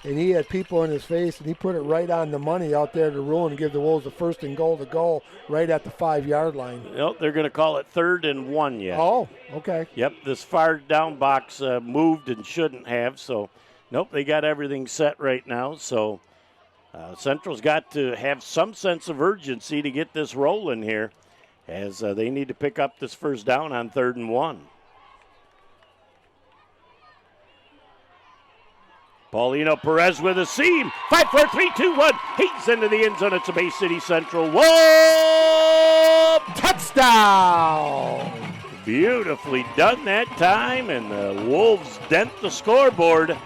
and he had people in his face, and he put it right on the money out there to Rulin and give the Wolves the 1st and goal to go right at the 5-yard line. Nope, they're going to call it 3rd and 1 yet. Oh, okay. Yep, this far down box moved and shouldn't have, so nope, they got everything set right now. So Central's got to have some sense of urgency to get this rolling here as they need to pick up this first down on 3rd and 1. Paulino Perez with a seam. 5, 4, 3, 2, 1. He's into the end zone. It's a Bay City Central. Whoa! Touchdown! Beautifully done that time, and the Wolves dent the scoreboard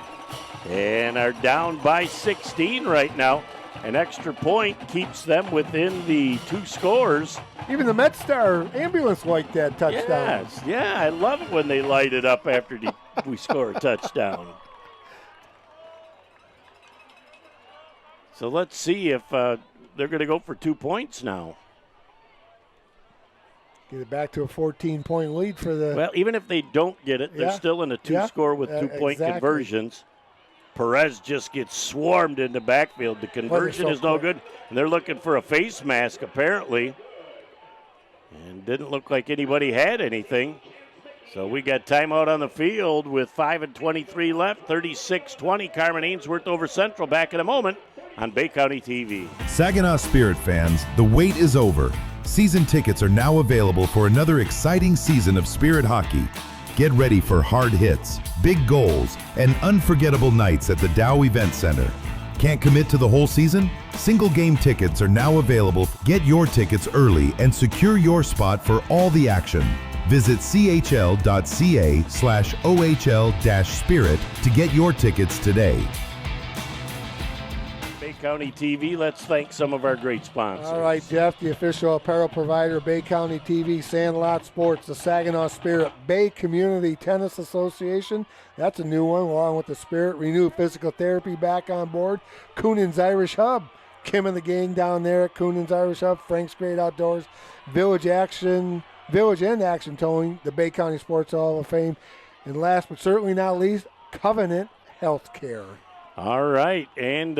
and are down by 16 right now. An extra point keeps them within the 2 scores. Even the MedStar ambulance liked that touchdown. Yes, yeah, I love it when they light it up after we score a touchdown. So let's see if they're going to go for 2 points now. Get it back to a 14-point lead for the... Well, even if they don't get it, they're still in a 2-score with 2-point conversions. Perez just gets swarmed in the backfield. The conversion is no good, and they're looking for a face mask apparently. And didn't look like anybody had anything. So we got timeout on the field with 5:23 left, 36-20. Carman-Ainsworth over Central. Back in a moment on Bay County TV. Saginaw Spirit fans, the wait is over. Season tickets are now available for another exciting season of Spirit hockey. Get ready for hard hits, big goals, and unforgettable nights at the Dow Event Center. Can't commit to the whole season? Single game tickets are now available. Get your tickets early and secure your spot for all the action. Visit chl.ca/OHL-Spirit to get your tickets today. Bay County TV, let's thank some of our great sponsors. All right, Jeff, the official apparel provider, Bay County TV, Sandlot Sports, the Saginaw Spirit, Bay Community Tennis Association. That's a new one, along with the Spirit. Renew Physical Therapy back on board. Coonan's Irish Hub. Kim and the gang down there at Coonan's Irish Hub. Frank's Great Outdoors. Village and Action Towing, the Bay County Sports Hall of Fame. And last but certainly not least, Covenant Healthcare. All right, and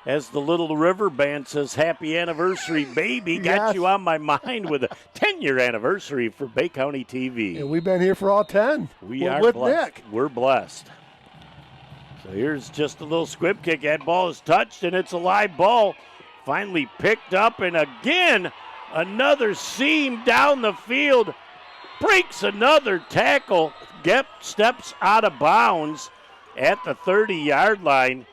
as the Little River Band says, happy anniversary, baby. Got you on my mind with a 10-year anniversary for Bay County TV. And we've been here for all 10. We are with blessed. Nick. We're blessed. So here's just a little squib kick. That ball is touched, and it's a live ball. Finally picked up, and again, another seam down the field. Breaks another tackle. Steps out of bounds at the 30-yard line.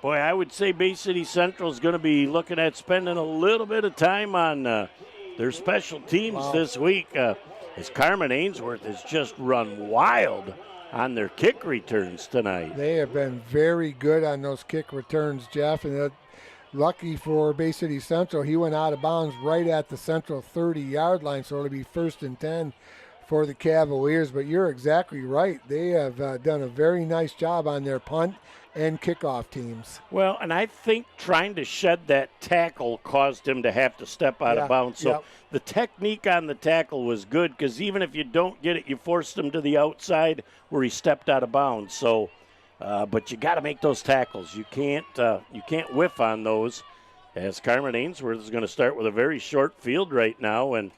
Boy, I would say Bay City Central is going to be looking at spending a little bit of time on their special teams this week, as Carman-Ainsworth has just run wild on their kick returns tonight. They have been very good on those kick returns, Jeff, and lucky for Bay City Central, he went out of bounds right at the Central 30-yard line, so it'll be 1st and 10 for the Cavaliers. But you're exactly right. They have done a very nice job on their punt and kickoff teams. Well, and I think trying to shed that tackle caused him to have to step out of bounds. So the technique on the tackle was good, because even if you don't get it, you forced him to the outside where he stepped out of bounds. So, but you got to make those tackles. You can't whiff on those, as Carman-Ainsworth is going to start with a very short field right now, and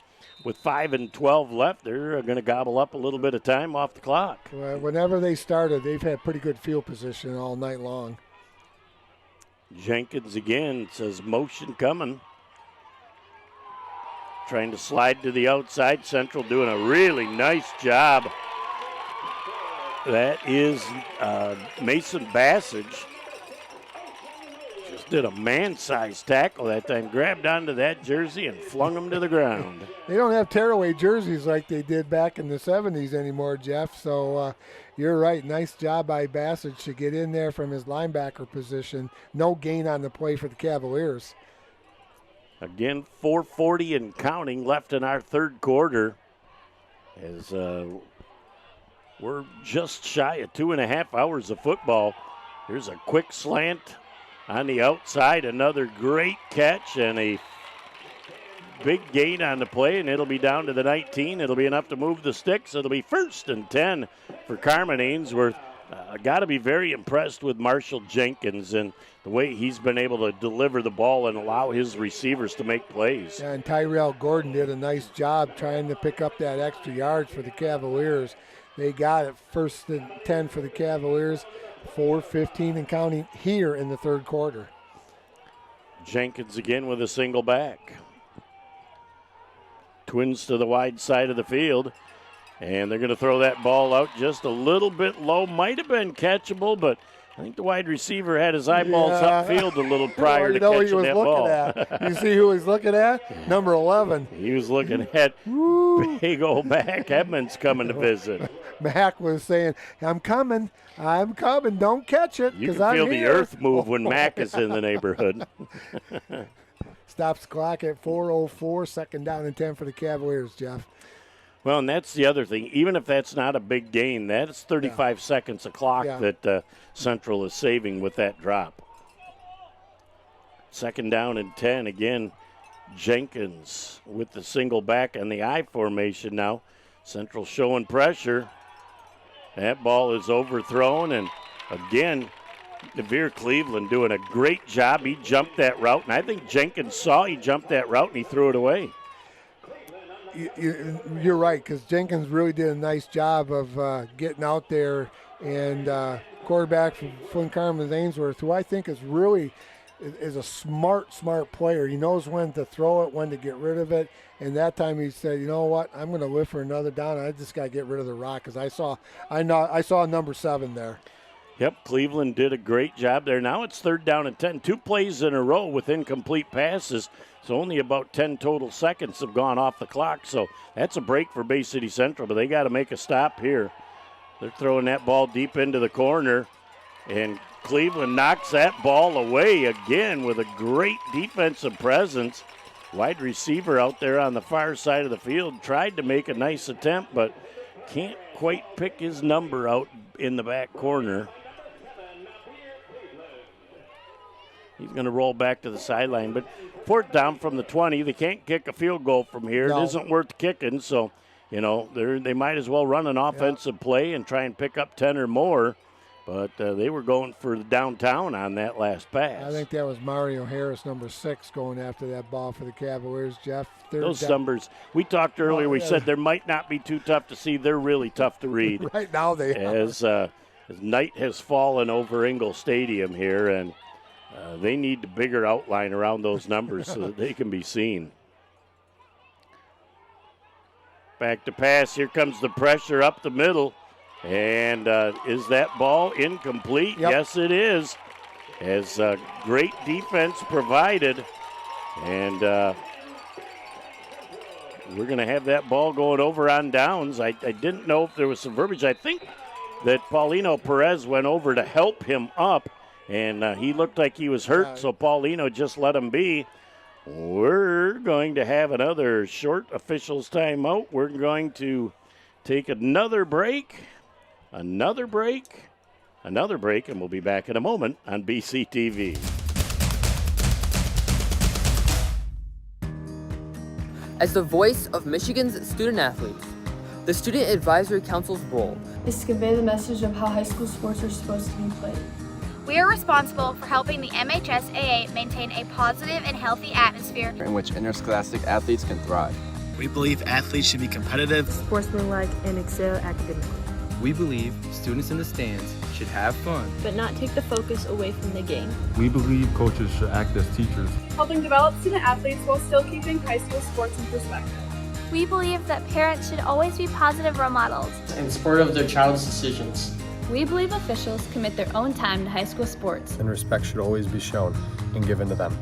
with 5:12 left, they're going to gobble up a little bit of time off the clock. Well, whenever they started, they've had pretty good field position all night long. Jenkins again says motion coming. Trying to slide to the outside. Central doing a really nice job. That is Mason Bassage. Just did a man-sized tackle that time. Grabbed onto that jersey and flung him to the ground. They don't have tearaway jerseys like they did back in the 70s anymore, Jeff. So you're right. Nice job by Bassage to get in there from his linebacker position. No gain on the play for the Cavaliers. Again, 4:40 and counting left in our third quarter, as we're just shy of 2.5 hours of football. Here's a quick slant on the outside. Another great catch and a big gain on the play, and it'll be down to the 19. It'll be enough to move the sticks. It'll be 1st and 10 for Carman-Ainsworth. Got to be very impressed with Marshall Jenkins and the way he's been able to deliver the ball and allow his receivers to make plays. Yeah, and Tyrell Gordon did a nice job trying to pick up that extra yards for the Cavaliers. They got it 1st and 10 for the Cavaliers, 4:15 and counting here in the third quarter. Jenkins again with a single back. Twins to the wide side of the field. And they're going to throw that ball out just a little bit low. Might have been catchable, but I think the wide receiver had his eyeballs upfield a little prior to you know catching who he that was ball. looking at. You see who he's looking at? Number 11. He was looking at big old Mac Edmonds coming to visit. Mac was saying, I'm coming, don't catch it. You can I'm feel here. the earth move when Mac is in the neighborhood. Stops the clock at 4:04, second down and 10 for the Cavaliers, Jeff. Well, and that's the other thing. Even if that's not a big gain, that's 35 seconds of clock that Central is saving with that drop. Second down and 10. Again, Jenkins with the single back and the I formation now. Central showing pressure. That ball is overthrown, and again, DeVere Cleveland doing a great job. He jumped that route, and I think Jenkins saw he jumped that route, and he threw it away. You're right, because Jenkins really did a nice job of getting out there, and quarterback from Flint Carman-Ainsworth, who I think is a smart player. He knows when to throw it, when to get rid of it, and that time he said, you know what, I'm going to live for another down. I just got to get rid of the rock because I saw number 7 there. Yep, Cleveland did a great job there. Now it's third down and 10. 2 plays in a row with incomplete passes. So only about 10 total seconds have gone off the clock. So that's a break for Bay City Central, but they got to make a stop here. They're throwing that ball deep into the corner, and Cleveland knocks that ball away again with a great defensive presence. Wide receiver out there on the far side of the field tried to make a nice attempt, but can't quite pick his number out in the back corner. He's going to roll back to the sideline, but fourth down from the 20. They can't kick a field goal from here. No. It isn't worth kicking, so, they might as well run an offensive play and try and pick up 10 or more, but they were going for the downtown on that last pass. I think that was Mario Harris, number 6, going after that ball for the Cavaliers, Jeff. Those numbers, we talked earlier, we said they might not be too tough to see. They're really tough to read. Right now they are. As night has fallen over Ingle Stadium here, and they need a bigger outline around those numbers so that they can be seen. Back to pass. Here comes the pressure up the middle. And is that ball incomplete? Yep. Yes, it is. As great defense provided. And we're going to have that ball going over on downs. I didn't know if there was some verbiage. I think that Paulino Perez went over to help him up. And he looked like he was hurt, so Paulino just let him be. We're going to have another short officials timeout. We're going to take another break, and we'll be back in a moment on BCTV. As the voice of Michigan's student athletes, the Student Advisory Council's role is to convey the message of how high school sports are supposed to be played. We are responsible for helping the MHSAA maintain a positive and healthy atmosphere in which interscholastic athletes can thrive. We believe athletes should be competitive, sportsmanlike, and excel academically. We believe students in the stands should have fun, but not take the focus away from the game. We believe coaches should act as teachers, helping develop student athletes while still keeping high school sports in perspective. We believe that parents should always be positive role models in support of their child's decisions. We believe officials commit their own time to high school sports, and respect should always be shown and given to them.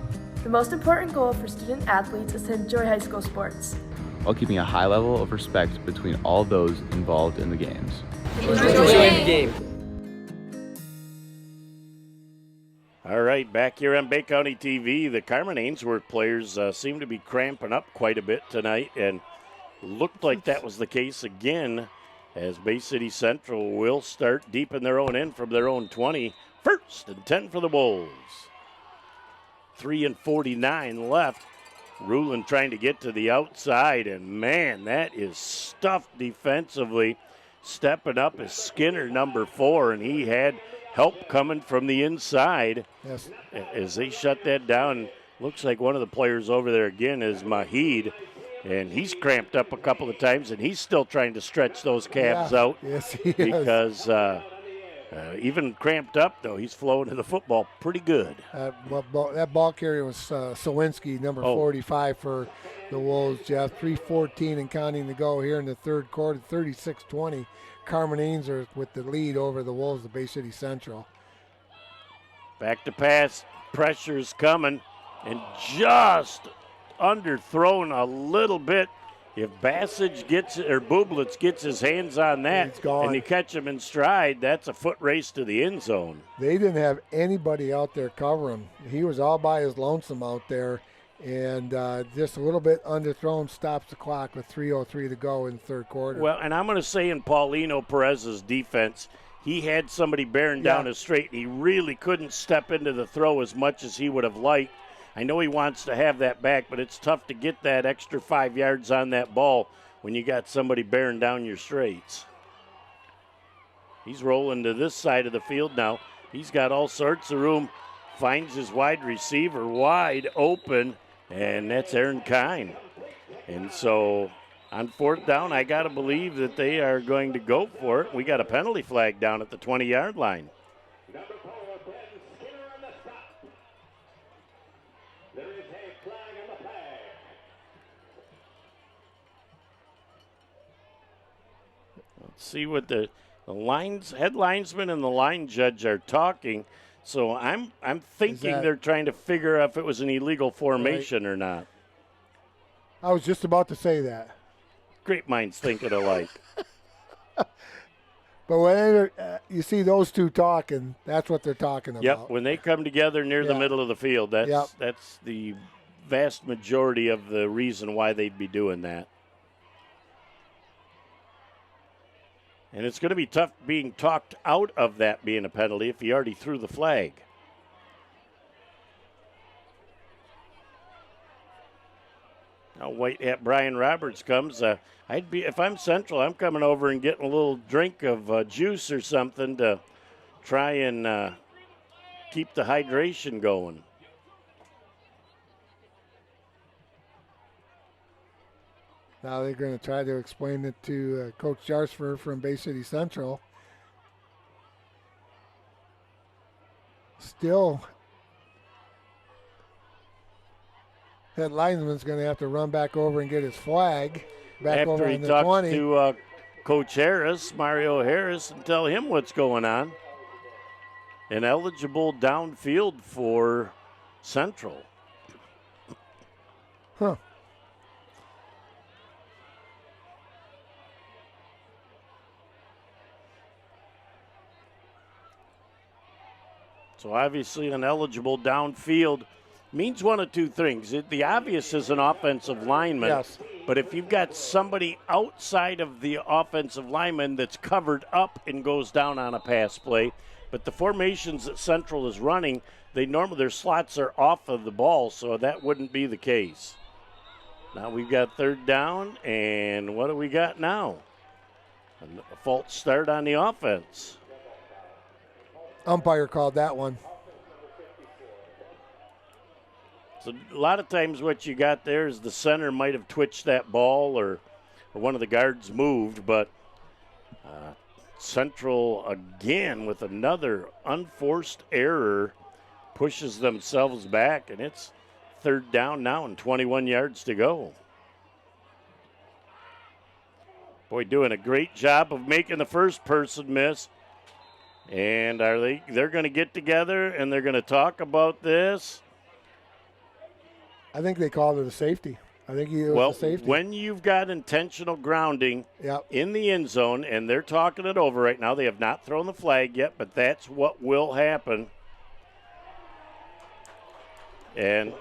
The most important goal for student athletes is to enjoy high school sports, while keeping a high level of respect between all those involved in the games. Enjoy the game. All right, back here on Bay County TV, the Carman-Ainsworth players seem to be cramping up quite a bit tonight, and looked like that was the case again, as Bay City Central will start deep in their own end from their own 20. First and 10 for the Wolves. 3:49 left. Rulin trying to get to the outside, and man, that is stuffed defensively. Stepping up is Skinner, number 4, and he had help coming from the inside. Yes. As they shut that down. Looks like one of the players over there again is Mahid. And he's cramped up a couple of times, and he's still trying to stretch those calves out. Yes, he is. Because even cramped up, though, he's flowing to the football pretty good. That ball carrier was Sawinski, number 45 for the Wolves, Jeff. 3:14 and counting to go here in the third quarter, 36-20. Carman-Ainsworth with the lead over the Wolves of Bay City Central. Back to pass. Pressure's coming. And just underthrown a little bit. If Bassage gets or Bublitz gets his hands on that and you catch him in stride, that's a foot race to the end zone. They didn't have anybody out there covering. He was all by his lonesome out there, and just a little bit underthrown stops the clock with 3:03 to go in the third quarter. Well, and I'm going to say in Paulino Perez's defense, he had somebody bearing down his straight, and he really couldn't step into the throw as much as he would have liked. I know he wants to have that back, but it's tough to get that extra 5 yards on that ball when you got somebody bearing down your straights. He's rolling to this side of the field now. He's got all sorts of room. Finds his wide receiver wide open, and that's Aaron Kine. And so on fourth down, I got to believe that they are going to go for it. We got a penalty flag down at the 20-yard line. See what the head linesman and the line judge are talking. So I'm thinking they're trying to figure out if it was an illegal formation or not. I was just about to say that. Great minds thinking alike. But whenever you see those two talking, that's what they're talking about. Yep, when they come together near the middle of the field, that's the vast majority of the reason why they'd be doing that. And it's going to be tough being talked out of that being a penalty if he already threw the flag. Now White Hat Brian Roberts comes. If I'm Central, I'm coming over and getting a little drink of juice or something to try and keep the hydration going. Now they're going to try to explain it to Coach Jarsfer from Bay City Central. Still, that lineman's going to have to run back over and get his flag back After over he on the talks 20. to Coach Harris, Mario Harris, and tell him what's going on. An eligible downfield for Central. Huh. So obviously an eligible downfield means one of two things. The obvious is an offensive lineman. Yes. But if you've got somebody outside of the offensive lineman that's covered up and goes down on a pass play, but the formations that Central is running, their slots are off of the ball, so that wouldn't be the case. Now we've got third down, and what do we got now? A false start on the offense. Umpire called that one. So a lot of times what you got there is the center might have twitched that ball or one of the guards moved, but Central again with another unforced error pushes themselves back, and it's third down now and 21 yards to go. Boy, doing a great job of making the first person miss. And they're going to get together and they're going to talk about this. I think they called it a safety. I think it was a safety. When you've got intentional grounding in the end zone, and they're talking it over right now, they have not thrown the flag yet, but that's what will happen. And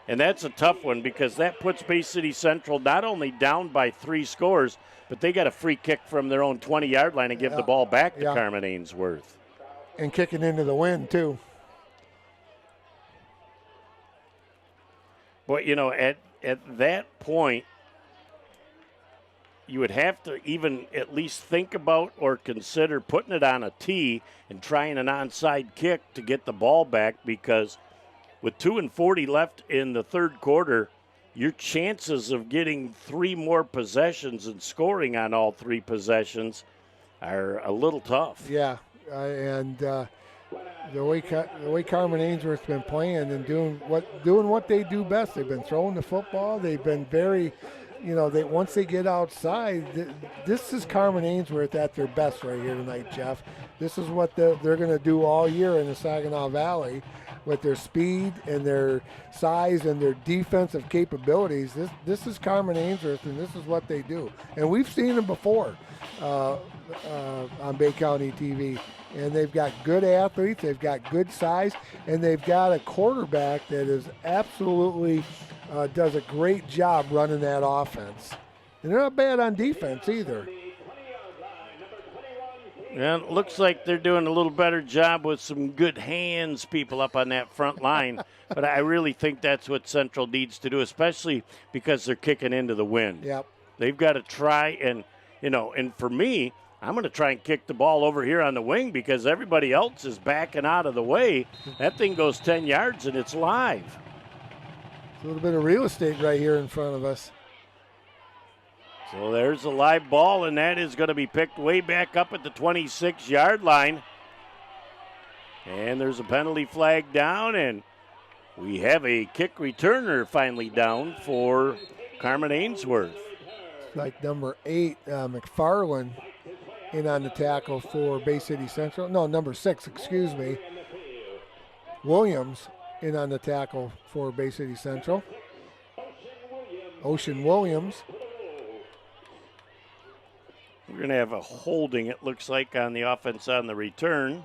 that's a tough one because that puts Bay City Central not only down by 3 scores, but they got a free kick from their own 20-yard line and give the ball back to Carman-Ainsworth. And kicking into the wind, too. But, at that point, you would have to even at least think about or consider putting it on a tee and trying an onside kick to get the ball back, because with 2:40 left in the third quarter, your chances of getting 3 more possessions and scoring on all 3 possessions are a little tough. Yeah, and the way Carman-Ainsworth's been playing and doing what they do best. They've been throwing the football. They've been very once they get outside, this is Carman-Ainsworth at their best right here tonight, Jeff. This is what they're going to do all year in the Saginaw Valley with their speed and their size and their defensive capabilities. This is Carman-Ainsworth, and this is what they do. And we've seen them before on Bay County TV. And they've got good athletes, they've got good size, and they've got a quarterback that is absolutely does a great job running that offense. And they're not bad on defense either. And it looks like they're doing a little better job with some good hands people up on that front line. But I really think that's what Central needs to do, especially because they're kicking into the wind. Yep. They've got to try and for me, I'm going to try and kick the ball over here on the wing because everybody else is backing out of the way. That thing goes 10 yards and it's live. A little bit of real estate right here in front of us. So there's a live ball, and that is going to be picked way back up at the 26-yard line. And there's a penalty flag down, and we have a kick returner finally down for Carman-Ainsworth. Like number 8, McFarland, in on the tackle for Bay City Central. No, number 6, excuse me. Williams in on the tackle for Bay City Central. Ocean Williams. We're going to have a holding, it looks like, on the offense on the return.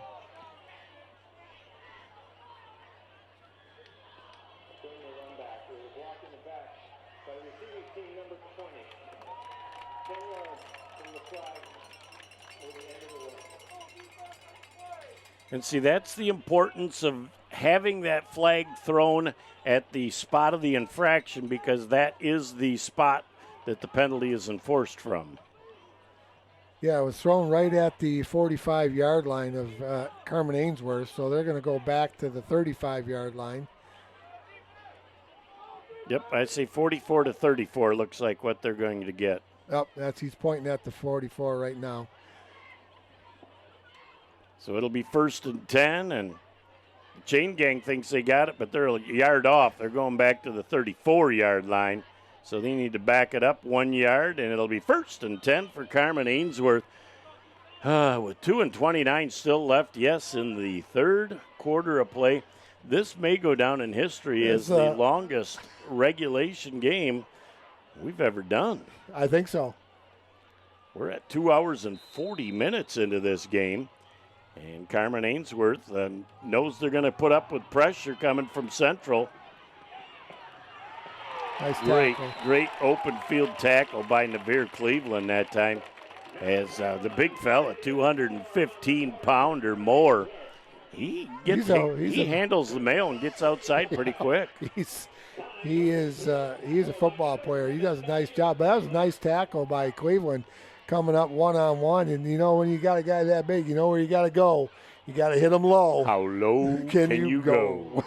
And see, that's the importance of having that flag thrown at the spot of the infraction because that is the spot that the penalty is enforced from. Yeah, it was thrown right at the 45-yard line of Carman-Ainsworth, so they're going to go back to the 35-yard line. Yep, I'd say 44 to 34 looks like what they're going to get. Yep, he's pointing at the 44 right now. So it'll be 1st and 10, and the chain gang thinks they got it, but they're a yard off. They're going back to the 34-yard line. So they need to back it up 1 yard, and it'll be 1st and 10 for Carman-Ainsworth. With 2:29 still left, yes, in the third quarter of play. This may go down in history as the longest regulation game we've ever done. I think so. We're at 2 hours and 40 minutes into this game. And Carman-Ainsworth knows they're going to put up with pressure coming from Central. Nice tackle. Great open field tackle by Naveer Cleveland that time. As the big fella, 215-pound or more, he handles the mail and gets outside pretty quick. He is a football player. He does a nice job. But that was a nice tackle by Cleveland coming up one-on-one. And, when you got a guy that big, you know where you got to go. You got to hit him low. How low can you go?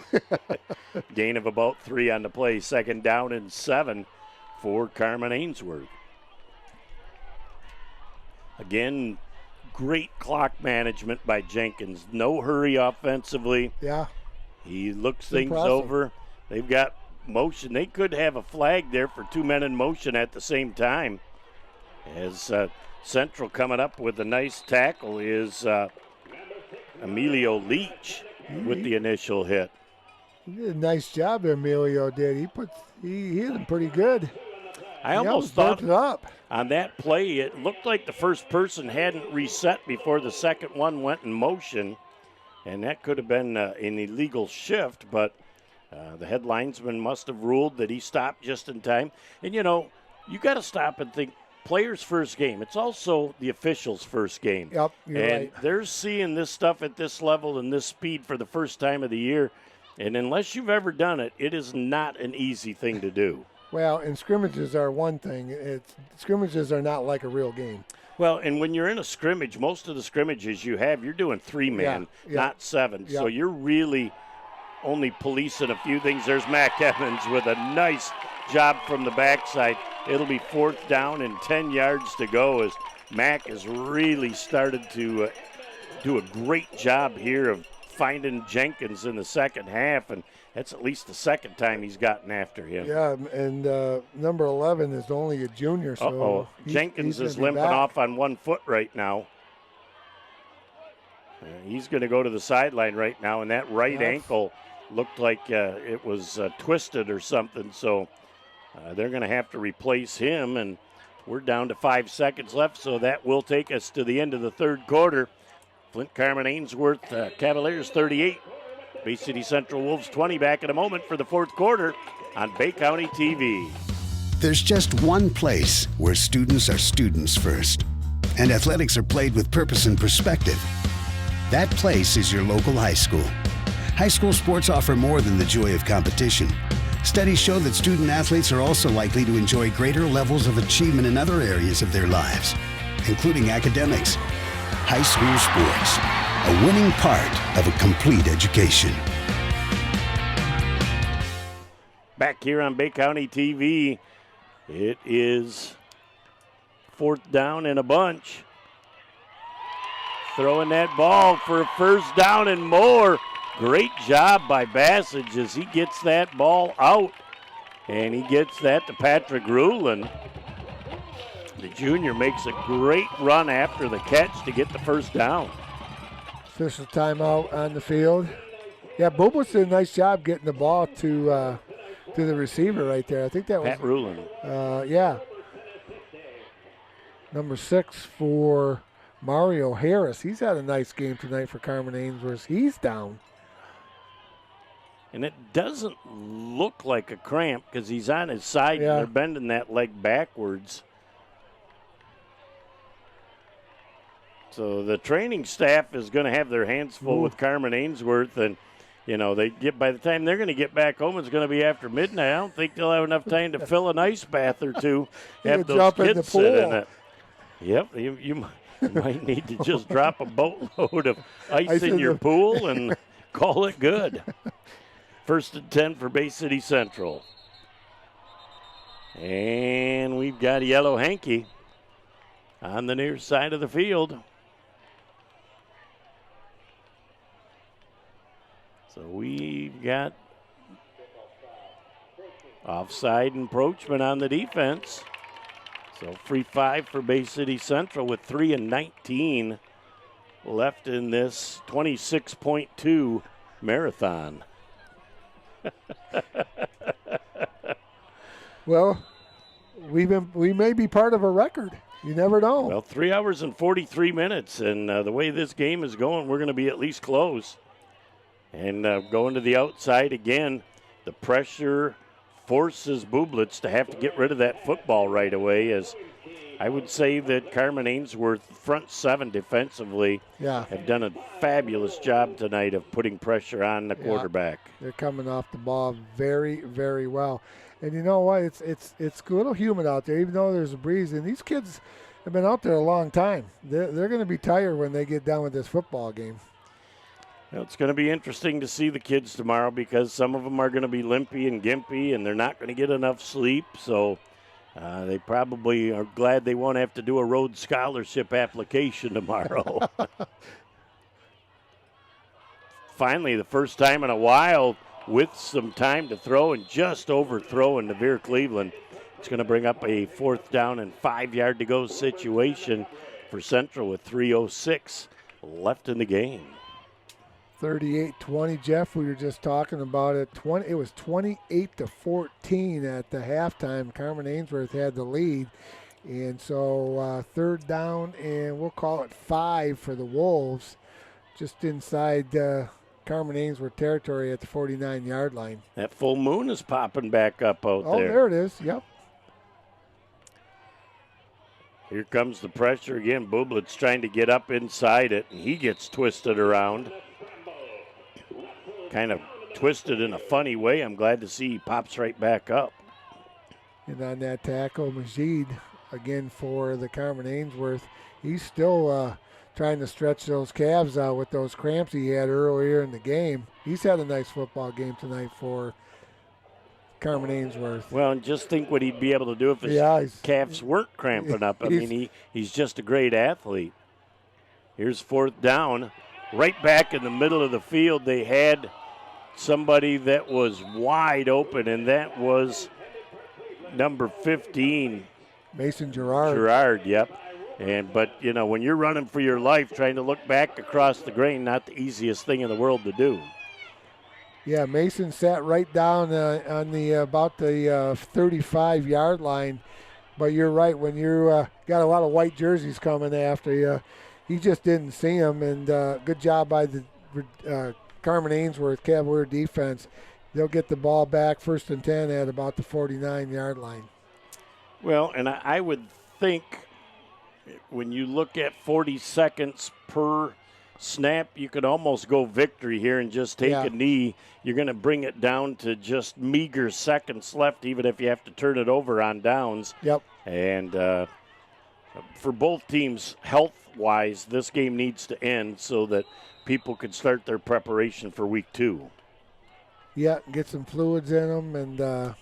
Gain of about 3 on the play. 2nd down and 7 for Carman-Ainsworth. Again, great clock management by Jenkins. No hurry offensively. Yeah. He looks things over. They've got motion. They could have a flag there for 2 men in motion at the same time. As Central coming up with a nice tackle is Emilio Leach with the initial hit. He did a nice job, Emilio did. He hit him pretty good. I almost thought it up. On that play, it looked like the first person hadn't reset before the second one went in motion, and that could have been an illegal shift, but the head linesman must have ruled that he stopped just in time. And, you got to stop and think, players' first game. It's also the officials' first game. Yep, you're right. They're seeing this stuff at this level and this speed for the first time of the year, and unless you've ever done it, it is not an easy thing to do. Well, and scrimmages are one thing. Scrimmages are not like a real game. Well, and when you're in a scrimmage, most of the scrimmages you're doing 3-man, not 7. Yeah. So you're really only policing a few things. There's Mac Evans with a nice job from the backside. It'll be 4th down and 10 yards to go as Mac has really started to do a great job here of finding Jenkins in the second half, and that's at least the second time he's gotten after him. Yeah, and number 11 is only a junior, so Jenkins is limping off on one foot right now. He's going to go to the sideline right now, and that right ankle looked like it was twisted or something, so they're going to have to replace him, and we're down to 5 seconds left, so that will take us to the end of the third quarter. Flint Carman-Ainsworth Cavaliers 38, Bay City Central Wolves 20. Back in a moment for the fourth quarter on Bay County TV. There's just one place where students are students first, and athletics are played with purpose and perspective. That place is your local high school. High school sports offer more than the joy of competition. Studies show that student athletes are also likely to enjoy greater levels of achievement in other areas of their lives, including academics. High school sports, a winning part of a complete education. Back here on Bay County TV, it is fourth down and a bunch. Throwing that ball for a first down and more. Great job by Bassage as he gets that ball out. And he gets that to Patrick Rulin. The junior makes a great run after the catch to get the first down. Official timeout on the field. Yeah, Bublis did a nice job getting the ball to the receiver right there. I think that was Pat Rulin. Yeah. Number 6 for Mario Harris. He's had a nice game tonight for Carman-Ainsworth. He's down. And it doesn't look like a cramp because he's on his side and they're bending that leg backwards. So the training staff is going to have their hands full with Carman-Ainsworth, and by the time they're going to get back home, it's going to be after midnight. I don't think they'll have enough time to fill an ice bath or two. Have those kids sit in it. Yep, you might need to just drop a boatload of ice in your pool and call it good. First and 10 for Bay City Central. And we've got a yellow hanky on the near side of the field. So we've got offside encroachment on the defense. So free 5 for Bay City Central with 3:19 left in this 26.2 marathon. Well, we may be part of a record. You never know. Well, 3 hours and 43 minutes, and the way this game is going, we're going to be at least close. And going to the outside again, the pressure forces Bublitz to have to get rid of that football right away, as I would say that Carman-Ainsworth front 7 defensively have done a fabulous job tonight of putting pressure on the quarterback. They're coming off the ball very, very well. And you know what? It's a little humid out there, even though there's a breeze. And these kids have been out there a long time. They're going to be tired when they get done with this football game. Well, it's going to be interesting to see the kids tomorrow because some of them are going to be limpy and gimpy, and they're not going to get enough sleep. So they probably are glad they won't have to do a Rhodes Scholarship application tomorrow. Finally, the first time in a while with some time to throw and just overthrowing Devere Cleveland. It's going to bring up a 4th down and 5-yard to go situation for Central with 3:06 left in the game. 38-20, Jeff. We were just talking about it. It was 28-14 at the halftime. Carman-Ainsworth had the lead, and so 3rd down, and we'll call it 5 for the Wolves, just inside Carman-Ainsworth territory at the 49-yard line. That full moon is popping back up out there. Oh, there it is. Yep. Here comes the pressure again. Bublitz trying to get up inside it, and he gets twisted around. Kind of twisted in a funny way. I'm glad to see he pops right back up. And on that tackle, Majid, again for the Carman-Ainsworth, he's still trying to stretch those calves out with those cramps he had earlier in the game. He's had a nice football game tonight for Carman-Ainsworth. Well, and just think what he'd be able to do if his calves weren't cramping up. I mean, he's just a great athlete. Here's 4th down. right back in the middle of the field, they had somebody that was wide open, and that was number 15. Mason Gerard. Gerard, yep. But when you're running for your life, trying to look back across the grain, not the easiest thing in the world to do. Yeah, Mason sat right down on the about the 35-yard line. But you're right, when you got a lot of white jerseys coming after you, he just didn't see him. And good job by the Carman-Ainsworth Cavalier defense. They'll get the ball back 1st and 10 at about the 49-yard line. Well, and I would think when you look at 40 seconds per snap, you could almost go victory here and just take a knee. You're going to bring it down to just meager seconds left, even if you have to turn it over on downs. Yep. And for both teams, health-wise, this game needs to end so that people can start their preparation for week 2. Yeah, get some fluids in them. And,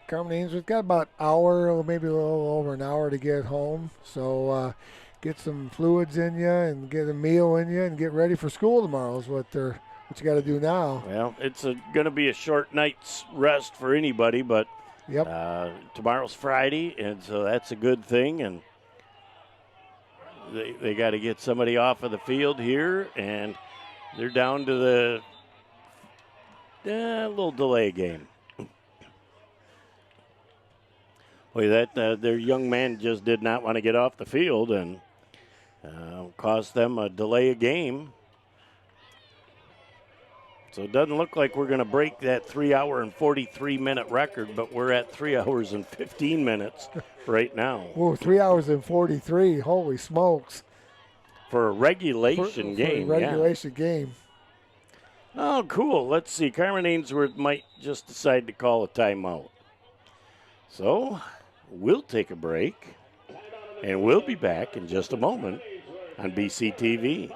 Carman-Ainsworth got about an hour, or maybe a little over an hour to get home. So get some fluids in you and get a meal in you and get ready for school tomorrow is what you got to do now. Well, it's going to be a short night's rest for anybody, but tomorrow's Friday, and so that's a good thing. And they got to get somebody off of the field here, and they're down to the little delay game. Boy, their young man just did not want to get off the field and cost them a delay of game. So it doesn't look like we're going to break that 3-hour and 43-minute record, but we're at 3 hours and 15 minutes right now. Whoa, 3 hours and 43. Holy smokes. For a regulation game. For a regulation game. Oh, cool. Let's see. Carman-Ainsworth might just decide to call a timeout. So we'll take a break, and we'll be back in just a moment on BCTV.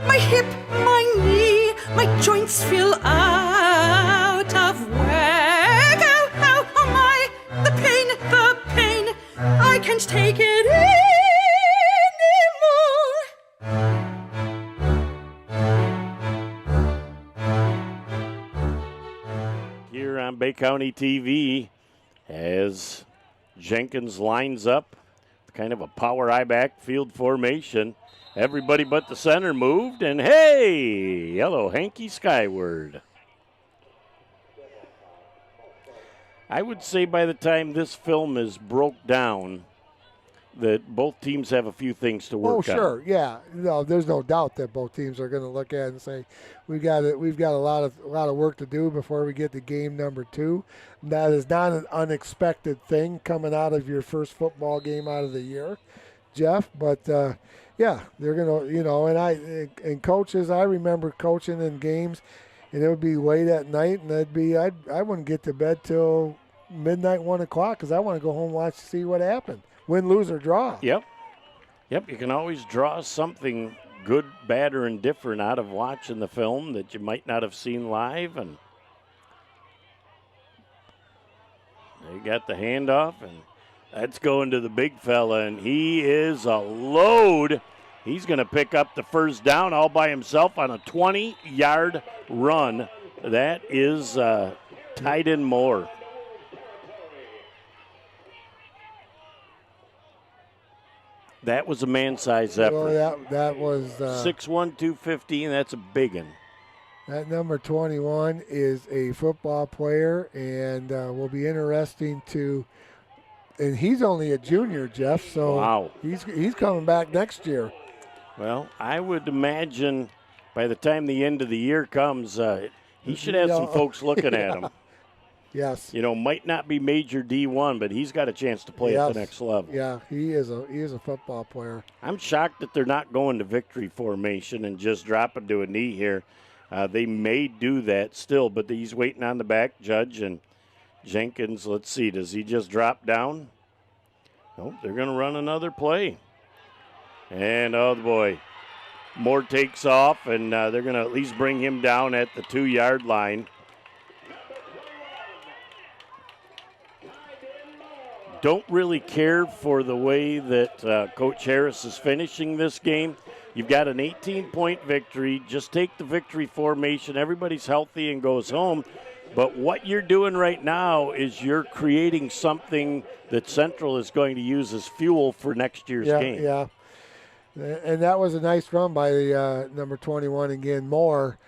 My hip, my knee, my joints feel out of whack. Ow, ow, oh my, the pain, I can't take it anymore. Here on Bay County TV, as Jenkins lines up, kind of a power I-back field formation. Everybody but the center moved, and hey, yellow hanky skyward. I would say by the time this film is broke down, that both teams have a few things to work on. Oh, sure, yeah. No, there's no doubt that both teams are going to look at it and say, we've got a lot of work to do before we get to game number 2. That is not an unexpected thing coming out of your first football game out of the year, Jeff. But yeah, they're going to, and coaches, I remember coaching in games, and it would be late at night, and I wouldn't get to bed till midnight, 1 o'clock, because I want to go home and see what happened. Win, lose, or draw. Yep. You can always draw something good, bad, or indifferent out of watching the film that you might not have seen live. And they got the handoff, and that's going to the big fella, and he is a load. He's going to pick up the first down all by himself on a 20-yard run. That is Tyden Moore. That was a man-sized effort. Well, that was 6'1", 215. That's a big one. That number 21 is a football player, and will be interesting to. And he's only a junior, Jeff. So wow. He's coming back next year. Well, I would imagine by the time the end of the year comes, he should have some folks looking at him. Yes. Might not be major D1, but he's got a chance to play at the next level. Yeah, he is a football player. I'm shocked that they're not going to victory formation and just dropping to a knee here. They may do that still, but he's waiting on the back, Judge, and Jenkins. Let's see, does he just drop down? Nope, they're going to run another play. And, oh, boy, Moore takes off, and they're going to at least bring him down at the 2-yard line. don't really care for the way that Coach Harris is finishing this game. You've got an 18-point victory. Just take the victory formation. Everybody's healthy and goes home. But what you're doing right now is you're creating something that Central is going to use as fuel for next year's game. Yeah. And that was a nice run by the number 21 again, Moore.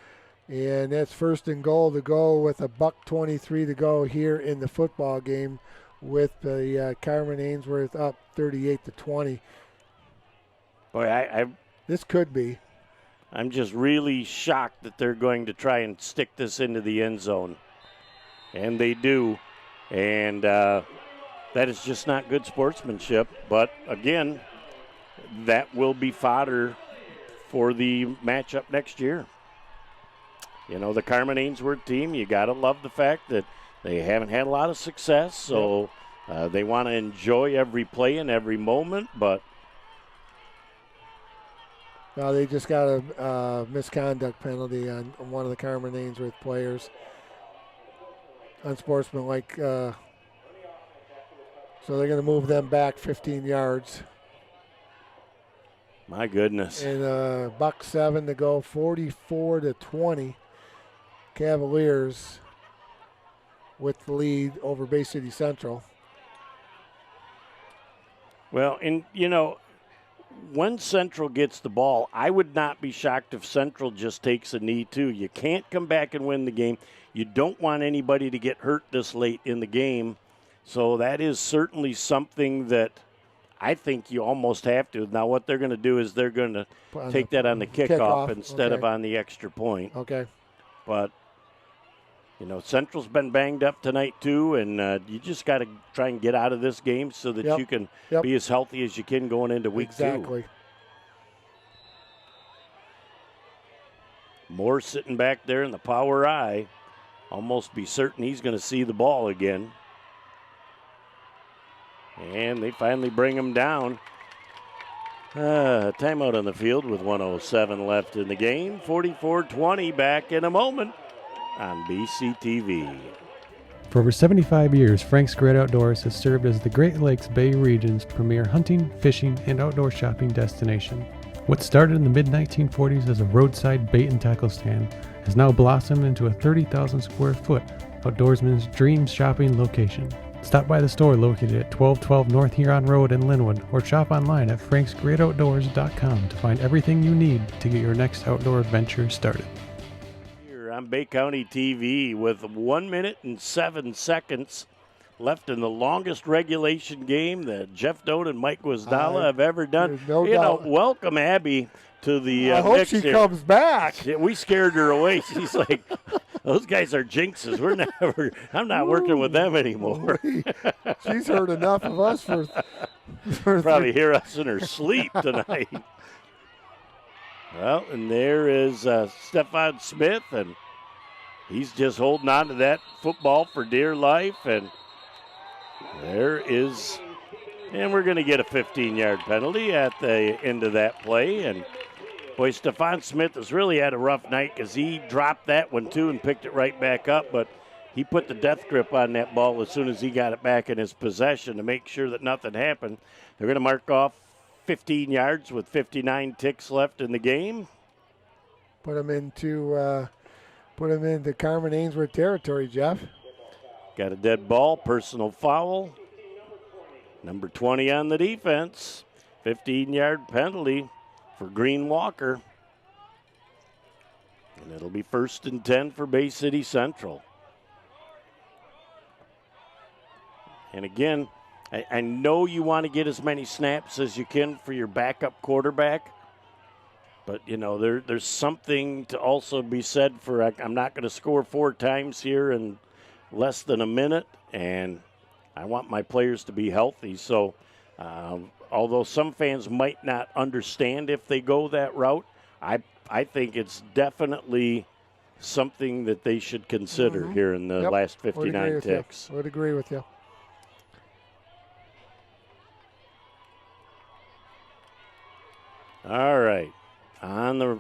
And that's first and goal to go with $1:23 to go here in the football game with the Carman-Ainsworth up 38-20. Boy, this could be. I'm just really shocked that they're going to try and stick this into the end zone. And they do. And that is just not good sportsmanship. But, again, that will be fodder for the matchup next year. You know, the Carman-Ainsworth team, you got to love the fact that they haven't had a lot of success, so they want to enjoy every play and every moment, but they just got a misconduct penalty on one of the Carman-Ainsworth players. Unsportsmanlike. So they're going to move them back 15 yards. My goodness. And $1:07 to go, 44-20. Cavaliers with the lead over Bay City Central. Well, and, you know, when Central gets the ball, I would not be shocked if Central just takes a knee, too. You can't come back and win the game. You don't want anybody to get hurt this late in the game. So that is certainly something that I think you almost have to. Now, what they're going to do is they're going to take that on the kickoff instead of on the extra point. Okay. But, you know, Central's been banged up tonight, too, and you just got to try and get out of this game so that you can be as healthy as you can going into week 2. Exactly. Moore sitting back there in the power eye. Almost be certain he's going to see the ball again. And they finally bring him down. Timeout on the field with 1:07 left in the game. 44-20, back in a moment on BCTV. For over 75 years, Frank's Great Outdoors has served as the Great Lakes Bay region's premier hunting, fishing, and outdoor shopping destination. What started in the mid-1940s as a roadside bait and tackle stand has now blossomed into a 30,000 square foot outdoorsman's dream shopping location. Stop by the store located at 1212 North Huron Road in Linwood or shop online at franksgreatoutdoors.com to find everything you need to get your next outdoor adventure started. Here on Bay County TV with 1 minute and 7 seconds left in the longest regulation game that Jeff Doan and Mike Guazdala have ever done. No doubt. Welcome Abby to the I hope mix she here. comes back. Yeah, we scared her away. She's like, those guys are jinxes. I'm not working with them anymore. She's heard enough of us for probably hear us in her sleep tonight. Well, and there is Stefan Smith, and he's just holding on to that football for dear life. And there is, and we're going to get a 15-yard penalty at the end of that play. And boy, Stefan Smith has really had a rough night because he dropped that one too and picked it right back up. But he put the death grip on that ball as soon as he got it back in his possession to make sure that nothing happened. They're going to mark off 15 yards with 59 ticks left in the game. Put him into Carman-Ainsworth territory, Jeff. Got a dead ball, personal foul. Number 20 on the defense. 15-yard penalty for Green Walker. And it'll be 1st and 10 for Bay City Central. And again, I know you want to get as many snaps as you can for your backup quarterback. But, you know, there's something to also be said for I'm not going to score 4 times here in less than a minute. And I want my players to be healthy. So although some fans might not understand if they go that route, I think it's definitely something that they should consider here in the last 59 ticks. Would agree with you. All right. On the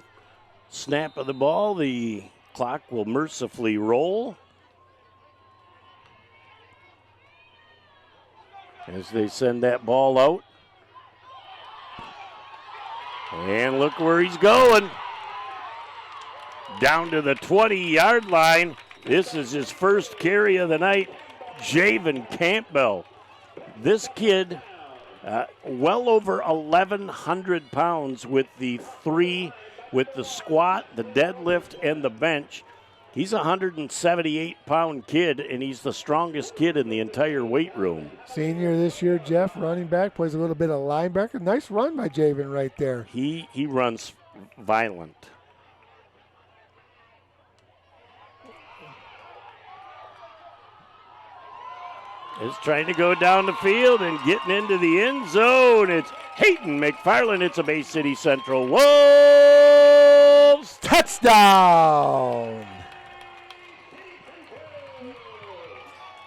snap of the ball, the clock will mercifully roll. as they send that ball out. And look where he's going. Down to the 20-yard line. This is his first carry of the night. Javen Campbell. This kid, well over 1,100 pounds with the squat, the deadlift, and the bench. He's a 178-pound kid, and he's the strongest kid in the entire weight room. Senior this year, Jeff, running back, plays a little bit of linebacker. Nice run by Javen right there. He runs violent. Is trying to go down the field and getting into the end zone. It's Hayden McFarland. It's a Bay City Central Wolves touchdown.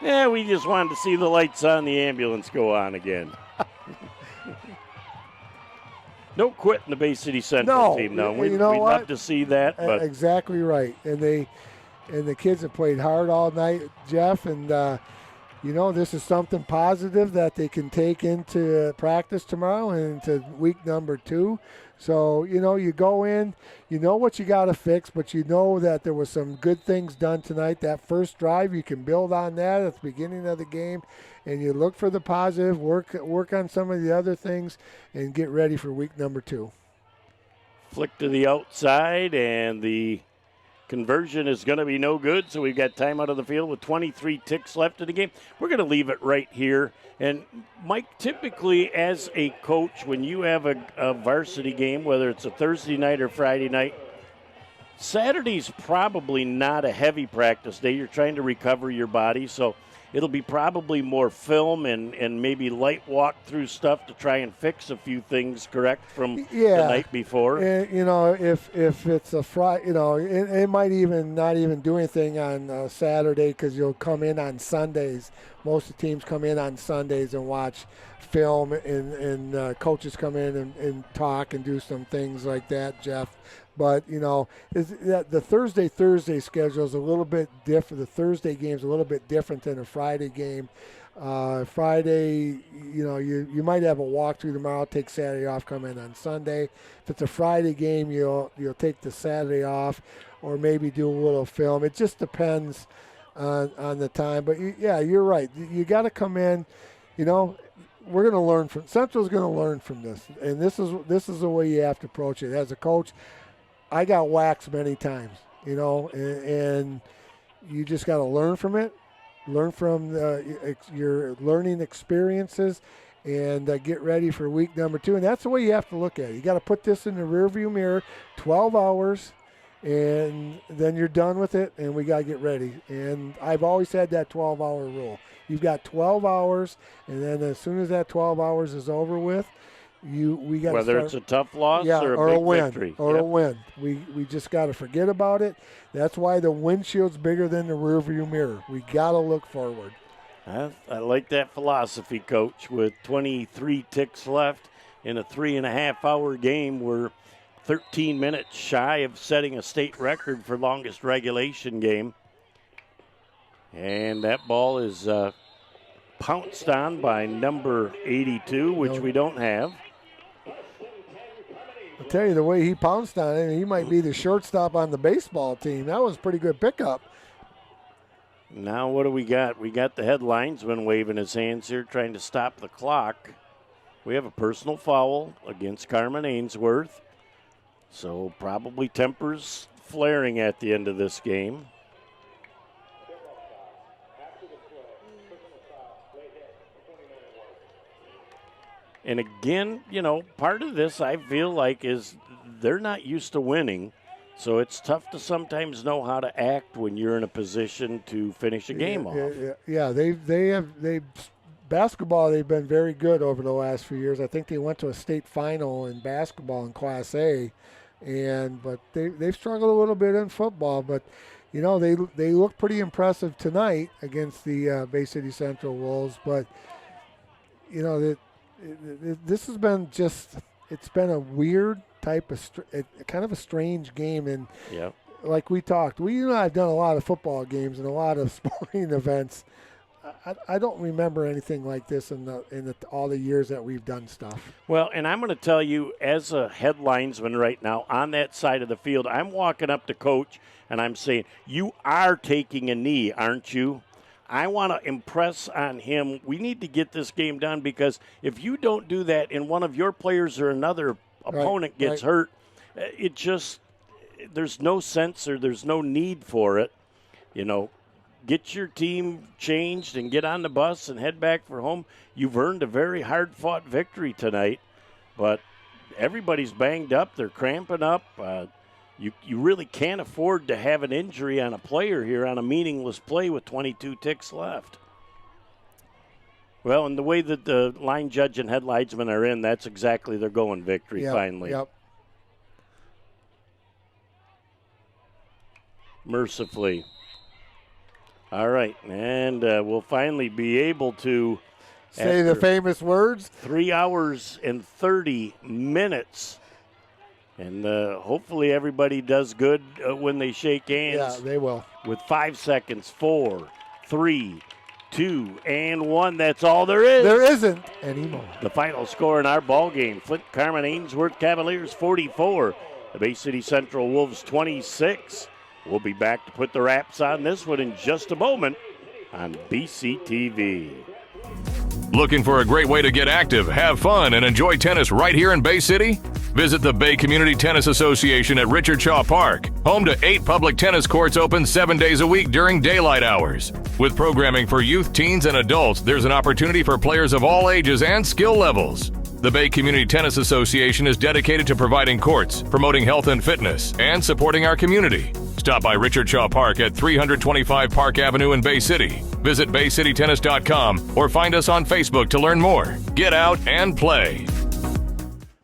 Yeah, we just wanted to see the lights on the ambulance go on again. No quitting the Bay City Central team, though. We'd love to see that. But exactly right. And the kids have played hard all night, Jeff, and this is something positive that they can take into practice tomorrow and into week number 2. So, you go in, you know what you got to fix, but you know that there was some good things done tonight. That first drive, you can build on that at the beginning of the game, and you look for the positive, work on some of the other things, and get ready for week number 2. Flick to the outside, and the conversion is going to be no good, so we've got time out of the field with 23 ticks left in the game. We're going to leave it right here. And, Mike, typically as a coach, when you have a varsity game, whether it's a Thursday night or Friday night, Saturday's probably not a heavy practice day. You're trying to recover your body, so it'll be probably more film and maybe light walk-through stuff to try and fix a few things, correct, from the night before? And, if it's a Friday, it might even not even do anything on Saturday because you'll come in on Sundays. Most of the teams come in on Sundays and watch film, and coaches come in and talk and do some things like that, Jeff. But, the Thursday schedule is a little bit different. The Thursday game is a little bit different than a Friday game. Friday, you might have a walkthrough tomorrow, take Saturday off, come in on Sunday. If it's a Friday game, you'll take the Saturday off or maybe do a little film. It just depends on the time. But, you're right. You got to come in, we're going to learn from – Central's going to learn from this. And this is the way you have to approach it. As a coach, I got waxed many times, and you just got to learn from it, learn from your learning experiences, and get ready for week number 2. And that's the way you have to look at it. You got to put this in the rearview mirror, 12 hours, and then you're done with it, and we got to get ready. And I've always had that 12-hour rule. You've got 12 hours, and then as soon as that 12 hours is over with, we got whether it's a tough loss or a big win, victory. Or a win. We just got to forget about it. That's why the windshield's bigger than the rearview mirror. We got to look forward. I like that philosophy, Coach. With 23 ticks left in a 3.5-hour game, we're 13 minutes shy of setting a state record for longest regulation game. And that ball is pounced on by number 82, which we don't have. I'll tell you, the way he pounced on it, he might be the shortstop on the baseball team. That was a pretty good pickup. Now what do we got? We got the head linesman waving his hands here, trying to stop the clock. We have a personal foul against Carman-Ainsworth. So probably tempers flaring at the end of this game. And again, part of this I feel like is they're not used to winning. So it's tough to sometimes know how to act when you're in a position to finish a game off. Basketball, they've been very good over the last few years. I think they went to a state final in basketball in Class A, but they've struggled a little bit in football. But they look pretty impressive tonight against the Bay City Central Wolves. But this has been it's been a weird type of kind of a strange game. And like we talked, I've done a lot of football games and a lot of sporting events. I don't remember anything like this in all the years that we've done stuff. Well, and I'm going to tell you, as a headlinesman right now on that side of the field, I'm walking up to Coach and I'm saying, you are taking a knee, aren't you? I want to impress on him. We need to get this game done, because if you don't do that and one of your players or another opponent gets hurt, it just, there's no sense or there's no need for it. You know, get your team changed and get on the bus and head back for home. You've earned a very hard-fought victory tonight, but everybody's banged up. They're cramping up. You really can't afford to have an injury on a player here on a meaningless play with 22 ticks left. Well, and the way that the line judge and head linesmen are in, that's exactly their going victory finally. Yep. Mercifully. All right, and we'll finally be able to say the famous words. 3 hours and 30 minutes. And hopefully everybody does good when they shake hands. Yeah, they will. With 5 seconds, 4, 3, 2, and 1. That's all there is. There isn't anymore. The final score in our ball game: Flint Carman-Ainsworth Cavaliers 44, the Bay City Central Wolves 26. We'll be back to put the wraps on this one in just a moment on BCTV. Looking for a great way to get active, have fun, and enjoy tennis right here in Bay City? Visit the Bay Community Tennis Association at Richard Shaw Park, home to 8 public tennis courts open 7 days a week during daylight hours. With programming for youth, teens, and adults, there's an opportunity for players of all ages and skill levels. The Bay Community Tennis Association is dedicated to providing courts, promoting health and fitness, and supporting our community. Stop by Richard Shaw Park at 325 Park Avenue in Bay City. Visit baycitytennis.com or find us on Facebook to learn more. Get out and play.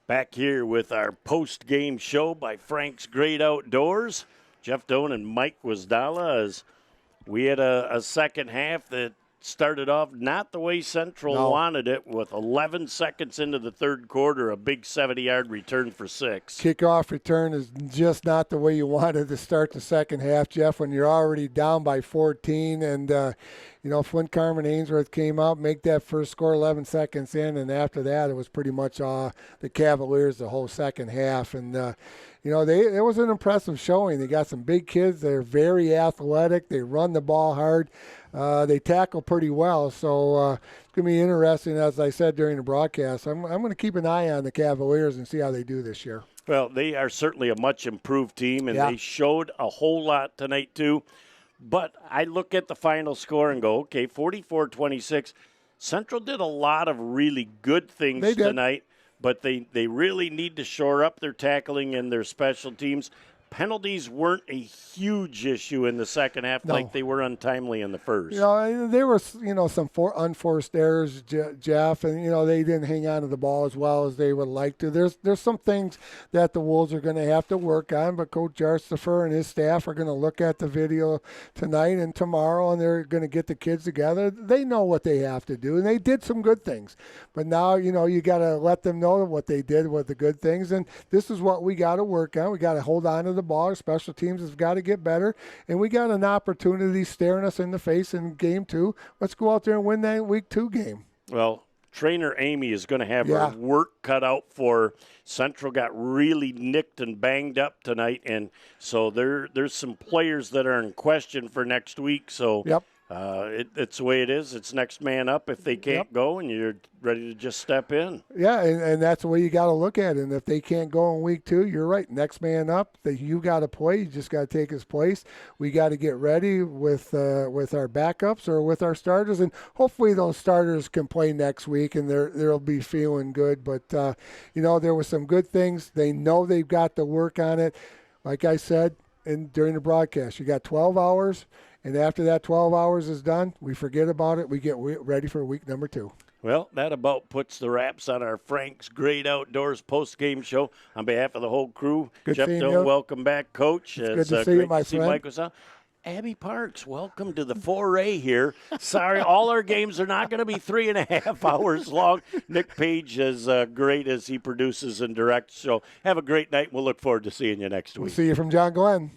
Back here with our post-game show by Frank's Great Outdoors. Jeff Doan and Mike Wasdala, as we had a second half that started off not the way Central wanted it, with 11 seconds into the third quarter, a big 70-yard return for 6. Kickoff return is just not the way you wanted to start the second half, Jeff, when you're already down by 14. And, Flint Carman-Ainsworth came out, make that first score 11 seconds in, and after that it was pretty much the Cavaliers the whole second half. And, it was an impressive showing. They got some big kids. They're very athletic. They run the ball hard. They tackle pretty well. So it's going to be interesting, as I said during the broadcast. I'm going to keep an eye on the Cavaliers and see how they do this year. Well, they are certainly a much improved team, and they showed a whole lot tonight too. But I look at the final score and go, okay, 44-26. Central did a lot of really good things tonight, but they really need to shore up their tackling and their special teams. Penalties weren't a huge issue in the second half like they were untimely in the first. There were, some unforced errors, Jeff, and, they didn't hang on to the ball as well as they would like to. There's some things that the Wolves are going to have to work on, but Coach Jarstifer and his staff are going to look at the video tonight and tomorrow, and they're going to get the kids together. They know what they have to do, and they did some good things. But now, you got to let them know what they did with the good things, and this is what we got to work on. We got to hold on to the ball. Our special teams has got to get better, and we got an opportunity staring us in the face in game 2. Let's go out there and win that week 2 game. Well, trainer Amy is going to have her work cut out for her. Central got really nicked and banged up tonight, and so there's some players that are in question for next week. So it's the way it is. It's next man up if they can't go, and you're ready to just step in. Yeah, and that's the way you got to look at it. And if they can't go in week 2, you're right. Next man up, that you got to play. You just got to take his place. We got to get ready with our backups or with our starters, and hopefully those starters can play next week, and they'll be feeling good. But there were some good things. They know they've got to work on it. Like I said during the broadcast, you got 12 hours. And after that 12 hours is done, we forget about it. We get ready for week number 2. Well, that about puts the wraps on our Frank's Great Outdoors post-game show. On behalf of the whole crew, Jeff Doan, welcome back, Coach. It's good to see you, my friend. Mike Wasdala. Abby Parks, welcome to the foray here. Sorry, all our games are not going to be 3.5 hours long. Nick Page is great as he produces and directs. So have a great night. We'll look forward to seeing you next week. We'll see you from John Glenn.